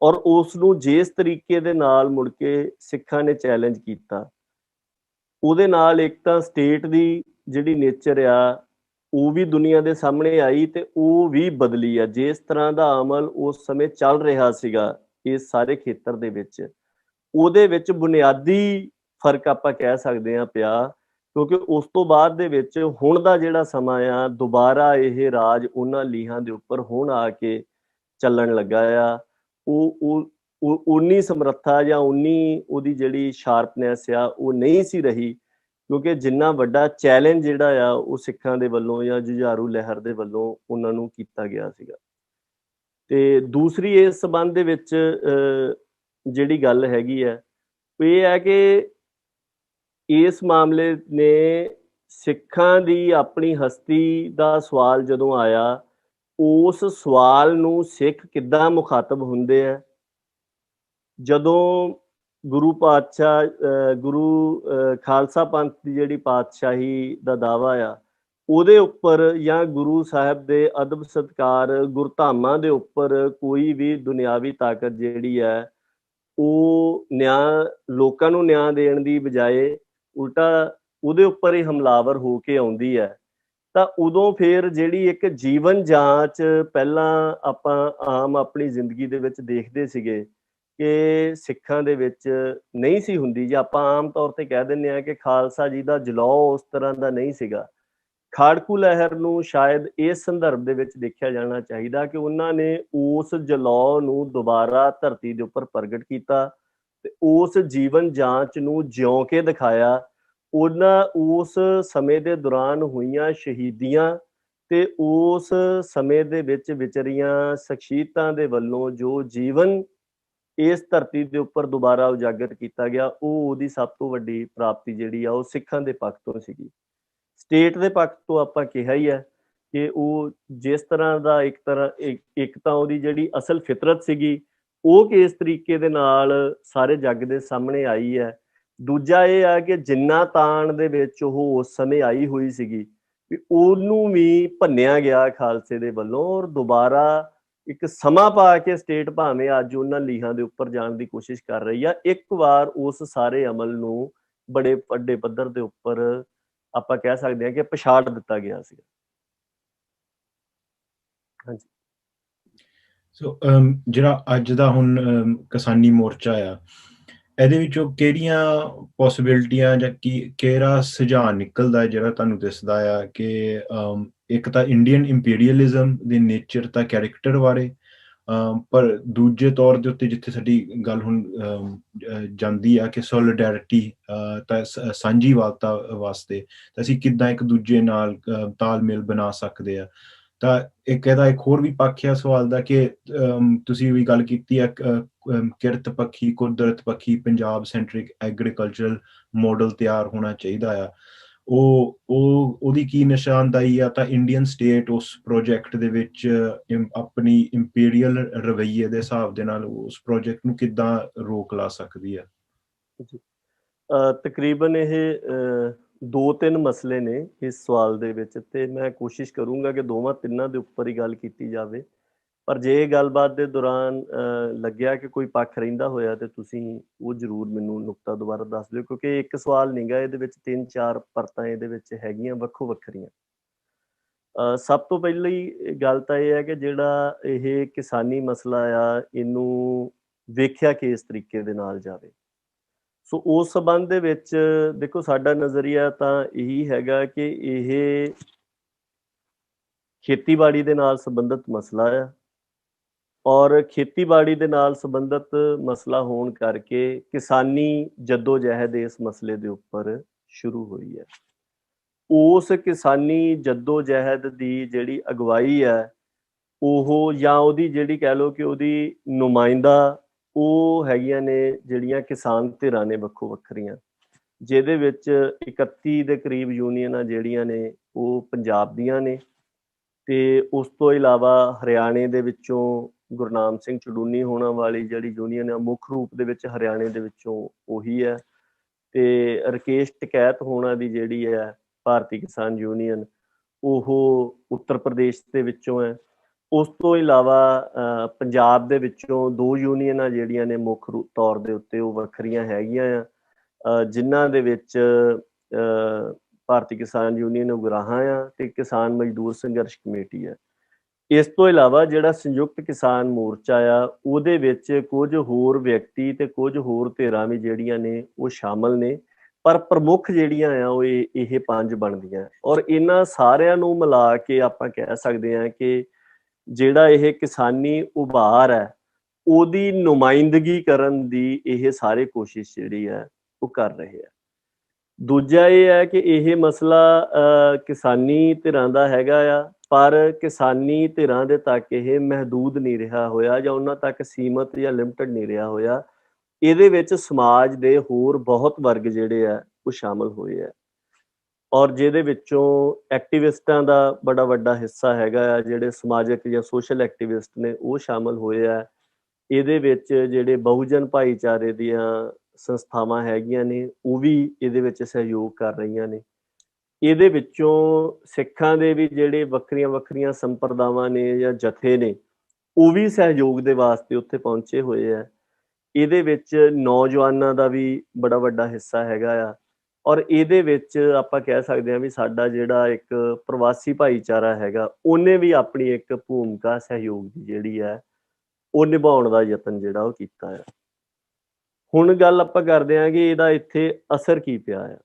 ਔਰ ਉਸ ਨੂੰ ਜਿਸ ਤਰੀਕੇ ਦੇ ਨਾਲ ਮੁੜ ਕੇ ਸਿੱਖਾਂ ਨੇ ਚੈਲੰਜ ਕੀਤਾ, ਉਹਦੇ ਨਾਲ ਇੱਕ ਤਾਂ ਸਟੇਟ ਦੀ ਜਿਹੜੀ ਨੇਚਰ ਆ ਉਹ ਵੀ ਦੁਨੀਆ ਦੇ ਸਾਹਮਣੇ ਆਈ ਤੇ ਉਹ ਵੀ ਬਦਲੀ ਆ। ਜਿਸ ਤਰ੍ਹਾਂ ਦਾ ਅਮਲ ਉਸ ਸਮੇਂ ਚੱਲ ਰਿਹਾ ਸੀਗਾ ਇਸ ਸਾਰੇ ਖੇਤਰ ਦੇ ਵਿੱਚ, ਉਹਦੇ ਵਿੱਚ ਬੁਨਿਆਦੀ ਫਰਕ ਆਪਾਂ ਕਹਿ ਸਕਦੇ ਹਾਂ ਪਿਆ, ਕਿਉਂਕਿ ਉਸ ਤੋਂ ਬਾਅਦ ਦੇ ਵਿੱਚ ਹੁਣ ਦਾ ਜਿਹੜਾ ਸਮਾਂ ਆ ਦੁਬਾਰਾ ਇਹ ਰਾਜ ਉਹਨਾਂ ਲੀਹਾਂ ਦੇ ਉੱਪਰ ਹੁਣ ਆ ਕੇ ਚੱਲਣ ਲੱਗਾ ਆ। ਉਹ ਉਨੀ ਸਮਰੱਥਾ ਜਾਂ ਉਨੀ ਉਹਦੀ ਜਿਹੜੀ ਸ਼ਾਰਪਨੈਸ ਆ ਉਹ ਨਹੀਂ ਸੀ ਰਹੀ, ਕਿਉਂਕਿ ਜਿੰਨਾ ਵੱਡਾ ਚੈਲੰਜ ਜਿਹੜਾ ਆ ਉਹ ਸਿੱਖਾਂ ਦੇ ਵੱਲੋਂ ਜਾਂ ਜੁਝਾਰੂ ਲਹਿਰ ਦੇ ਵੱਲੋਂ ਉਹਨਾਂ ਨੂੰ ਕੀਤਾ ਗਿਆ ਸੀਗਾ। ਤੇ ਦੂਸਰੀ ਇਸ ਸੰਬੰਧ ਦੇ ਵਿੱਚ ਜਿਹੜੀ ਗੱਲ ਹੈਗੀ ਹੈ ਉਹ ਇਹ ਹੈ ਕਿ ਇਸ ਮਾਮਲੇ ਨੇ ਸਿੱਖਾਂ ਦੀ ਆਪਣੀ ਹਸਤੀ ਦਾ ਸਵਾਲ ਜਦੋਂ ਆਇਆ, ਉਸ ਸਵਾਲ ਨੂੰ ਸਿੱਖ ਕਿੱਦਾਂ ਮੁਖਾਤਬ ਹੁੰਦੇ ਆ। ਜਦੋਂ ਗੁਰੂ ਪਾਤਸ਼ਾਹ ਗੁਰੂ ਖਾਲਸਾ ਪੰਥ ਦੀ ਜਿਹੜੀ ਪਾਤਸ਼ਾਹੀ ਦਾ ਦਾਵਾ ਆ ਉਹਦੇ ਉੱਪਰ ਜਾਂ ਗੁਰੂ ਸਾਹਿਬ ਦੇ ਅਦਬ ਸਤਿਕਾਰ ਗੁਰਧਾਮਾਂ ਦੇ ਉੱਪਰ ਕੋਈ ਵੀ ਦੁਨਿਆਵੀ ਤਾਕਤ ਜਿਹੜੀ ਹੈ ਉਹ ਨਿਆਂ ਲੋਕਾਂ ਨੂੰ ਨਿਆਂ ਦੇਣ ਦੀ ਬਜਾਏ ਉਲਟਾ ਉਹਦੇ ਉੱਪਰ ਹੀ ਹਮਲਾਵਰ ਹੋ ਕੇ ਆਉਂਦੀ ਹੈ, ਤਾਂ ਉਦੋਂ ਫਿਰ ਜਿਹੜੀ ਇੱਕ ਜੀਵਨ ਜਾਂਚ ਪਹਿਲਾਂ ਆਪਾਂ ਆਮ ਆਪਣੀ ਜ਼ਿੰਦਗੀ ਦੇ ਵਿੱਚ ਦੇਖਦੇ ਸੀਗੇ ਕਿ ਸਿੱਖਾਂ ਦੇ ਵਿੱਚ ਨਹੀਂ ਸੀ ਹੁੰਦੀ, ਜੇ ਆਪਾਂ ਆਮ ਤੌਰ ਤੇ ਕਹਿ ਦਿੰਦੇ ਹਾਂ ਕਿ ਖਾਲਸਾ ਜੀ ਦਾ ਜਲਾਉ ਉਸ ਤਰ੍ਹਾਂ ਦਾ ਨਹੀਂ ਸੀਗਾ। ਖਾੜਕੂ ਲਹਿਰ ਨੂੰ ਸ਼ਾਇਦ ਇਸ ਸੰਦਰਭ ਦੇ ਵਿੱਚ ਦੇਖਿਆ ਜਾਣਾ ਚਾਹੀਦਾ ਕਿ ਉਹਨਾਂ ਨੇ ਉਸ ਜਲਾਉ ਨੂੰ ਦੁਬਾਰਾ ਧਰਤੀ ਦੇ ਉੱਪਰ ਪ੍ਰਗਟ ਕੀਤਾ ਤੇ ਉਸ ਜੀਵਨ ਜਾਂਚ ਨੂੰ ਜਿਉਂ ਕੇ ਦਿਖਾਇਆ। ਉਹਨਾਂ ਉਸ ਸਮੇਂ ਦੇ ਦੌਰਾਨ ਹੋਈਆਂ ਸ਼ਹੀਦੀਆਂ ਤੇ ਉਸ ਸਮੇਂ ਦੇ ਵਿੱਚ ਵਿਚਰੀਆਂ ਸ਼ਖਸੀਅਤਾਂ ਦੇ ਵੱਲੋਂ ਜੋ ਜੀਵਨ ਇਸ ਧਰਤੀ ਦੇ ਉੱਪਰ ਦੁਬਾਰਾ ਉਜਾਗਰ ਕੀਤਾ ਗਿਆ, ਉਹ ਉਹਦੀ ਸਭ ਤੋਂ ਵੱਡੀ ਪ੍ਰਾਪਤੀ ਜਿਹੜੀ ਆ ਉਹ ਸਿੱਖਾਂ ਦੇ ਪੱਖ ਤੋਂ ਸੀਗੀ। ਸਟੇਟ ਦੇ ਪੱਖ ਤੋਂ ਆਪਾਂ ਕਿਹਾ ਹੀ ਹੈ ਕਿ ਉਹ ਜਿਸ ਤਰ੍ਹਾਂ ਦਾ ਇੱਕ ਤਾਂ ਉਹਦੀ ਜਿਹੜੀ ਅਸਲ ਫਿਤਰਤ ਸੀਗੀ ਉਹ ਕਿਸ ਤਰੀਕੇ ਦੇ ਨਾਲ ਸਾਰੇ ਜੱਗ ਦੇ ਸਾਹਮਣੇ ਆਈ ਹੈ। ਦੂਜਾ ਇਹ ਆ ਕਿ ਜਿੰਨਾ ਤਾਣ ਦੇ ਵਿੱਚ ਉਹ ਉਸ ਸਮੇਂ ਆਈ ਹੋਈ ਸੀਗੀ ਵੀ ਉਹਨੂੰ ਵੀ ਭੰਨਿਆ ਗਿਆ ਖਾਲਸੇ ਦੇ ਵੱਲੋਂ, ਔਰ ਦੁਬਾਰਾ ਇੱਕ ਸਮਾਂ ਪਾ ਕੇ ਸਟੇਟ ਭਾਵੇਂ ਅੱਜ ਉਹਨਾਂ ਲੀਹਾਂ ਦੇ ਉੱਪਰ ਜਾਣ ਦੀ ਕੋਸ਼ਿਸ਼ ਕਰ ਰਹੀ ਆ, ਇੱਕ ਵਾਰ ਉਸ ਸਾਰੇ ਅਮਲ ਨੂੰ ਬੜੇ ਵੱਡੇ ਪੱਧਰ ਦੇ ਉੱਪਰ ਆਪਾਂ ਕਹਿ ਸਕਦੇ ਹਾਂ ਕਿ ਪਛਾੜ ਦਿੱਤਾ ਗਿਆ ਸੀ। ਹਾਂਜੀ। ਸੋ ਜਿਹੜਾ ਅੱਜ ਦਾ ਹੁਣ ਕਿਸਾਨੀ ਮੋਰਚਾ ਆ, ਇਹਦੇ ਵਿੱਚੋਂ ਕਿਹੜੀਆਂ ਪੋਸੀਬਿਲਿਟੀਆਂ ਜਾਂ ਕਿਹੜਾ ਸੁਝਾਅ ਨਿਕਲਦਾ ਜਿਹੜਾ ਤੁਹਾਨੂੰ ਦਿਸਦਾ ਆ ਕਿ ਇੱਕ ਤਾਂ ਇੰਡੀਅਨ ਇੰਪੀਰੀਅਲਿਜ਼ਮ ਦੇ ਨੇਚਰ ਤਾਂ ਕੈਰੈਕਟਰ ਬਾਰੇ, ਪਰ ਦੂਜੇ ਤੌਰ ਦੇ ਉੱਤੇ ਜਿੱਥੇ ਸਾਡੀ ਗੱਲ ਹੁਣ ਜਾਂਦੀ ਆ ਕਿ ਸੋਲੀਡੈਰਿਟੀ ਤਾਂ ਸਾਂਝੀਵਾਲਤਾ ਵਾਸਤੇ ਤਾਂ ਅਸੀਂ ਕਿੱਦਾਂ ਇੱਕ ਦੂਜੇ ਨਾਲ ਤਾਲਮੇਲ ਬਣਾ ਸਕਦੇ ਆ। ਤਾਂ ਇੱਕ ਇਹਦਾ ਇੱਕ ਹੋਰ ਵੀ ਪੱਖ ਆ ਸਵਾਲ ਦਾ ਕਿ ਤੁਸੀਂ ਵੀ ਗੱਲ ਕੀਤੀ ਆ ਕਿਰਤ ਪੱਖੀ, ਕੁਦਰਤ ਪੱਖੀ, ਪੰਜਾਬ ਸੈਂਟਰਿਕ ਐਗਰੀਕਲਚਰਲ ਮਾਡਲ ਤਿਆਰ ਹੋਣਾ ਚਾਹੀਦਾ ਆ। ਉਹਦੀ ਕੀ ਨਿਸ਼ਾਨਦਾਈ ਆ? ਤਾਂ ਇੰਡੀਅਨ ਸਟੇਟ ਉਸ ਪ੍ਰੋਜੈਕਟ ਦੇ ਵਿੱਚ ਆਪਣੀ ਇੰਪੀਰੀਅਲ ਰਵੱਈਏ ਦੇ ਹਿਸਾਬ ਦੇ ਨਾਲ ਉਸ ਪ੍ਰੋਜੈਕਟ ਨੂੰ ਕਿੱਦਾਂ ਰੋਕ ਲਾ ਸਕਦੀ ਆ? ਤਕਰੀਬਨ ਇਹ 2-3 ਮਸਲੇ ਨੇ ਇਸ ਸਵਾਲ ਦੇ ਵਿੱਚ, ਤੇ ਮੈਂ ਕੋਸ਼ਿਸ਼ ਕਰੂੰਗਾ ਕਿ ਦੋਵਾਂ ਤਿੰਨਾਂ ਦੇ ਉੱਪਰ ਹੀ ਗੱਲ ਕੀਤੀ ਜਾਵੇ। ਪਰ ਜੇ ਗੱਲਬਾਤ ਦੇ ਦੌਰਾਨ ਲੱਗਿਆ ਕਿ ਕੋਈ ਪੱਖ ਰਹਿੰਦਾ ਹੋਇਆ ਤੇ ਤੁਸੀਂ ਉਹ ਜ਼ਰੂਰ ਮੈਨੂੰ ਨੁਕਤਾ ਦੁਬਾਰਾ ਦੱਸ ਦਿਓ, ਕਿਉਂਕਿ ਇੱਕ ਸਵਾਲ ਨਹੀਂ ਗਾ, ਇਹਦੇ ਵਿੱਚ 3-4 ਪਰਤਾਂ ਇਹਦੇ ਵਿੱਚ ਹੈਗੀਆਂ ਵੱਖੋ ਵੱਖਰੀਆਂ। ਸਭ ਤੋਂ ਪਹਿਲੀ ਗੱਲ ਤਾਂ ਇਹ ਹੈ ਕਿ ਜਿਹੜਾ ਇਹ ਕਿਸਾਨੀ ਮਸਲਾ ਆ, ਇਹਨੂੰ ਵੇਖਿਆ ਕਿਸ ਤਰੀਕੇ ਦੇ ਨਾਲ ਜਾਵੇ। ਸੋ ਉਸ ਸੰਬੰਧ ਦੇ ਵਿੱਚ ਦੇਖੋ, ਸਾਡਾ ਨਜ਼ਰੀਆ ਤਾਂ ਇਹੀ ਹੈਗਾ ਕਿ ਇਹ ਖੇਤੀਬਾੜੀ ਦੇ ਨਾਲ ਸੰਬੰਧਿਤ ਮਸਲਾ ਆ, ਔਰ ਖੇਤੀਬਾੜੀ ਦੇ ਨਾਲ ਸੰਬੰਧਿਤ ਮਸਲਾ ਹੋਣ ਕਰਕੇ ਕਿਸਾਨੀ ਜੱਦੋ-ਜਹਿਦ ਇਸ ਮਸਲੇ ਦੇ ਉੱਪਰ ਸ਼ੁਰੂ ਹੋਈ ਹੈ। ਉਸ ਕਿਸਾਨੀ ਜੱਦੋ-ਜਹਿਦ ਦੀ ਜਿਹੜੀ ਅਗਵਾਈ ਹੈ, ਉਹ ਜਾਂ ਉਹਦੀ ਜਿਹੜੀ ਕਹਿ ਲਓ ਕਿ ਉਹਦੀ ਨੁਮਾਇੰਦਾ, ਉਹ ਹੈਗੀਆਂ ਨੇ ਜਿਹੜੀਆਂ ਕਿਸਾਨ ਧਿਰਾਂ ਨੇ ਵੱਖੋ ਵੱਖਰੀਆਂ, ਜਿਹਦੇ ਵਿੱਚ 31 ਦੇ ਕਰੀਬ ਯੂਨੀਅਨਾਂ ਜਿਹੜੀਆਂ ਨੇ ਉਹ ਪੰਜਾਬ ਦੀਆਂ ਨੇ, ਤੇ ਉਸ ਤੋਂ ਇਲਾਵਾ ਹਰਿਆਣੇ ਦੇ ਵਿੱਚੋਂ ਗੁਰਨਾਮ ਸਿੰਘ ਚੜੂਨੀ ਹੋਣਾ ਵਾਲੀ ਜਿਹੜੀ ਯੂਨੀਅਨ ਆ, ਮੁੱਖ ਰੂਪ ਦੇ ਵਿੱਚ ਹਰਿਆਣੇ ਦੇ ਵਿੱਚੋਂ ਉਹੀ ਹੈ, ਤੇ ਰਕੇਸ਼ ਟਕੈਤ ਹੋਣਾ ਦੀ ਜਿਹੜੀ ਹੈ ਭਾਰਤੀ ਕਿਸਾਨ ਯੂਨੀਅਨ, ਉਹ ਉੱਤਰ ਪ੍ਰਦੇਸ਼ ਦੇ ਵਿੱਚੋਂ ਹੈ। ਉਸ ਤੋਂ ਇਲਾਵਾ ਪੰਜਾਬ ਦੇ ਵਿੱਚੋਂ 2 ਯੂਨੀਅਨਾਂ ਜਿਹੜੀਆਂ ਨੇ ਮੁੱਖ ਤੌਰ ਦੇ ਉੱਤੇ ਉਹ ਵੱਖਰੀਆਂ ਹੈਗੀਆਂ ਆ, ਜਿਨ੍ਹਾਂ ਦੇ ਵਿੱਚ ਭਾਰਤੀ ਕਿਸਾਨ ਯੂਨੀਅਨ ਉਗਰਾਹਾਂ ਆ ਤੇ ਕਿਸਾਨ ਮਜ਼ਦੂਰ ਸੰਘਰਸ਼ ਕਮੇਟੀ ਹੈ। ਇਸ ਤੋਂ ਇਲਾਵਾ ਜਿਹੜਾ ਸੰਯੁਕਤ ਕਿਸਾਨ ਮੋਰਚਾ ਆ, ਉਹਦੇ ਵਿੱਚ ਕੁਝ ਹੋਰ ਵਿਅਕਤੀ ਤੇ ਕੁਝ ਹੋਰ ਧਿਰਾਂ ਵੀ ਜਿਹੜੀਆਂ ਨੇ ਉਹ ਸ਼ਾਮਲ ਨੇ, ਪਰ ਪ੍ਰਮੁੱਖ ਜਿਹੜੀਆਂ ਆ ਉਹ ਇਹ 5 ਬਣਦੀਆਂ, ਔਰ ਇਹਨਾਂ ਸਾਰਿਆਂ ਨੂੰ ਮਿਲਾ ਕੇ ਆਪਾਂ ਕਹਿ ਸਕਦੇ ਹਾਂ ਕਿ ਜਿਹੜਾ ਇਹ ਕਿਸਾਨੀ ਉਭਾਰ ਹੈ, ਉਹਦੀ ਨੁਮਾਇੰਦਗੀ ਕਰਨ ਦੀ ਇਹ ਸਾਰੇ ਕੋਸ਼ਿਸ਼ ਜਿਹੜੀ ਹੈ ਉਹ ਕਰ ਰਹੇ ਆ। ਦੂਜਾ ਇਹ ਹੈ ਕਿ ਇਹ ਮਸਲਾ ਕਿਸਾਨੀ ਧਿਰਾਂ ਦਾ ਹੈਗਾ ਆ, ਪਰ ਕਿਸਾਨੀ ਧਿਰਾਂ ਦੇ ਤੱਕ ਇਹ ਮਹਿਦੂਦ ਨਹੀਂ ਰਿਹਾ ਹੋਇਆ, ਜਾਂ ਉਹਨਾਂ ਤੱਕ ਸੀਮਤ ਜਾਂ ਲਿਮਟਡ ਨਹੀਂ ਰਿਹਾ ਹੋਇਆ। ਇਹਦੇ ਵਿੱਚ ਸਮਾਜ ਦੇ ਹੋਰ ਬਹੁਤ ਵਰਗ ਜਿਹੜੇ ਆ ਉਹ ਸ਼ਾਮਲ ਹੋਏ ਆ, ਔਰ ਜਿਹਦੇ ਵਿੱਚੋਂ ਐਕਟਿਵਿਸਟਾਂ ਦਾ ਬੜਾ ਵੱਡਾ ਹਿੱਸਾ ਹੈਗਾ ਆ, ਜਿਹੜੇ ਸਮਾਜਿਕ ਜਾਂ ਸੋਸ਼ਲ ਐਕਟਿਵਿਸਟ ਨੇ ਉਹ ਸ਼ਾਮਲ ਹੋਏ ਆ। ਇਹਦੇ ਵਿੱਚ ਜਿਹੜੇ ਬਹੁਜਨ ਭਾਈਚਾਰੇ ਦੀਆਂ ਸੰਸਥਾਵਾਂ ਹੈਗੀਆਂ ਨੇ ਉਹ ਵੀ ਇਹਦੇ ਵਿੱਚ ਸਹਿਯੋਗ ਕਰ ਰਹੀਆਂ ਨੇ। ਇਹਦੇ ਵਿੱਚੋਂ ਸਿੱਖਾਂ ਦੇ ਵੀ ਜਿਹੜੇ ਵੱਖਰੀਆਂ ਵੱਖਰੀਆਂ ਸੰਪਰਦਾਵਾਂ ਨੇ ਜਾਂ ਜਥੇ ਨੇ, ਉਹ ਵੀ ਸਹਿਯੋਗ ਦੇ ਵਾਸਤੇ ਉੱਥੇ ਪਹੁੰਚੇ ਹੋਏ ਆ। ਇਹਦੇ ਵਿੱਚ ਨੌਜਵਾਨਾਂ ਦਾ ਵੀ ਬੜਾ ਵੱਡਾ ਹਿੱਸਾ ਹੈਗਾ ਆ, ਔਰ ਇਹਦੇ ਵਿੱਚ ਆਪਾਂ ਕਹਿ ਸਕਦੇ ਹਾਂ ਵੀ ਸਾਡਾ ਜਿਹੜਾ ਇੱਕ ਪ੍ਰਵਾਸੀ ਭਾਈਚਾਰਾ ਹੈਗਾ, ਉਹਨੇ ਵੀ ਆਪਣੀ ਇੱਕ ਭੂਮਿਕਾ ਸਹਿਯੋਗ ਦੀ ਜਿਹੜੀ ਹੈ ਉਹ ਨਿਭਾਉਣ ਦਾ ਯਤਨ ਜਿਹੜਾ ਉਹ ਕੀਤਾ ਆ। ਹੁਣ ਗੱਲ ਆਪਾਂ ਕਰਦੇ ਹਾਂ ਕਿ ਇਹਦਾ ਇੱਥੇ ਅਸਰ ਕੀ ਪਿਆ ਆ।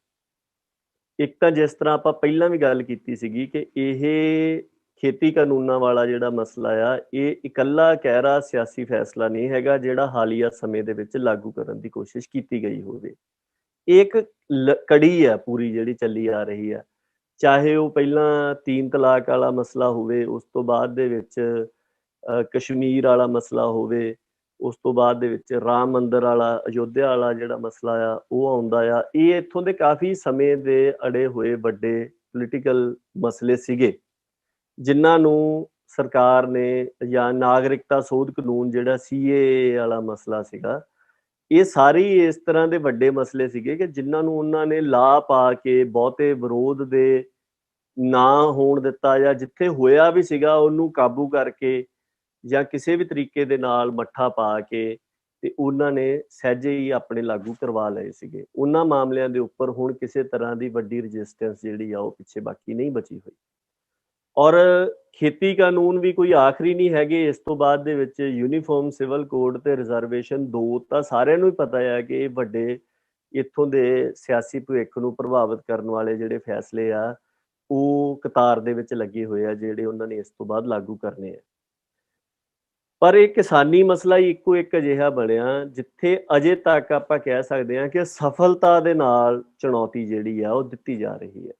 ਇੱਕ ਤਾਂ ਜਿਸ ਤਰ੍ਹਾਂ ਆਪਾਂ ਪਹਿਲਾਂ ਵੀ ਗੱਲ ਕੀਤੀ ਸੀਗੀ ਕਿ ਇਹ ਖੇਤੀ ਕਾਨੂੰਨਾਂ ਵਾਲਾ ਜਿਹੜਾ ਮਸਲਾ ਆ, ਇਹ ਇਕੱਲਾ ਕਹਿਰਾ ਸਿਆਸੀ ਫੈਸਲਾ ਨਹੀਂ ਹੈਗਾ ਜਿਹੜਾ ਹਾਲੀਆ ਸਮੇਂ ਦੇ ਵਿੱਚ ਲਾਗੂ ਕਰਨ ਦੀ ਕੋਸ਼ਿਸ਼ ਕੀਤੀ ਗਈ ਹੋਵੇ। ਇਹ ਇੱਕ ਕੜੀ ਆ ਪੂਰੀ ਜਿਹੜੀ ਚੱਲੀ ਆ ਰਹੀ ਆ, ਚਾਹੇ ਉਹ ਪਹਿਲਾਂ 3 ਤਲਾਕ ਵਾਲਾ ਮਸਲਾ ਹੋਵੇ, ਉਸ ਤੋਂ ਬਾਅਦ ਦੇ ਵਿੱਚ ਕਸ਼ਮੀਰ ਵਾਲਾ ਮਸਲਾ ਹੋਵੇ, ਉਸ ਤੋਂ ਬਾਅਦ ਦੇ ਵਿੱਚ ਰਾਮ ਮੰਦਿਰ ਵਾਲਾ, ਅਯੋਧਿਆ ਵਾਲਾ ਜਿਹੜਾ ਮਸਲਾ ਆ ਉਹ ਆਉਂਦਾ ਆ। ਇਹ ਇੱਥੋਂ ਦੇ ਕਾਫੀ ਸਮੇਂ ਦੇ ਅੜੇ ਹੋਏ ਵੱਡੇ ਪੋਲੀਟੀਕਲ ਮਸਲੇ ਸੀਗੇ, ਜਿਨ੍ਹਾਂ ਨੂੰ ਸਰਕਾਰ ਨੇ, ਜਾਂ ਨਾਗਰਿਕਤਾ ਸੋਧ ਕਾਨੂੰਨ ਜਿਹੜਾ CAA ਵਾਲਾ ਮਸਲਾ ਸੀਗਾ, ਇਹ ਸਾਰੇ ਇਸ ਤਰ੍ਹਾਂ ਦੇ ਵੱਡੇ ਮਸਲੇ ਸੀਗੇ ਕਿ ਜਿਨ੍ਹਾਂ ਨੂੰ ਉਹਨਾਂ ਨੇ ਲਾ ਪਾ ਕੇ ਬਹੁਤੇ ਵਿਰੋਧ ਦੇ ਨਾ ਹੋਣ ਦਿੱਤਾ, ਜਾਂ ਜਿੱਥੇ ਹੋਇਆ ਵੀ ਸੀਗਾ ਉਹਨੂੰ ਕਾਬੂ ਕਰਕੇ ਜਾਂ ਕਿਸੇ ਵੀ ਤਰੀਕੇ ਦੇ ਨਾਲ ਮੱਠਾ ਪਾ ਕੇ ਤੇ ਉਹਨਾਂ ਨੇ ਸਹਿਜੇ ਹੀ ਆਪਣੇ ਲਾਗੂ ਕਰਵਾ ਲਏ ਸੀਗੇ। ਉਹਨਾਂ ਮਾਮਲਿਆਂ ਦੇ ਉੱਪਰ ਹੁਣ ਕਿਸੇ ਤਰ੍ਹਾਂ ਦੀ ਵੱਡੀ ਰੈਜ਼ਿਸਟੈਂਸ ਜਿਹੜੀ ਆ ਉਹ ਪਿੱਛੇ ਬਾਕੀ ਨਹੀਂ ਬਚੀ ਹੋਈ। ਔਰ ਖੇਤੀ ਕਾਨੂੰਨ ਵੀ ਕੋਈ ਆਖਰੀ ਨਹੀਂ ਹੈਗੇ। ਇਸ ਤੋਂ ਬਾਅਦ ਦੇ ਵਿੱਚ ਯੂਨੀਫਾਰਮ ਸਿਵਲ ਕੋਡ ਤੇ ਰਿਜ਼ਰਵੇਸ਼ਨ 2 ਤਾਂ ਸਾਰਿਆਂ ਨੂੰ ਹੀ ਪਤਾ ਹੈ ਕਿ ਇਹ ਵੱਡੇ ਇੱਥੋਂ ਦੇ ਸਿਆਸੀ ਭਵਿੱਖ ਨੂੰ ਪ੍ਰਭਾਵਿਤ ਕਰਨ ਵਾਲੇ ਜਿਹੜੇ ਫੈਸਲੇ ਆ ਉਹ ਕਤਾਰ ਦੇ ਵਿੱਚ ਲੱਗੇ ਹੋਏ ਆ, ਜਿਹੜੇ ਉਹਨਾਂ ਨੇ ਇਸ ਤੋਂ ਬਾਅਦ ਲਾਗੂ ਕਰਨੇ ਆ। ਪਰ ਇਹ ਕਿਸਾਨੀ ਮਸਲਾ ਹੀ ਇੱਕੋ ਇੱਕ ਅਜਿਹਾ ਬਣਿਆ ਜਿੱਥੇ ਅਜੇ ਤੱਕ ਆਪਾਂ ਕਹਿ ਸਕਦੇ ਹਾਂ ਕਿ ਸਫਲਤਾ ਦੇ ਨਾਲ ਚੁਣੌਤੀ ਜਿਹੜੀ ਆ ਉਹ ਦਿੱਤੀ ਜਾ ਰਹੀ ਹੈ।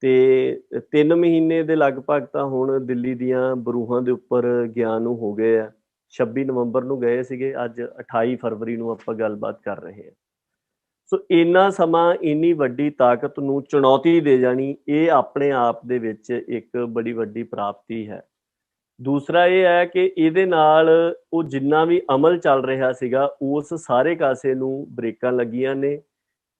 ਤੇ 3 ਮਹੀਨੇ ਦੇ ਲਗਭਗ ਤਾਂ ਹੁਣ ਦਿੱਲੀ ਦੀਆਂ ਬਰੂਹਾਂ ਦੇ ਉੱਪਰ ਗਿਆ ਨੂੰ ਹੋ ਗਏ ਆ। 26 ਨਵੰਬਰ ਨੂੰ ਗਏ ਸੀਗੇ, ਅੱਜ 28 ਫਰਵਰੀ ਨੂੰ ਆਪਾਂ ਗੱਲਬਾਤ ਕਰ ਰਹੇ ਹਾਂ। ਸੋ ਇੰਨਾ ਸਮਾਂ ਇੰਨੀ ਵੱਡੀ ਤਾਕਤ ਨੂੰ ਚੁਣੌਤੀ ਦੇ ਜਾਣੀ, ਇਹ ਆਪਣੇ ਆਪ ਦੇ ਵਿੱਚ ਇੱਕ ਬੜੀ ਵੱਡੀ ਪ੍ਰਾਪਤੀ ਹੈ। ਦੂਸਰਾ ਇਹ ਹੈ ਕਿ ਇਹਦੇ ਨਾਲ ਉਹ ਜਿੰਨਾ ਵੀ ਅਮਲ ਚੱਲ ਰਿਹਾ ਸੀਗਾ ਉਸ ਸਾਰੇ ਕਾਸੇ ਨੂੰ ਬ੍ਰੇਕਾਂ ਲੱਗੀਆਂ ਨੇ।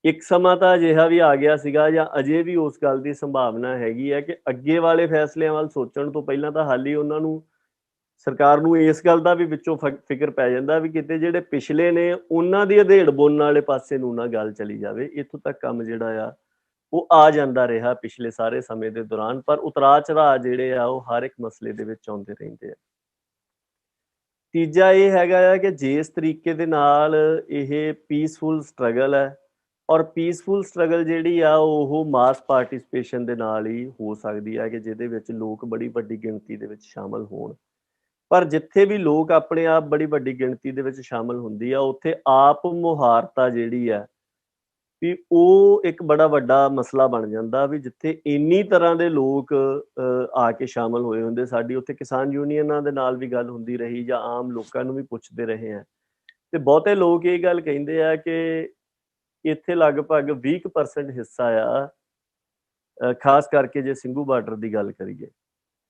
ਇੱਕ ਸਮਾਂ ਤਾਂ ਅਜਿਹਾ ਵੀ ਆ ਗਿਆ ਸੀਗਾ, ਜਾਂ ਅਜੇ ਵੀ ਉਸ ਗੱਲ ਦੀ ਸੰਭਾਵਨਾ ਹੈਗੀ ਹੈ ਕਿ ਅੱਗੇ ਵਾਲੇ ਫੈਸਲਿਆਂ ਵੱਲ ਸੋਚਣ ਤੋਂ ਪਹਿਲਾਂ ਤਾਂ ਹਾਲੀ ਉਹਨਾਂ ਨੂੰ, ਸਰਕਾਰ ਨੂੰ ਇਸ ਗੱਲ ਦਾ ਵੀ ਵਿੱਚੋਂ ਫਿਕਰ ਪੈ ਜਾਂਦਾ ਵੀ ਕਿਤੇ ਜਿਹੜੇ ਪਿਛਲੇ ਨੇ ਉਹਨਾਂ ਦੀ ਅਧੇੜ ਬੁਣਨ ਵਾਲੇ ਪਾਸੇ ਨੂੰ ਨਾ ਗੱਲ ਚਲੀ ਜਾਵੇ। ਇੱਥੋਂ ਤੱਕ ਕੰਮ ਜਿਹੜਾ ਆ ਉਹ ਆ ਜਾਂਦਾ ਰਿਹਾ ਪਿਛਲੇ ਸਾਰੇ ਸਮੇਂ ਦੇ ਦੌਰਾਨ, ਪਰ ਉਤਰਾਅ ਚੜਾਅ ਜਿਹੜੇ ਆ ਉਹ ਹਰ ਇੱਕ ਮਸਲੇ ਦੇ ਵਿੱਚ ਆਉਂਦੇ ਰਹਿੰਦੇ ਆ। ਤੀਜਾ ਇਹ ਹੈਗਾ ਆ ਕਿ ਜਿਸ ਤਰੀਕੇ ਦੇ ਨਾਲ ਇਹ ਪੀਸਫੁਲ ਸਟਰਗਲ ਹੈ, ਔਰ ਪੀਸਫੁਲ ਸਟਰਗਲ ਜਿਹੜੀ ਆ ਉਹ ਮਾਸ ਪਾਰਟਿਸਿਪੇਸ਼ਨ ਦੇ ਨਾਲ ਹੀ ਹੋ ਸਕਦੀ ਹੈ ਕਿ ਜਿਹਦੇ ਵਿੱਚ ਲੋਕ ਬੜੀ ਵੱਡੀ ਗਿਣਤੀ ਦੇ ਵਿੱਚ ਸ਼ਾਮਲ ਹੋਣ। ਪਰ ਜਿੱਥੇ ਵੀ ਲੋਕ ਆਪਣੇ ਆਪ ਬੜੀ ਵੱਡੀ ਗਿਣਤੀ ਦੇ ਵਿੱਚ ਸ਼ਾਮਲ ਹੁੰਦੀ ਆ, ਉੱਥੇ ਆਪ ਮੁਹਾਰਤਾ ਜਿਹੜੀ ਆ ਵੀ ਉਹ ਇੱਕ ਬੜਾ ਵੱਡਾ ਮਸਲਾ ਬਣ ਜਾਂਦਾ ਵੀ ਜਿੱਥੇ ਇੰਨੀ ਤਰ੍ਹਾਂ ਦੇ ਲੋਕ ਆ ਕੇ ਸ਼ਾਮਲ ਹੋਏ ਹੁੰਦੇ। ਸਾਡੀ ਉੱਥੇ ਕਿਸਾਨ ਯੂਨੀਅਨਾਂ ਦੇ ਨਾਲ ਵੀ ਗੱਲ ਹੁੰਦੀ ਰਹੀ, ਜਾਂ ਆਮ ਲੋਕਾਂ ਨੂੰ ਵੀ ਪੁੱਛਦੇ ਰਹੇ ਆ, ਤੇ ਬਹੁਤੇ ਲੋਕ ਇਹ ਗੱਲ ਕਹਿੰਦੇ ਆ ਕਿ ਇੱਥੇ ਲਗਭਗ 20% ਹਿੱਸਾ ਆ, ਖਾਸ ਕਰਕੇ ਜੇ ਸਿੰਘੂ ਬਾਰਡਰ ਦੀ ਗੱਲ ਕਰੀਏ,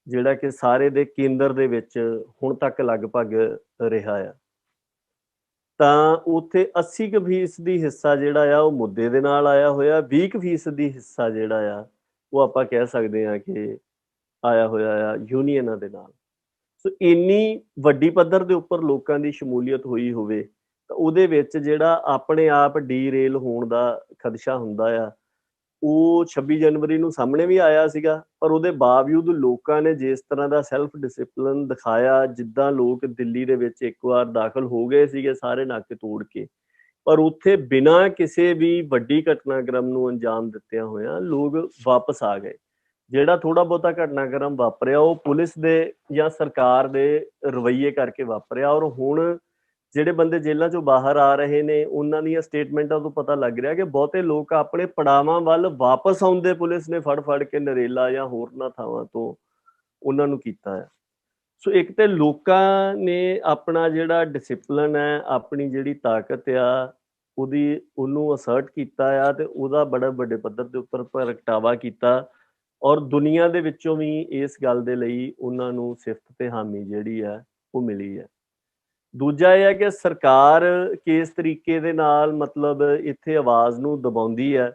ਜਿਹੜਾ ਕਿ ਸਾਰੇ ਦੇ ਕੇਂਦਰ ਦੇ ਵਿੱਚ ਹੁਣ ਤੱਕ ਲਗਭਗ ਰਿਹਾ ਆ, ਤਾਂ ਉੱਥੇ 80% ਹਿੱਸਾ ਜਿਹੜਾ ਆ ਉਹ ਮੁੱਦੇ ਦੇ ਨਾਲ ਆਇਆ ਹੋਇਆ। 20% ਹਿੱਸਾ ਜਿਹੜਾ ਆ ਉਹ ਆਪਾਂ ਕਹਿ ਸਕਦੇ ਹਾਂ ਕਿ ਆਇਆ ਹੋਇਆ ਆ ਯੂਨੀਅਨਾਂ ਦੇ ਨਾਲ। ਸੋ ਇੰਨੀ ਵੱਡੀ ਪੱਧਰ ਦੇ ਉੱਪਰ ਲੋਕਾਂ ਦੀ ਸ਼ਮੂਲੀਅਤ ਹੋਈ ਹੋਵੇ ਤਾਂ ਉਹਦੇ ਵਿੱਚ ਜਿਹੜਾ ਆਪਣੇ ਆਪ ਡੀਰੇਲ ਹੋਣ ਦਾ ਖਦਸ਼ਾ ਹੁੰਦਾ ਆ, ਉਹ 26 ਜਨਵਰੀ ਨੂੰ ਸਾਹਮਣੇ ਵੀ ਆਇਆ ਸੀਗਾ। ਪਰ ਉਹਦੇ ਬਾਵਜੂਦ ਲੋਕਾਂ ਨੇ ਜਿਸ ਤਰ੍ਹਾਂ ਦਾ ਸੈਲਫ ਡਿਸਿਪਲਿਨ ਦਿਖਾਇਆ, ਜਿੱਦਾਂ ਲੋਕ ਦਿੱਲੀ ਦੇ ਵਿੱਚ ਇੱਕ ਵਾਰ ਦਾਖਲ ਹੋ ਗਏ ਸੀਗੇ ਸਾਰੇ ਨਾਕੇ ਤੋੜ ਕੇ, ਪਰ ਉੱਥੇ ਬਿਨਾਂ ਕਿਸੇ ਵੀ ਵੱਡੀ ਘਟਨਾਕ੍ਰਮ ਨੂੰ ਅੰਜਾਮ ਦਿੱਤਿਆਂ ਹੋਇਆਂ ਲੋਕ ਵਾਪਸ ਆ ਗਏ। ਜਿਹੜਾ ਥੋੜਾ ਬਹੁਤਾ ਘਟਨਾਕ੍ਰਮ ਵਾਪਰਿਆ ਉਹ ਪੁਲਿਸ ਦੇ ਜਾਂ ਸਰਕਾਰ ਦੇ ਰਵੱਈਏ ਕਰਕੇ ਵਾਪਰਿਆ। ਔਰ ਹੁਣ ਜਿਹੜੇ ਬੰਦੇ ਜੇਲ੍ਹਾਂ ਚੋਂ ਬਾਹਰ ਆ ਰਹੇ ਨੇ ਉਹਨਾਂ ਦੀਆਂ ਸਟੇਟਮੈਂਟਾਂ ਤੋਂ ਪਤਾ ਲੱਗ ਰਿਹਾ ਕਿ ਬਹੁਤੇ ਲੋਕ ਆਪਣੇ ਪੜਾਵਾਂ ਵੱਲ ਵਾਪਸ ਆਉਂਦੇ ਪੁਲਿਸ ਨੇ ਫੜ ਕੇ ਨਰੇਲਾ ਜਾਂ ਹੋਰਨਾਂ ਥਾਵਾਂ ਤੋਂ ਉਹਨਾਂ ਨੂੰ ਕੀਤਾ ਹੈ। ਸੋ ਇੱਕ ਤੇ ਲੋਕਾਂ ਨੇ ਆਪਣਾ ਜਿਹੜਾ ਡਿਸਿਪਲਿਨ ਹੈ, ਆਪਣੀ ਜਿਹੜੀ ਤਾਕਤ ਆ ਉਹਨੂੰ ਅਸਰਟ ਕੀਤਾ ਆ, ਤੇ ਉਹਦਾ ਬੜਾ ਵੱਡੇ ਪੱਧਰ ਦੇ ਉੱਪਰ ਪ੍ਰਗਟਾਵਾ ਕੀਤਾ। ਔਰ ਦੁਨੀਆ ਦੇ ਵਿੱਚੋਂ ਵੀ ਇਸ ਗੱਲ ਦੇ ਲਈ ਉਹਨਾਂ ਨੂੰ ਸਿਫਤ ਤੇ ਹਾਮੀ ਜਿਹੜੀ ਹੈ ਉਹ ਮਿਲੀ ਹੈ। ਦੂਜਾ ਇਹ ਹੈ ਕਿ ਸਰਕਾਰ ਕਿਸ ਤਰੀਕੇ ਦੇ ਨਾਲ ਮਤਲਬ ਇੱਥੇ ਆਵਾਜ਼ ਨੂੰ ਦਬਾਉਂਦੀ ਹੈ।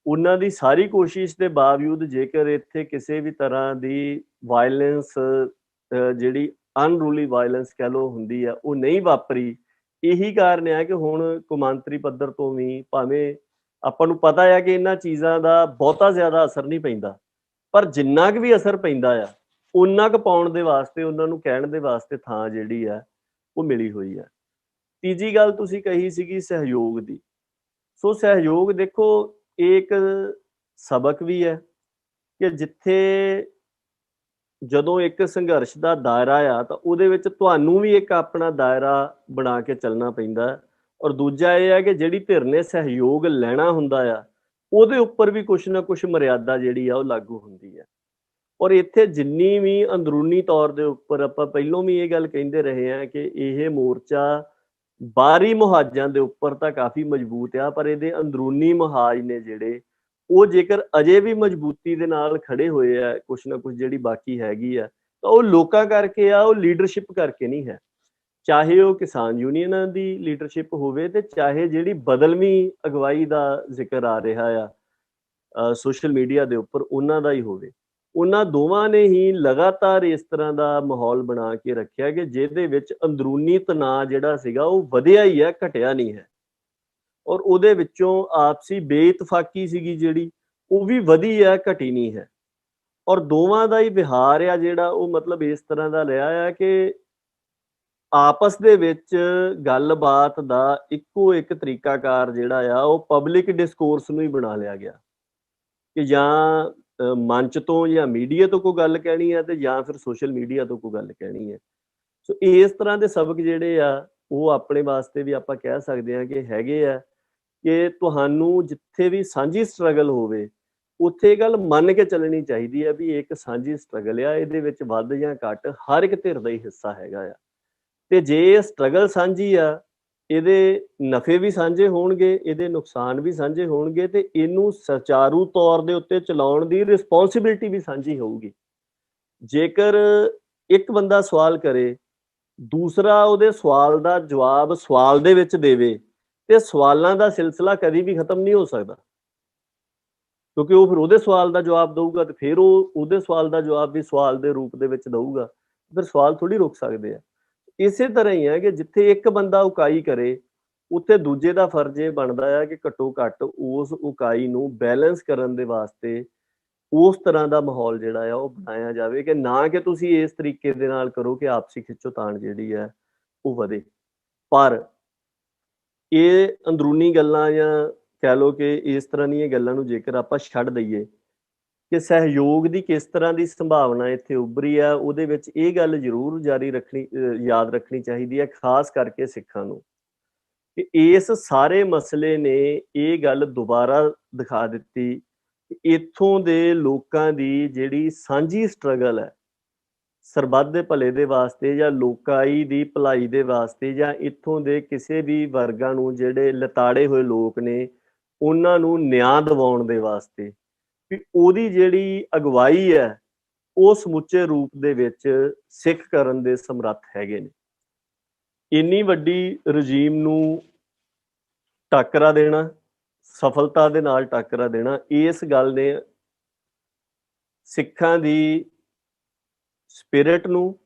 ਉਹਨਾਂ ਦੀ ਸਾਰੀ ਕੋਸ਼ਿਸ਼ ਦੇ ਬਾਵਜੂਦ ਜੇਕਰ ਇੱਥੇ ਕਿਸੇ ਵੀ ਤਰ੍ਹਾਂ ਦੀ ਵਾਇਲੈਂਸ, ਜਿਹੜੀ ਅਨਰੂਲੀ ਵਾਇਲੈਂਸ ਕਹਿ ਲਓ ਹੁੰਦੀ ਆ, ਉਹ ਨਹੀਂ ਵਾਪਰੀ। ਇਹੀ ਕਾਰਨ ਹੈ ਕਿ ਹੁਣ ਕੌਮਾਂਤਰੀ ਪੱਧਰ ਤੋਂ ਵੀ ਭਾਵੇਂ ਆਪਾਂ ਨੂੰ ਪਤਾ ਹੈ ਕਿ ਇਹਨਾਂ ਚੀਜ਼ਾਂ ਦਾ ਬਹੁਤਾ ਜ਼ਿਆਦਾ ਅਸਰ ਨਹੀਂ ਪੈਂਦਾ, ਪਰ ਜਿੰਨਾ ਕੁ ਵੀ ਅਸਰ ਪੈਂਦਾ ਆ ਓਨਾ ਕੁ ਪਾਉਣ ਦੇ ਵਾਸਤੇ ਉਹਨਾਂ ਨੂੰ ਕਹਿਣ ਦੇ ਵਾਸਤੇ ਥਾਂ ਜਿਹੜੀ ਆ ਉਹ ਮਿਲੀ ਹੋਈ ਹੈ। ਤੀਜੀ ਗੱਲ ਤੁਸੀਂ ਕਹੀ ਸੀਗੀ ਸਹਿਯੋਗ ਦੀ। ਸੋ ਸਹਿਯੋਗ ਦੇਖੋ, ਇੱਕ ਸਬਕ ਵੀ ਹੈ ਕਿ ਜਿੱਥੇ ਜਦੋਂ ਇੱਕ ਸੰਘਰਸ਼ ਦਾ ਦਾਇਰਾ ਆ ਤਾਂ ਉਹਦੇ ਵਿੱਚ ਤੁਹਾਨੂੰ ਵੀ ਇੱਕ ਆਪਣਾ ਦਾਇਰਾ ਬਣਾ ਕੇ ਚੱਲਣਾ ਪੈਂਦਾ। ਔਰ ਦੂਜਾ ਇਹ ਹੈ ਕਿ ਜਿਹੜੀ ਧਿਰ ਨੇ ਸਹਿਯੋਗ ਲੈਣਾ ਹੁੰਦਾ ਆ ਉਹਦੇ ਉੱਪਰ ਵੀ ਕੁਛ ਨਾ ਕੁਛ ਮਰਿਆਦਾ ਜਿਹੜੀ ਆ ਉਹ ਲਾਗੂ ਹੁੰਦੀ ਹੈ। ਔਰ ਇੱਥੇ ਜਿੰਨੀ ਵੀ ਅੰਦਰੂਨੀ ਤੌਰ ਦੇ ਉੱਪਰ ਆਪਾਂ ਪਹਿਲੋਂ ਵੀ ਇਹ ਗੱਲ ਕਹਿੰਦੇ ਰਹੇ ਹਾਂ ਕਿ ਇਹ ਮੋਰਚਾ ਬਾਹਰੀ ਮੁਹਾਜ਼ਾਂ ਦੇ ਉੱਪਰ ਤਾਂ ਕਾਫੀ ਮਜ਼ਬੂਤ ਆ, ਪਰ ਇਹਦੇ ਅੰਦਰੂਨੀ ਮੁਹਾਜ਼ ਨੇ ਜਿਹੜੇ ਉਹ ਜੇਕਰ ਅਜੇ ਵੀ ਮਜ਼ਬੂਤੀ ਦੇ ਨਾਲ ਖੜੇ ਹੋਏ ਆ, ਕੁਛ ਨਾ ਕੁਛ ਜਿਹੜੀ ਬਾਕੀ ਹੈਗੀ ਆ, ਤਾਂ ਉਹ ਲੋਕਾਂ ਕਰਕੇ ਆ, ਉਹ ਲੀਡਰਸ਼ਿਪ ਕਰਕੇ ਨਹੀਂ ਹੈ। ਚਾਹੇ ਉਹ ਕਿਸਾਨ ਯੂਨੀਅਨਾਂ ਦੀ ਲੀਡਰਸ਼ਿਪ ਹੋਵੇ ਤੇ ਚਾਹੇ ਜਿਹੜੀ ਬਦਲਵੀਂ ਅਗਵਾਈ ਦਾ ਜ਼ਿਕਰ ਆ ਰਿਹਾ ਆ ਸੋਸ਼ਲ ਮੀਡੀਆ ਦੇ ਉੱਪਰ, ਉਹਨਾਂ ਦਾ ਹੀ ਹੋਵੇ। ਉਹਨਾਂ ਦੋਵਾਂ ਨੇ ਹੀ ਲਗਾਤਾਰ ਇਸ ਤਰ੍ਹਾਂ ਦਾ ਮਾਹੌਲ ਬਣਾ ਕੇ ਰੱਖਿਆ ਕਿ ਜਿਹਦੇ ਵਿੱਚ ਅੰਦਰੂਨੀ ਤਣਾਅ ਜਿਹੜਾ ਸੀਗਾ ਉਹ ਵਧਿਆ ਹੀ ਹੈ, ਘਟਿਆ ਨਹੀਂ ਹੈ। ਔਰ ਉਹਦੇ ਵਿੱਚੋਂ ਆਪਸੀ ਬੇਇਤਫਾਕੀ ਸੀਗੀ ਜਿਹੜੀ, ਉਹ ਵੀ ਵਧੀ ਹੈ, ਘਟੀ ਨਹੀਂ ਹੈ। ਔਰ ਦੋਵਾਂ ਦਾ ਹੀ ਵਿਹਾਰ ਆ ਜਿਹੜਾ, ਉਹ ਮਤਲਬ ਇਸ ਤਰ੍ਹਾਂ ਦਾ ਰਿਹਾ ਆ ਕਿ ਆਪਸ ਦੇ ਵਿੱਚ ਗੱਲਬਾਤ ਦਾ ਇੱਕੋ ਇੱਕ ਤਰੀਕਾਕਾਰ ਜਿਹੜਾ ਆ, ਉਹ ਪਬਲਿਕ ਡਿਸਕੋਰਸ ਨੂੰ ਹੀ ਬਣਾ ਲਿਆ ਗਿਆ ਕਿ ਜਾਂ ਮੰਚ ਤੋਂ ਜਾਂ ਮੀਡੀਆ ਤੋਂ ਕੋਈ ਗੱਲ ਕਹਿਣੀ ਹੈ ਤੇ ਜਾਂ ਫਿਰ ਸੋਸ਼ਲ ਮੀਡੀਆ ਤੋਂ ਕੋਈ ਗੱਲ ਕਹਿਣੀ ਹੈ। ਸੋ ਇਸ ਤਰ੍ਹਾਂ ਦੇ ਸਬਕ ਜਿਹੜੇ ਆ, ਉਹ ਆਪਣੇ ਵਾਸਤੇ ਵੀ ਆਪਾਂ ਕਹਿ ਸਕਦੇ ਹਾਂ ਕਿ ਹੈਗੇ ਆ ਕਿ ਤੁਹਾਨੂੰ ਜਿੱਥੇ ਵੀ ਸਾਂਝੀ ਸਟਰਗਲ ਹੋਵੇ, ਉੱਥੇ ਇਹ ਗੱਲ ਮੰਨ ਕੇ ਚੱਲਣੀ ਚਾਹੀਦੀ ਹੈ ਵੀ ਇਹ ਇੱਕ ਸਾਂਝੀ ਸਟਰਗਲ ਆ, ਇਹਦੇ ਵਿੱਚ ਵੱਧ ਜਾਂ ਘੱਟ ਹਰ ਇੱਕ ਧਿਰ ਦਾ ਹੀ ਹਿੱਸਾ ਹੈਗਾ ਆ। ਤੇ ਜੇ ਇਹ ਸਟਰਗਲ ਸਾਂਝੀ ਆ, ਇਹਦੇ ਨਫੇ ਵੀ ਸਾਂਝੇ ਹੋਣਗੇ, ਇਹਦੇ ਨੁਕਸਾਨ ਵੀ ਸਾਂਝੇ ਹੋਣਗੇ, ਤੇ ਇਹਨੂੰ ਸੁਚਾਰੂ ਤੌਰ ਦੇ ਉੱਤੇ ਚਲਾਉਣ ਦੀ ਰਿਸਪੌਂਸਿਬਿਲਿਟੀ ਵੀ ਸਾਂਝੀ ਹੋਊਗੀ। ਜੇਕਰ ਇੱਕ ਬੰਦਾ ਸਵਾਲ ਕਰੇ, ਦੂਸਰਾ ਉਹਦੇ ਸਵਾਲ ਦਾ ਜਵਾਬ ਸਵਾਲ ਦੇ ਵਿੱਚ ਦੇਵੇ, ਤੇ ਸਵਾਲਾਂ ਦਾ ਸਿਲਸਿਲਾ ਕਦੀ ਵੀ ਖਤਮ ਨਹੀਂ ਹੋ ਸਕਦਾ, ਕਿਉਂਕਿ ਉਹ ਫਿਰ ਉਹਦੇ ਸਵਾਲ ਦਾ ਜਵਾਬ ਦਊਗਾ ਤੇ ਫਿਰ ਉਹ ਉਹਦੇ ਸਵਾਲ ਦਾ ਜਵਾਬ ਵੀ ਸਵਾਲ ਦੇ ਰੂਪ ਦੇ ਵਿੱਚ ਦਊਗਾ, ਫਿਰ ਸਵਾਲ ਥੋੜੀ ਰੁਕ ਸਕਦੇ ਆ। ਇਸੇ ਤਰ੍ਹਾਂ ਹੀ ਹੈ ਕਿ ਜਿੱਥੇ ਇੱਕ ਬੰਦਾ ਉਕਾਈ ਕਰੇ, ਉੱਥੇ ਦੂਜੇ ਦਾ ਫਰਜ਼ ਇਹ ਬਣਦਾ ਆ ਕਿ ਘੱਟੋ ਘੱਟ ਉਸ ਉਕਾਈ ਨੂੰ ਬੈਲੈਂਸ ਕਰਨ ਦੇ ਵਾਸਤੇ ਉਸ ਤਰ੍ਹਾਂ ਦਾ ਮਾਹੌਲ ਜਿਹੜਾ ਆ ਉਹ ਬਣਾਇਆ ਜਾਵੇ ਕਿ ਨਾ ਕਿ ਤੁਸੀਂ ਇਸ ਤਰੀਕੇ ਦੇ ਨਾਲ ਕਰੋ ਕਿ ਆਪਸੀ ਖਿੱਚੋਤਾਣ ਜਿਹੜੀ ਹੈ ਉਹ ਵਧੇ। ਪਰ ਇਹ ਅੰਦਰੂਨੀ ਗੱਲਾਂ ਜਾਂ ਕਹਿ ਲਓ ਕਿ ਇਸ ਤਰ੍ਹਾਂ ਦੀਆਂ ਗੱਲਾਂ ਨੂੰ ਜੇਕਰ ਆਪਾਂ ਛੱਡ ਦਈਏ ਕਿ ਸਹਿਯੋਗ ਦੀ ਕਿਸ ਤਰ੍ਹਾਂ ਦੀ ਸੰਭਾਵਨਾ ਇੱਥੇ ਉੱਭਰੀ ਆ, ਉਹਦੇ ਵਿੱਚ ਇਹ ਗੱਲ ਜ਼ਰੂਰ ਯਾਦ ਰੱਖਣੀ ਚਾਹੀਦੀ ਹੈ, ਖਾਸ ਕਰਕੇ ਸਿੱਖਾਂ ਨੂੰ, ਕਿ ਇਸ ਸਾਰੇ ਮਸਲੇ ਨੇ ਇਹ ਗੱਲ ਦੁਬਾਰਾ ਦਿਖਾ ਦਿੱਤੀ ਕਿ ਇੱਥੋਂ ਦੇ ਲੋਕਾਂ ਦੀ ਜਿਹੜੀ ਸਾਂਝੀ ਸਟਰਗਲ ਹੈ ਸਰਬੱਤ ਦੇ ਭਲੇ ਦੇ ਵਾਸਤੇ ਜਾਂ ਲੋਕਾਈ ਦੀ ਭਲਾਈ ਦੇ ਵਾਸਤੇ, ਜਾਂ ਇੱਥੋਂ ਦੇ ਕਿਸੇ ਵੀ ਵਰਗਾਂ ਨੂੰ ਜਿਹੜੇ ਲਤਾੜੇ ਹੋਏ ਲੋਕ ਨੇ ਉਹਨਾਂ ਨੂੰ ਨਿਆਂ ਦਿਵਾਉਣ ਦੇ ਵਾਸਤੇ, ਵੀ ਉਹਦੀ ਜਿਹੜੀ ਅਗਵਾਈ ਹੈ ਉਹ ਸਮੁੱਚੇ ਰੂਪ ਦੇ ਵਿੱਚ ਸਿੱਖ ਕਰਨ ਦੇ ਸਮਰੱਥ ਹੈਗੇ ਨੇ। ਇੰਨੀ ਵੱਡੀ ਰਜੀਮ ਨੂੰ ਟਾਕਰਾ ਦੇਣਾ, ਸਫਲਤਾ ਦੇ ਨਾਲ ਟਾਕਰਾ ਦੇਣਾ, ਇਸ ਗੱਲ ਨੇ ਸਿੱਖਾਂ ਦੀ ਸਪਿਰਿਟ ਨੂੰ,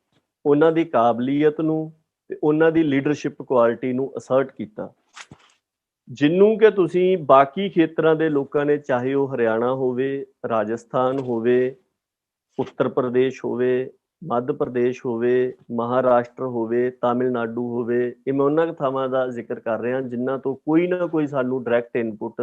ਉਹਨਾਂ ਦੀ ਕਾਬਲੀਅਤ ਨੂੰ ਤੇ ਉਹਨਾਂ ਦੀ ਲੀਡਰਸ਼ਿਪ ਕੁਆਲਿਟੀ ਨੂੰ ਅਸਰਟ ਕੀਤਾ, ਜਿਹਨੂੰ ਕਿ ਤੁਸੀਂ ਬਾਕੀ ਖੇਤਰਾਂ ਦੇ ਲੋਕਾਂ ਨੇ, ਚਾਹੇ ਉਹ ਹਰਿਆਣਾ ਹੋਵੇ, ਰਾਜਸਥਾਨ ਹੋਵੇ, ਉੱਤਰ ਪ੍ਰਦੇਸ਼ ਹੋਵੇ, ਮੱਧ ਪ੍ਰਦੇਸ਼ ਹੋਵੇ, ਮਹਾਰਾਸ਼ਟਰ ਹੋਵੇ, ਤਾਮਿਲਨਾਡੂ ਹੋਵੇ, ਇਹ ਮੈਂ ਉਹਨਾਂ ਥਾਵਾਂ ਦਾ ਜ਼ਿਕਰ ਕਰ ਰਿਹਾ ਜਿਨ੍ਹਾਂ ਤੋਂ ਕੋਈ ਨਾ ਕੋਈ ਸਾਨੂੰ ਡਾਇਰੈਕਟ ਇਨਪੁਟ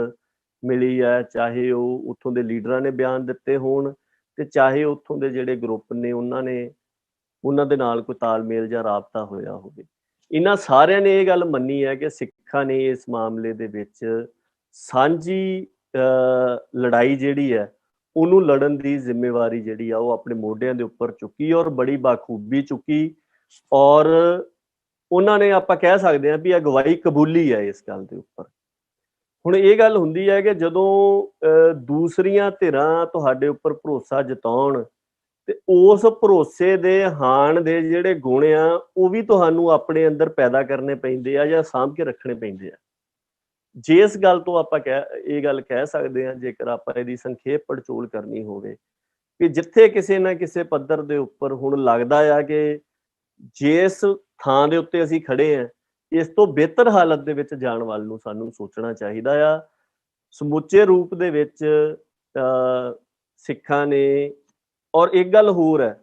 ਮਿਲੀ ਹੈ, ਚਾਹੇ ਉਹ ਉੱਥੋਂ ਦੇ ਲੀਡਰਾਂ ਨੇ ਬਿਆਨ ਦਿੱਤੇ ਹੋਣ ਤੇ ਚਾਹੇ ਉੱਥੋਂ ਦੇ ਜਿਹੜੇ ਗਰੁੱਪ ਨੇ ਉਹਨਾਂ ਦੇ ਨਾਲ ਕੋਈ ਤਾਲਮੇਲ ਜਾਂ ਰਾਬਤਾ ਹੋਇਆ ਹੋਵੇ। ਇਹਨਾਂ ਸਾਰਿਆਂ ਨੇ ਇਹ ਗੱਲ ਮੰਨੀ ਹੈ ਕਿ ਸਿੱਖਾਂ ਨੇ ਇਸ ਮਾਮਲੇ ਦੇ ਵਿੱਚ ਸਾਂਝੀ ਲੜਾਈ ਜਿਹੜੀ ਹੈ ਉਹਨੂੰ ਲੜਨ ਦੀ ਜ਼ਿੰਮੇਵਾਰੀ ਜਿਹੜੀ ਆ ਉਹ ਆਪਣੇ ਮੋਢਿਆਂ ਦੇ ਉੱਪਰ ਚੁੱਕੀ, ਔਰ ਬੜੀ ਬਾਖੂਬੀ ਚੁੱਕੀ, ਔਰ ਉਹਨਾਂ ਨੇ ਆਪਾਂ ਕਹਿ ਸਕਦੇ ਹਾਂ ਵੀ ਅਗਵਾਈ ਕਬੂਲੀ ਹੈ ਇਸ ਗੱਲ ਦੇ ਉੱਪਰ। ਹੁਣ ਇਹ ਗੱਲ ਹੁੰਦੀ ਹੈ ਕਿ ਜਦੋਂ ਦੂਸਰੀਆਂ ਧਿਰਾਂ ਤੁਹਾਡੇ ਉੱਪਰ ਭਰੋਸਾ ਜਤਾਉਣ ਤੇ ਉਸ ਭਰੋਸੇ ਦੇ ਹਾਣ ਦੇ ਜਿਹੜੇ ਗੁਣ ਆ ਉਹ ਵੀ ਤੁਹਾਨੂੰ ਆਪਣੇ ਅੰਦਰ ਪੈਦਾ ਕਰਨੇ ਪੈਂਦੇ ਆ ਜਾਂ ਸਾਂਭ ਕੇ ਰੱਖਣੇ ਪੈਂਦੇ ਆ। ਜਿਸ ਗੱਲ ਤੋਂ ਆਪਾਂ ਇਹ ਗੱਲ ਕਹਿ ਸਕਦੇ ਹਾਂ, ਜੇਕਰ ਆਪਾਂ ਇਹਦੀ ਸੰਖੇਪ ਪੜਚੋਲ ਕਰਨੀ ਹੋਵੇ, ਕਿ ਜਿੱਥੇ ਕਿਸੇ ਨਾ ਕਿਸੇ ਪੱਧਰ ਦੇ ਉੱਪਰ ਹੁਣ ਲੱਗਦਾ ਆ ਕਿ ਜਿਸ ਥਾਂ ਦੇ ਉੱਤੇ ਅਸੀਂ ਖੜੇ ਹਾਂ ਇਸ ਤੋਂ ਬਿਹਤਰ ਹਾਲਤ ਦੇ ਵਿੱਚ ਜਾਣ ਵੱਲ ਨੂੰ ਸਾਨੂੰ ਸੋਚਣਾ ਚਾਹੀਦਾ ਆ। ਸਮੁੱਚੇ ਰੂਪ ਦੇ ਵਿੱਚ ਸਿੱਖਾਂ ਨੇ, ਔਰ ਇੱਕ ਗੱਲ ਹੋਰ ਹੈ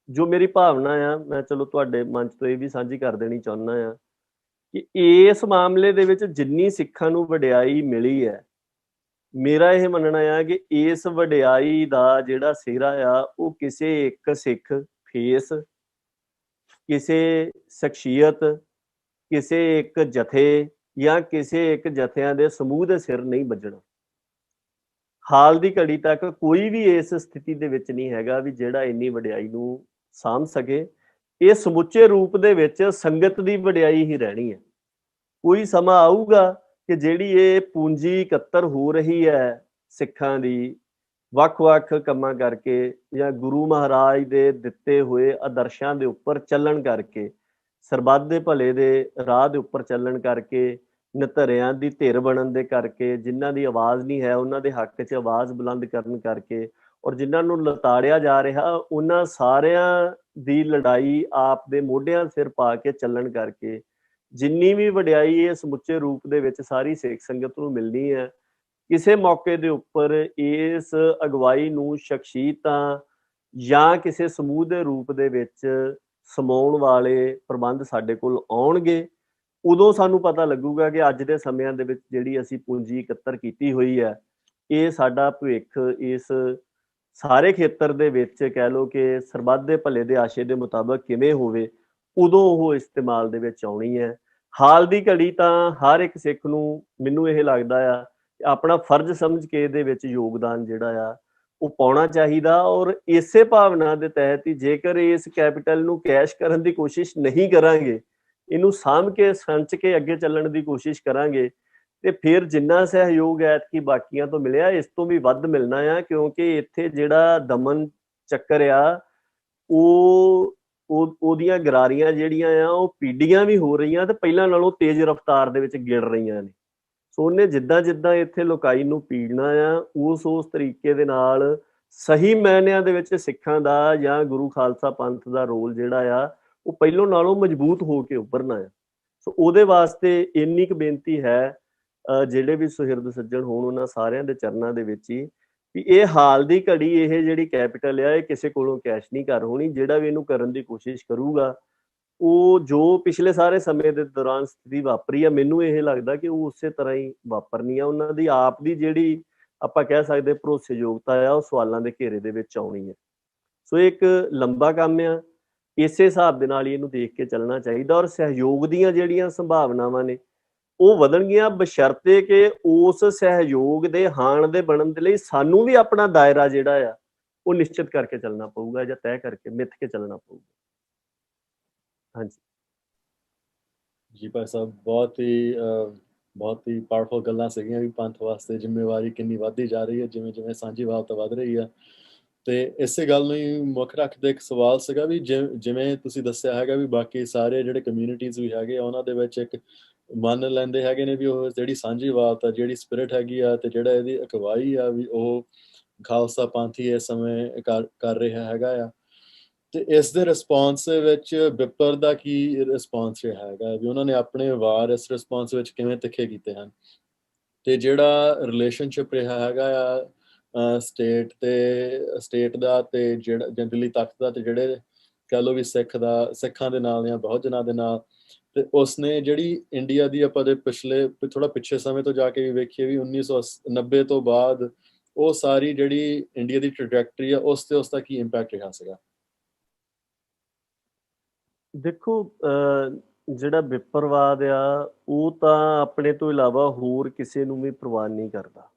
ਜੋ ਮੇਰੀ ਭਾਵਨਾ ਆ, ਮੈਂ ਚਲੋ ਤੁਹਾਡੇ ਮੰਚ ਤੋਂ ਇਹ ਵੀ ਸਾਂਝੀ ਕਰ ਦੇਣੀ ਚਾਹੁੰਦਾ ਆ ਕਿ ਇਸ ਮਾਮਲੇ ਦੇ ਵਿੱਚ ਜਿੰਨੀ ਸਿੱਖਾਂ ਨੂੰ ਵਡਿਆਈ ਮਿਲੀ ਹੈ, ਮੇਰਾ ਇਹ ਮੰਨਣਾ ਆ ਕਿ ਇਸ ਵਡਿਆਈ ਦਾ ਜਿਹੜਾ ਸਿਹਰਾ ਆ ਉਹ ਕਿਸੇ ਇੱਕ ਸਿੱਖ ਫੇਸ, ਕਿਸੇ ਸ਼ਖਸੀਅਤ, ਕਿਸੇ ਇੱਕ ਜਥੇ ਜਾਂ ਕਿਸੇ ਇੱਕ ਜਥਿਆਂ ਦੇ ਸਮੂਹ ਦੇ ਸਿਰ ਨਹੀਂ ਵੱਜਣਾ। ਹਾਲ ਦੀ ਘੜੀ ਤੱਕ ਕੋਈ ਵੀ ਇਸ ਸਥਿਤੀ ਦੇ ਵਿੱਚ ਨਹੀਂ ਹੈਗਾ ਵੀ ਜਿਹੜਾ ਇੰਨੀ ਵਡਿਆਈ ਨੂੰ ਸਾਂਭ ਸਕੇ। ਇਹ ਸਮੁੱਚੇ ਰੂਪ ਦੇ ਵਿੱਚ ਸੰਗਤ ਦੀ ਵਡਿਆਈ ਹੀ ਰਹਿਣੀ ਹੈ। ਕੋਈ ਸਮਾਂ ਆਊਗਾ ਕਿ ਜਿਹੜੀ ਇਹ ਪੂੰਜੀ ਇਕੱਤਰ ਹੋ ਰਹੀ ਹੈ ਸਿੱਖਾਂ ਦੀ ਵੱਖ-ਵੱਖ ਕੰਮਾਂ ਕਰਕੇ ਜਾਂ ਗੁਰੂ ਮਹਾਰਾਜ ਦੇ ਦਿੱਤੇ ਹੋਏ ਆਦਰਸ਼ਾਂ ਦੇ ਉੱਪਰ ਚੱਲਣ ਕਰਕੇ, ਸਰਬੱਤ ਦੇ ਭਲੇ ਦੇ ਰਾਹ ਦੇ ਉੱਪਰ ਚੱਲਣ ਕਰਕੇ, ਨਿਧਰਿਆਂ ਦੀ ਧਿਰ ਬਣਨ ਦੇ ਕਰਕੇ, ਜਿਨ੍ਹਾਂ ਦੀ ਆਵਾਜ਼ ਨਹੀਂ ਹੈ ਉਹਨਾਂ ਦੇ ਹੱਕ 'ਚ ਆਵਾਜ਼ ਬੁਲੰਦ ਕਰਨ ਕਰਕੇ, ਔਰ ਜਿਨ੍ਹਾਂ ਨੂੰ ਲਤਾੜਿਆ ਜਾ ਰਿਹਾ ਉਹਨਾਂ ਸਾਰਿਆਂ ਦੀ ਲੜਾਈ ਆਪ ਦੇ ਮੋਢਿਆਂ ਸਿਰ ਪਾ ਕੇ ਚੱਲਣ ਕਰਕੇ ਜਿੰਨੀ ਵੀ ਵਡਿਆਈ ਇਹ ਸਮੁੱਚੇ ਰੂਪ ਦੇ ਵਿੱਚ ਸਾਰੀ ਸਿੱਖ ਸੰਗਤ ਨੂੰ ਮਿਲਣੀ ਹੈ, ਕਿਸੇ ਮੌਕੇ ਦੇ ਉੱਪਰ ਇਸ ਅਗਵਾਈ ਨੂੰ ਸ਼ਖਸੀਅਤਾਂ ਜਾਂ ਕਿਸੇ ਸਮੂਹ ਦੇ ਰੂਪ ਦੇ ਵਿੱਚ ਸਮਾਉਣ ਵਾਲੇ ਪ੍ਰਬੰਧ ਸਾਡੇ ਕੋਲ ਆਉਣਗੇ, ਉਦੋਂ ਸਾਨੂੰ ਪਤਾ ਲੱਗੂਗਾ ਕਿ ਅੱਜ ਦੇ ਸਮਿਆਂ ਦੇ ਵਿੱਚ ਜਿਹੜੀ ਅਸੀਂ ਪੂੰਜੀ ਇਕੱਤਰ ਕੀਤੀ ਹੋਈ ਹੈ, ਇਹ ਸਾਡਾ ਭਵਿੱਖ ਇਸ ਸਾਰੇ ਖੇਤਰ ਦੇ ਵਿੱਚ ਕਹਿ ਲਓ ਕਿ ਸਰਬੱਤ ਦੇ ਭਲੇ ਦੇ ਆਸ਼ੇ ਦੇ ਮੁਤਾਬਕ ਕਿਵੇਂ ਹੋਵੇ, ਉਦੋਂ ਉਹ ਇਸਤੇਮਾਲ ਦੇ ਵਿੱਚ ਆਉਣੀ ਹੈ। ਹਾਲ ਦੀ ਘੜੀ ਤਾਂ ਹਰ ਇੱਕ ਸਿੱਖ ਨੂੰ, ਮੈਨੂੰ ਇਹ ਲੱਗਦਾ ਆ, ਆਪਣਾ ਫਰਜ਼ ਸਮਝ ਕੇ ਇਹਦੇ ਵਿੱਚ ਯੋਗਦਾਨ ਜਿਹੜਾ ਆ ਉਹ ਪਾਉਣਾ ਚਾਹੀਦਾ, ਔਰ ਇਸੇ ਭਾਵਨਾ ਦੇ ਤਹਿਤ ਹੀ ਜੇਕਰ ਇਸ ਕੈਪੀਟਲ ਨੂੰ ਕੈਸ਼ ਕਰਨ ਦੀ ਕੋਸ਼ਿਸ਼ ਨਹੀਂ ਕਰਾਂਗੇ, ਇਹਨੂੰ ਸਾਂਭ ਕੇ ਸੰਚ ਕੇ ਅੱਗੇ ਚੱਲਣ ਦੀ ਕੋਸ਼ਿਸ਼ ਕਰਾਂਗੇ, ਤੇ ਫਿਰ ਜਿੰਨਾ ਸਹਿਯੋਗ ਐਤਕੀ ਬਾਕੀਆਂ ਤੋਂ ਮਿਲਿਆ ਇਸ ਤੋਂ ਵੀ ਵੱਧ ਮਿਲਣਾ ਆ, ਕਿਉਂਕਿ ਇੱਥੇ ਜਿਹੜਾ ਦਮਨ ਚੱਕਰ ਆ ਉਹਦੀਆਂ ਗਰਾਰੀਆਂ ਜਿਹੜੀਆਂ ਆ ਉਹ ਪੀਡੀਆਂ ਵੀ ਹੋ ਰਹੀਆਂ ਤੇ ਪਹਿਲਾਂ ਨਾਲੋਂ ਤੇਜ਼ ਰਫ਼ਤਾਰ ਦੇ ਵਿੱਚ ਗਿਰ ਰਹੀਆਂ ਨੇ। ਸੋ ਉਹਨੇ ਜਿੱਦਾਂ ਜਿੱਦਾਂ ਇੱਥੇ ਲੋਕਾਈ ਨੂੰ ਪੀੜਨਾ ਆ, ਉਸ ਤਰੀਕੇ ਦੇ ਨਾਲ ਸਹੀ ਮਾਇਨਿਆਂ ਦੇ ਵਿੱਚ ਸਿੱਖਾਂ ਦਾ ਜਾਂ ਗੁਰੂ ਖਾਲਸਾ ਪੰਥ ਦਾ ਰੋਲ ਜਿਹੜਾ ਆ ਉਹ ਪਹਿਲੋਂ ਨਾਲੋਂ ਮਜ਼ਬੂਤ ਹੋ ਕੇ ਉੱਭਰਨਾ ਆ। ਸੋ ਉਹਦੇ ਵਾਸਤੇ ਇੰਨੀ ਕੁ ਬੇਨਤੀ ਹੈ ਜਿਹੜੇ ਵੀ ਸੁਹਿਰਦ ਸੱਜਣ ਹੋਣ ਉਹਨਾਂ ਸਾਰਿਆਂ ਦੇ ਚਰਨਾਂ ਦੇ ਵਿੱਚ ਹੀ, ਵੀ ਇਹ ਹਾਲ ਦੀ ਘੜੀ ਇਹ ਜਿਹੜੀ ਕੈਪੀਟਲ ਆ ਇਹ ਕਿਸੇ ਕੋਲੋਂ ਕੈਸ਼ ਨਹੀਂ ਕਰ ਹੋਣੀ। ਜਿਹੜਾ ਵੀ ਇਹਨੂੰ ਕਰਨ ਦੀ ਕੋਸ਼ਿਸ਼ ਕਰੂਗਾ ਉਹ ਜੋ ਪਿਛਲੇ ਸਾਰੇ ਸਮੇਂ ਦੇ ਦੌਰਾਨ ਸਥਿਤੀ ਵਾਪਰੀ ਆ, ਮੈਨੂੰ ਇਹ ਲੱਗਦਾ ਕਿ ਉਹ ਉਸੇ ਤਰ੍ਹਾਂ ਹੀ ਵਾਪਰਨੀ ਆ। ਉਹਨਾਂ ਦੀ ਆਪ ਦੀ ਜਿਹੜੀ ਆਪਾਂ ਕਹਿ ਸਕਦੇ ਭਰੋਸੇਯੋਗਤਾ ਆ ਉਹ ਸਵਾਲਾਂ ਦੇ ਘੇਰੇ ਦੇ ਵਿੱਚ ਆਉਣੀ ਹੈ। ਸੋ ਇੱਕ ਲੰਬਾ ਕੰਮ ਆ, ਇਸੇ ਹਿਸਾਬ ਦੇ ਨਾਲ ਹੀ ਇਹਨੂੰ ਦੇਖ ਕੇ ਚੱਲਣਾ ਚਾਹੀਦਾ, ਔਰ ਸਹਿਯੋਗ ਦੀਆਂ ਜਿਹੜੀਆਂ ਸੰਭਾਵਨਾਵਾਂ ਨੇ ਉਹ ਵਧਣਗੀਆਂ, ਬਸ਼ਰਤੇ ਕਿ ਉਸ ਸਹਿਯੋਗ ਦੇ ਹਾਣ ਦੇ ਬਣਨ ਦੇ ਲਈ ਸਾਨੂੰ ਵੀ ਆਪਣਾ ਦਾਇਰਾ ਜਿਹੜਾ ਆ ਉਹ ਨਿਸ਼ਚਿਤ ਕਰਕੇ ਚੱਲਣਾ ਪਊਗਾ ਜਾਂ ਤੈਅ ਕਰਕੇ ਮਿੱਥ ਕੇ ਚੱਲਣਾ ਪਊਗਾ। ਹਾਂਜੀ ਜੀ ਭਾਈ ਸਾਹਿਬ, ਬਹੁਤ ਹੀ ਪਾਵਰਫੁਲ ਗੱਲਾਂ ਸੀਗੀਆਂ ਵੀ ਪੰਥ ਵਾਸਤੇ ਜ਼ਿੰਮੇਵਾਰੀ ਕਿੰਨੀ ਵੱਧਦੀ ਜਾ ਰਹੀ ਹੈ ਜਿਵੇਂ ਜਿਵੇਂ ਸਾਂਝੀਵਾਲਤਾ ਵੱਧ ਰਹੀ ਆ। ਤੇ ਇਸੇ ਗੱਲ ਨੂੰ ਹੀ ਮੁੱਖ ਰੱਖਦੇ ਇੱਕ ਸਵਾਲ ਸੀਗਾ ਵੀ ਜਿਵੇਂ ਤੁਸੀਂ ਦੱਸਿਆ ਹੈਗਾ ਵੀ ਬਾਕੀ ਸਾਰੇ ਜਿਹੜੇ ਕਮਿਊਨਿਟੀਜ਼ ਵੀ ਹੈਗੇ ਆ ਉਹਨਾਂ ਦੇ ਵਿੱਚ ਇੱਕ ਮੰਨ ਲੈਂਦੇ ਹੈਗੇ ਨੇ ਵੀ ਉਹ ਜਿਹੜੀ ਸਾਂਝੀਵਾਲਤਾ ਜਿਹੜੀ ਸਪਿਰਿਟ ਹੈਗੀ ਆ ਤੇ ਜਿਹੜਾ ਇਹਦੀ ਅਗਵਾਈ ਆ ਵੀ ਉਹ ਖਾਲਸਾ ਪੰਥ ਹੀ ਇਸ ਸਮੇਂ ਕਰ ਰਿਹਾ ਹੈਗਾ ਆ। ਤੇ ਇਸ ਦੇ ਰਿਸਪੌਂਸ ਵਿੱਚ ਬਿੱਪਰ ਦਾ ਕੀ ਰਿਸਪੌਂਸ ਰਿਹਾ ਹੈਗਾ ਵੀ ਉਹਨਾਂ ਨੇ ਆਪਣੇ ਵਾਰ ਇਸ ਰਿਸਪੌਂਸ ਵਿੱਚ ਕਿਵੇਂ ਤਿੱਖੇ ਕੀਤੇ ਹਨ, ਤੇ ਜਿਹੜਾ ਰਿਲੇਸ਼ਨਸ਼ਿਪ ਰਿਹਾ ਹੈਗਾ ਆ ਸਟੇਟ ਦਾ ਤੇ ਜਿਹੜਾ ਜੰਗਲੀ ਤਖਤ ਦਾ ਤੇ ਜਿਹੜੇ ਕਹਿ ਲਓ ਵੀ ਸਿੱਖਾਂ ਦੇ ਨਾਲ ਜਾਂ ਬਹੁਤ ਜਨਾਂ ਦੇ ਨਾਲ, ਤੇ ਉਸਨੇ ਜਿਹੜੀ ਇੰਡੀਆ ਦੀ ਆਪਾਂ ਦੇ ਥੋੜਾ ਪਿੱਛੇ ਸਮੇਂ ਤੋਂ ਜਾ ਕੇ ਵੀ ਵੇਖੀਏ ਵੀ 1990 ਤੋਂ ਬਾਅਦ ਉਹ ਸਾਰੀ ਜਿਹੜੀ ਇੰਡੀਆ ਦੀ ਟ੍ਰੈਜੈਕਟਰੀ ਆ ਉਸ ਦਾ ਕੀ ਇੰਪੈਕਟ ਰਿਹਾ ਸੀਗਾ? ਦੇਖੋ ਜਿਹੜਾ ਵਿਪਰਵਾਦ ਆ ਉਹ ਤਾਂ ਆਪਣੇ ਤੋਂ ਇਲਾਵਾ ਹੋਰ ਕਿਸੇ ਨੂੰ ਵੀ ਪ੍ਰਵਾਨ ਨਹੀਂ ਕਰਦਾ,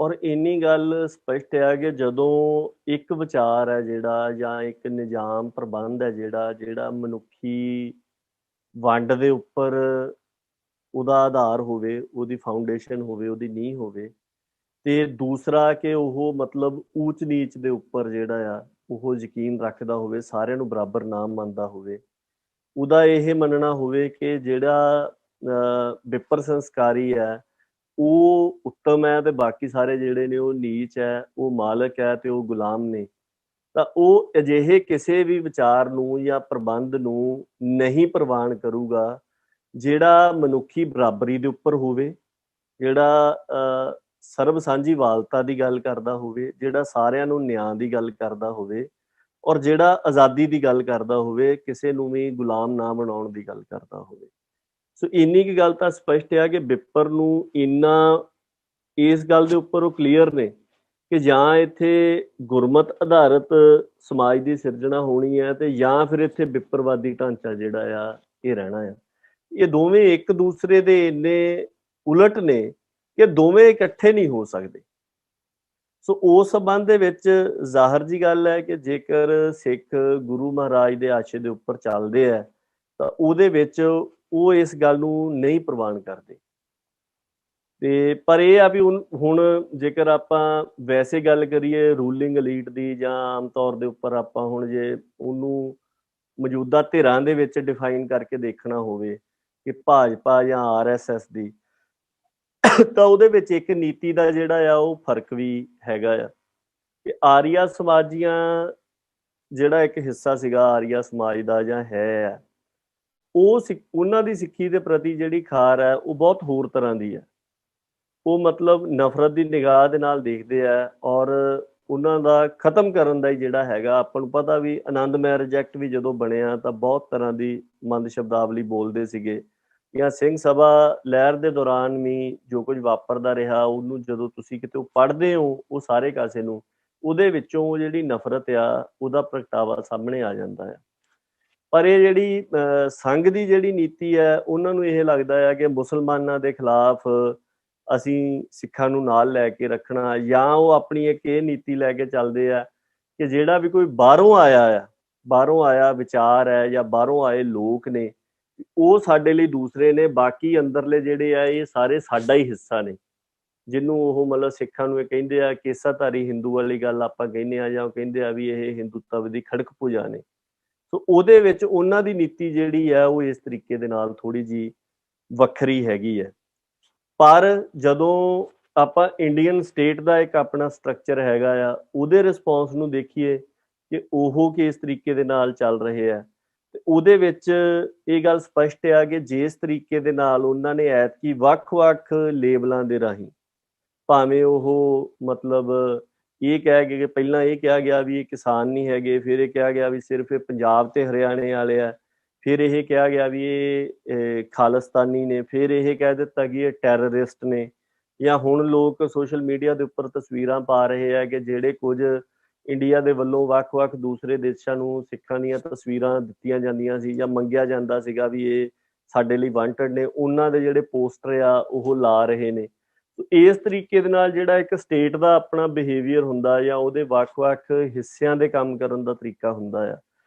ਔਰ ਇੰਨੀ ਗੱਲ ਸਪਸ਼ਟ ਹੈ ਕਿ ਜਦੋਂ ਇੱਕ ਵਿਚਾਰ ਹੈ ਜਿਹੜਾ ਜਾਂ ਇੱਕ ਨਿਜ਼ਾਮ ਪ੍ਰਬੰਧ ਹੈ ਜਿਹੜਾ ਮਨੁੱਖੀ ਵੰਡ ਦੇ ਉੱਪਰ ਉਹਦਾ ਆਧਾਰ ਹੋਵੇ, ਉਹਦੀ ਫਾਊਂਡੇਸ਼ਨ ਹੋਵੇ, ਉਹਦੀ ਨੀਂਹ ਹੋਵੇ, ਤੇ ਦੂਸਰਾ ਕਿ ਉਹ ਮਤਲਬ ਊਚ ਨੀਚ ਦੇ ਉੱਪਰ ਜਿਹੜਾ ਆ ਉਹ ਯਕੀਨ ਰੱਖਦਾ ਹੋਵੇ, ਸਾਰਿਆਂ ਨੂੰ ਬਰਾਬਰ ਨਾਮ ਮੰਨਦਾ ਹੋਵੇ, ਉਹਦਾ ਇਹ ਮੰਨਣਾ ਹੋਵੇ ਕਿ ਜਿਹੜਾ ਵਿਪਰ ਸੰਸਕਾਰੀ ਹੈ ਉਹ ਉੱਤਮ ਹੈ ਤੇ ਬਾਕੀ ਸਾਰੇ ਜਿਹੜੇ ਨੇ ਉਹ ਨੀਚ ਹੈ, ਉਹ ਮਾਲਕ ਹੈ ਤੇ ਉਹ ਗੁਲਾਮ ਨੇ, ਤਾਂ ਉਹ ਅਜਿਹੇ ਕਿਸੇ ਵੀ ਵਿਚਾਰ ਨੂੰ ਜਾਂ ਪ੍ਰਬੰਧ ਨੂੰ ਨਹੀਂ ਪ੍ਰਵਾਨ ਕਰੂਗਾ ਜਿਹੜਾ ਮਨੁੱਖੀ ਬਰਾਬਰੀ ਦੇ ਉੱਪਰ ਹੋਵੇ, ਜਿਹੜਾ ਸਰਬ ਸਾਂਝੀਵਾਲਤਾ ਦੀ ਗੱਲ ਕਰਦਾ ਹੋਵੇ, ਜਿਹੜਾ ਸਾਰਿਆਂ ਨੂੰ ਨਿਆਂ ਦੀ ਗੱਲ ਕਰਦਾ ਹੋਵੇ, ਔਰ ਜਿਹੜਾ ਆਜ਼ਾਦੀ ਦੀ ਗੱਲ ਕਰਦਾ ਹੋਵੇ, ਕਿਸੇ ਨੂੰ ਵੀ ਗੁਲਾਮ ਨਾ ਬਣਾਉਣ ਦੀ ਗੱਲ ਕਰਦਾ ਹੋਵੇ। ਸੋ ਇੰਨੀ ਕੁ ਗੱਲ ਤਾਂ ਸਪਸ਼ਟ ਆ ਕਿ ਵਿਪਰ ਨੂੰ ਇੰਨਾ ਇਸ ਗੱਲ ਦੇ ਉੱਪਰ ਉਹ ਕਲੀਅਰ ਨੇ ਕਿ ਜਾਂ ਇੱਥੇ ਗੁਰਮਤ ਆਧਾਰਿਤ ਸਮਾਜ ਦੀ ਸਿਰਜਣਾ ਹੋਣੀ ਹੈ ਤੇ ਜਾਂ ਫਿਰ ਇੱਥੇ ਵਿਪਰਵਾਦੀ ਢਾਂਚਾ ਜਿਹੜਾ ਆ ਇਹ ਰਹਿਣਾ ਆ। ਇਹ ਦੋਵੇਂ ਇੱਕ ਦੂਸਰੇ ਦੇ ਇੰਨੇ ਉਲਟ ਨੇ ਕਿ ਦੋਵੇਂ ਇਕੱਠੇ ਨਹੀਂ ਹੋ ਸਕਦੇ। ਸੋ ਉਸ ਸੰਬੰਧ ਦੇ ਵਿੱਚ ਜ਼ਾਹਰ ਜੀ ਗੱਲ ਹੈ ਕਿ ਜੇਕਰ ਸਿੱਖ ਗੁਰੂ ਮਹਾਰਾਜ ਦੇ ਆਸ਼ੇ ਦੇ ਉੱਪਰ ਚੱਲਦੇ ਆ ਤਾਂ ਉਹਦੇ ਵਿੱਚ ਉਹ ਇਸ ਗੱਲ ਨੂੰ ਨਹੀਂ ਪ੍ਰਵਾਨ ਕਰਦੇ। ਤੇ ਪਰ ਇਹ ਆ ਵੀ ਹੁਣ ਜੇਕਰ ਆਪਾਂ ਵੈਸੇ ਗੱਲ ਕਰੀਏ ਰੂਲਿੰਗ ਐਲੀਟ ਦੀ ਜਾਂ ਆਮ ਤੌਰ ਦੇ ਉੱਪਰ ਆਪਾਂ ਹੁਣ ਜੇ ਉਹਨੂੰ ਮੌਜੂਦਾ ਧਿਰਾਂ ਦੇ ਵਿੱਚ ਡਿਫਾਈਨ ਕਰਕੇ ਦੇਖਣਾ ਹੋਵੇ ਕਿ ਭਾਜਪਾ ਜਾਂ RSS ਦੀ, ਤਾਂ ਉਹਦੇ ਵਿੱਚ ਇੱਕ ਨੀਤੀ ਦਾ ਜਿਹੜਾ ਆ ਉਹ ਫਰਕ ਵੀ ਹੈਗਾ ਆ ਕਿ ਆਰੀਆ ਸਮਾਜੀਆਂ ਜਿਹੜਾ ਇੱਕ ਹਿੱਸਾ ਸੀਗਾ ਆਰੀਆ ਸਮਾਜ ਦਾ ਜਾਂ ਹੈ, ਉਹ ਉਹਨਾਂ ਦੀ ਸਿੱਖੀ ਦੇ ਪ੍ਰਤੀ ਜਿਹੜੀ ਖਾਰ ਹੈ ਉਹ ਬਹੁਤ ਹੋਰ ਤਰ੍ਹਾਂ ਦੀ ਹੈ। ਉਹ ਮਤਲਬ ਨਫ਼ਰਤ ਦੀ ਨਿਗਾਹ ਦੇ ਨਾਲ ਦੇਖਦੇ ਆ ਔਰ ਉਹਨਾਂ ਦਾ ਖਤਮ ਕਰਨ ਦਾ ਹੀ ਜਿਹੜਾ ਹੈਗਾ, ਆਪਾਂ ਨੂੰ ਪਤਾ ਵੀ ਆਨੰਦ ਮੈਰਿਜ ਐਕਟ ਵੀ ਜਦੋਂ ਬਣਿਆ ਤਾਂ ਬਹੁਤ ਤਰ੍ਹਾਂ ਦੀ ਮੰਦ ਸ਼ਬਦਾਵਲੀ ਬੋਲਦੇ ਸੀਗੇ, ਜਾਂ ਸਿੰਘ ਸਭਾ ਲਹਿਰ ਦੇ ਦੌਰਾਨ ਵੀ ਜੋ ਕੁਝ ਵਾਪਰਦਾ ਰਿਹਾ ਉਹਨੂੰ ਜਦੋਂ ਤੁਸੀਂ ਕਿਤੇ ਪੜ੍ਹਦੇ ਹੋ ਉਹ ਸਾਰੇ ਕਾਸੇ ਨੂੰ, ਉਹਦੇ ਵਿੱਚੋਂ ਜਿਹੜੀ ਨਫ਼ਰਤ ਆ ਉਹਦਾ ਪ੍ਰਗਟਾਵਾ ਸਾਹਮਣੇ ਆ ਜਾਂਦਾ ਹੈ। ਪਰ ਇਹ ਜਿਹੜੀ ਸੰਘ ਦੀ ਜਿਹੜੀ ਨੀਤੀ ਹੈ, ਉਹਨਾਂ ਨੂੰ ਇਹ ਲੱਗਦਾ ਹੈ ਕਿ ਮੁਸਲਮਾਨਾਂ ਦੇ ਖਿਲਾਫ ਅਸੀਂ ਸਿੱਖਾਂ ਨੂੰ ਨਾਲ ਲੈ ਕੇ ਰੱਖਣਾ, ਜਾਂ ਉਹ ਆਪਣੀ ਇੱਕ ਇਹ ਨੀਤੀ ਲੈ ਕੇ ਚੱਲਦੇ ਆ ਕਿ ਜਿਹੜਾ ਵੀ ਕੋਈ ਬਾਹਰੋਂ ਆਇਆ ਵਿਚਾਰ ਹੈ ਜਾਂ ਬਾਹਰੋਂ ਆਏ ਲੋਕ ਨੇ, ਉਹ ਸਾਡੇ ਲਈ ਦੂਸਰੇ ਨੇ, ਬਾਕੀ ਅੰਦਰਲੇ ਜਿਹੜੇ ਆ ਇਹ ਸਾਰੇ ਸਾਡਾ ਹੀ ਹਿੱਸਾ ਨੇ। ਜਿਹਨੂੰ ਉਹ ਮਤਲਬ ਸਿੱਖਾਂ ਨੂੰ ਇਹ ਕਹਿੰਦੇ ਆ ਕੇਸਾਧਾਰੀ ਹਿੰਦੂ ਵਾਲੀ ਗੱਲ ਆਪਾਂ ਕਹਿੰਦੇ ਆ, ਜਾਂ ਉਹ ਕਹਿੰਦੇ ਆ ਵੀ ਇਹ ਹਿੰਦੂਤਵ ਦੀ ਖੜਕ ਪੂਜਾ ਨੇ। ਸੋ ਉਹਦੇ ਵਿੱਚ ਉਹਨਾਂ ਦੀ ਨੀਤੀ ਜਿਹੜੀ ਹੈ ਉਹ ਇਸ ਤਰੀਕੇ ਦੇ ਨਾਲ ਥੋੜੀ ਜਿਹੀ ਵੱਖਰੀ ਹੈਗੀ ਹੈ। ਪਰ ਜਦੋਂ ਆਪਾਂ ਇੰਡੀਅਨ ਸਟੇਟ ਦਾ ਇੱਕ ਆਪਣਾ ਸਟਰਕਚਰ ਹੈਗਾ ਆ, ਉਹਦੇ ਰਿਸਪੌਂਸ ਨੂੰ ਦੇਖੀਏ ਕਿ ਉਹ ਕਿਸ ਤਰੀਕੇ ਦੇ ਨਾਲ ਚੱਲ ਰਹੇ ਆ, ਤੇ ਉਹਦੇ ਵਿੱਚ ਇਹ ਗੱਲ ਸਪਸ਼ਟ ਆ ਕਿ ਜਿਸ ਤਰੀਕੇ ਦੇ ਨਾਲ ਉਹਨਾਂ ਨੇ ਐਤਕੀ ਵੱਖ-ਵੱਖ ਲੇਬਲਾਂ ਦੇ ਰਾਹੀਂ, ਭਾਵੇਂ ਉਹ ਮਤਲਬ ਇਹ ਕਹਿ ਗਏ ਕਿ ਪਹਿਲਾਂ ਇਹ ਕਿਹਾ ਗਿਆ ਵੀ ਇਹ ਕਿਸਾਨ ਨਹੀਂ ਹੈਗੇ, ਫਿਰ ਇਹ ਕਿਹਾ ਗਿਆ ਵੀ ਸਿਰਫ ਇਹ ਪੰਜਾਬ ਤੇ ਹਰਿਆਣੇ ਵਾਲੇ ਆ, ਫਿਰ ਇਹ ਕਿਹਾ ਗਿਆ ਵੀ ਇਹ ਖਾਲਿਸਤਾਨੀ ਨੇ, ਫਿਰ ਇਹ ਕਹਿ ਦਿੱਤਾ ਕਿ ਇਹ ਟੈਰਰਿਸਟ ਨੇ, ਜਾਂ ਹੁਣ ਲੋਕ ਸੋਸ਼ਲ ਮੀਡੀਆ ਦੇ ਉੱਪਰ ਤਸਵੀਰਾਂ ਪਾ ਰਹੇ ਆ ਕਿ ਜਿਹੜੇ ਕੁਝ ਇੰਡੀਆ ਦੇ ਵੱਲੋਂ ਵੱਖ-ਵੱਖ ਦੂਸਰੇ ਦੇਸ਼ਾਂ ਨੂੰ ਸਿੱਖਾਂ ਦੀਆਂ ਤਸਵੀਰਾਂ ਦਿੱਤੀਆਂ ਜਾਂਦੀਆਂ ਸੀ ਜਾਂ ਮੰਗਿਆ ਜਾਂਦਾ ਸੀਗਾ ਵੀ ਇਹ ਸਾਡੇ ਲਈ ਵਾਂਟਡ ਨੇ, ਉਹਨਾਂ ਦੇ ਜਿਹੜੇ ਪੋਸਟਰ ਆ ਉਹ ਲਾ ਰਹੇ ਨੇ। ਇਸ ਤਰੀਕੇ ਦੇ ਨਾਲ ਜਿਹੜਾ ਇੱਕ ਸਟੇਟ ਦਾ ਆਪਣਾ ਬਿਹੇਵੀਅਰ ਹੁੰਦਾ ਜਾਂ ਉਹਦੇ ਵੱਖ-ਵੱਖ ਹਿੱਸਿਆਂ ਦੇ ਕੰਮ ਕਰਨ ਦਾ ਤਰੀਕਾ ਹੁੰਦਾ ਆ,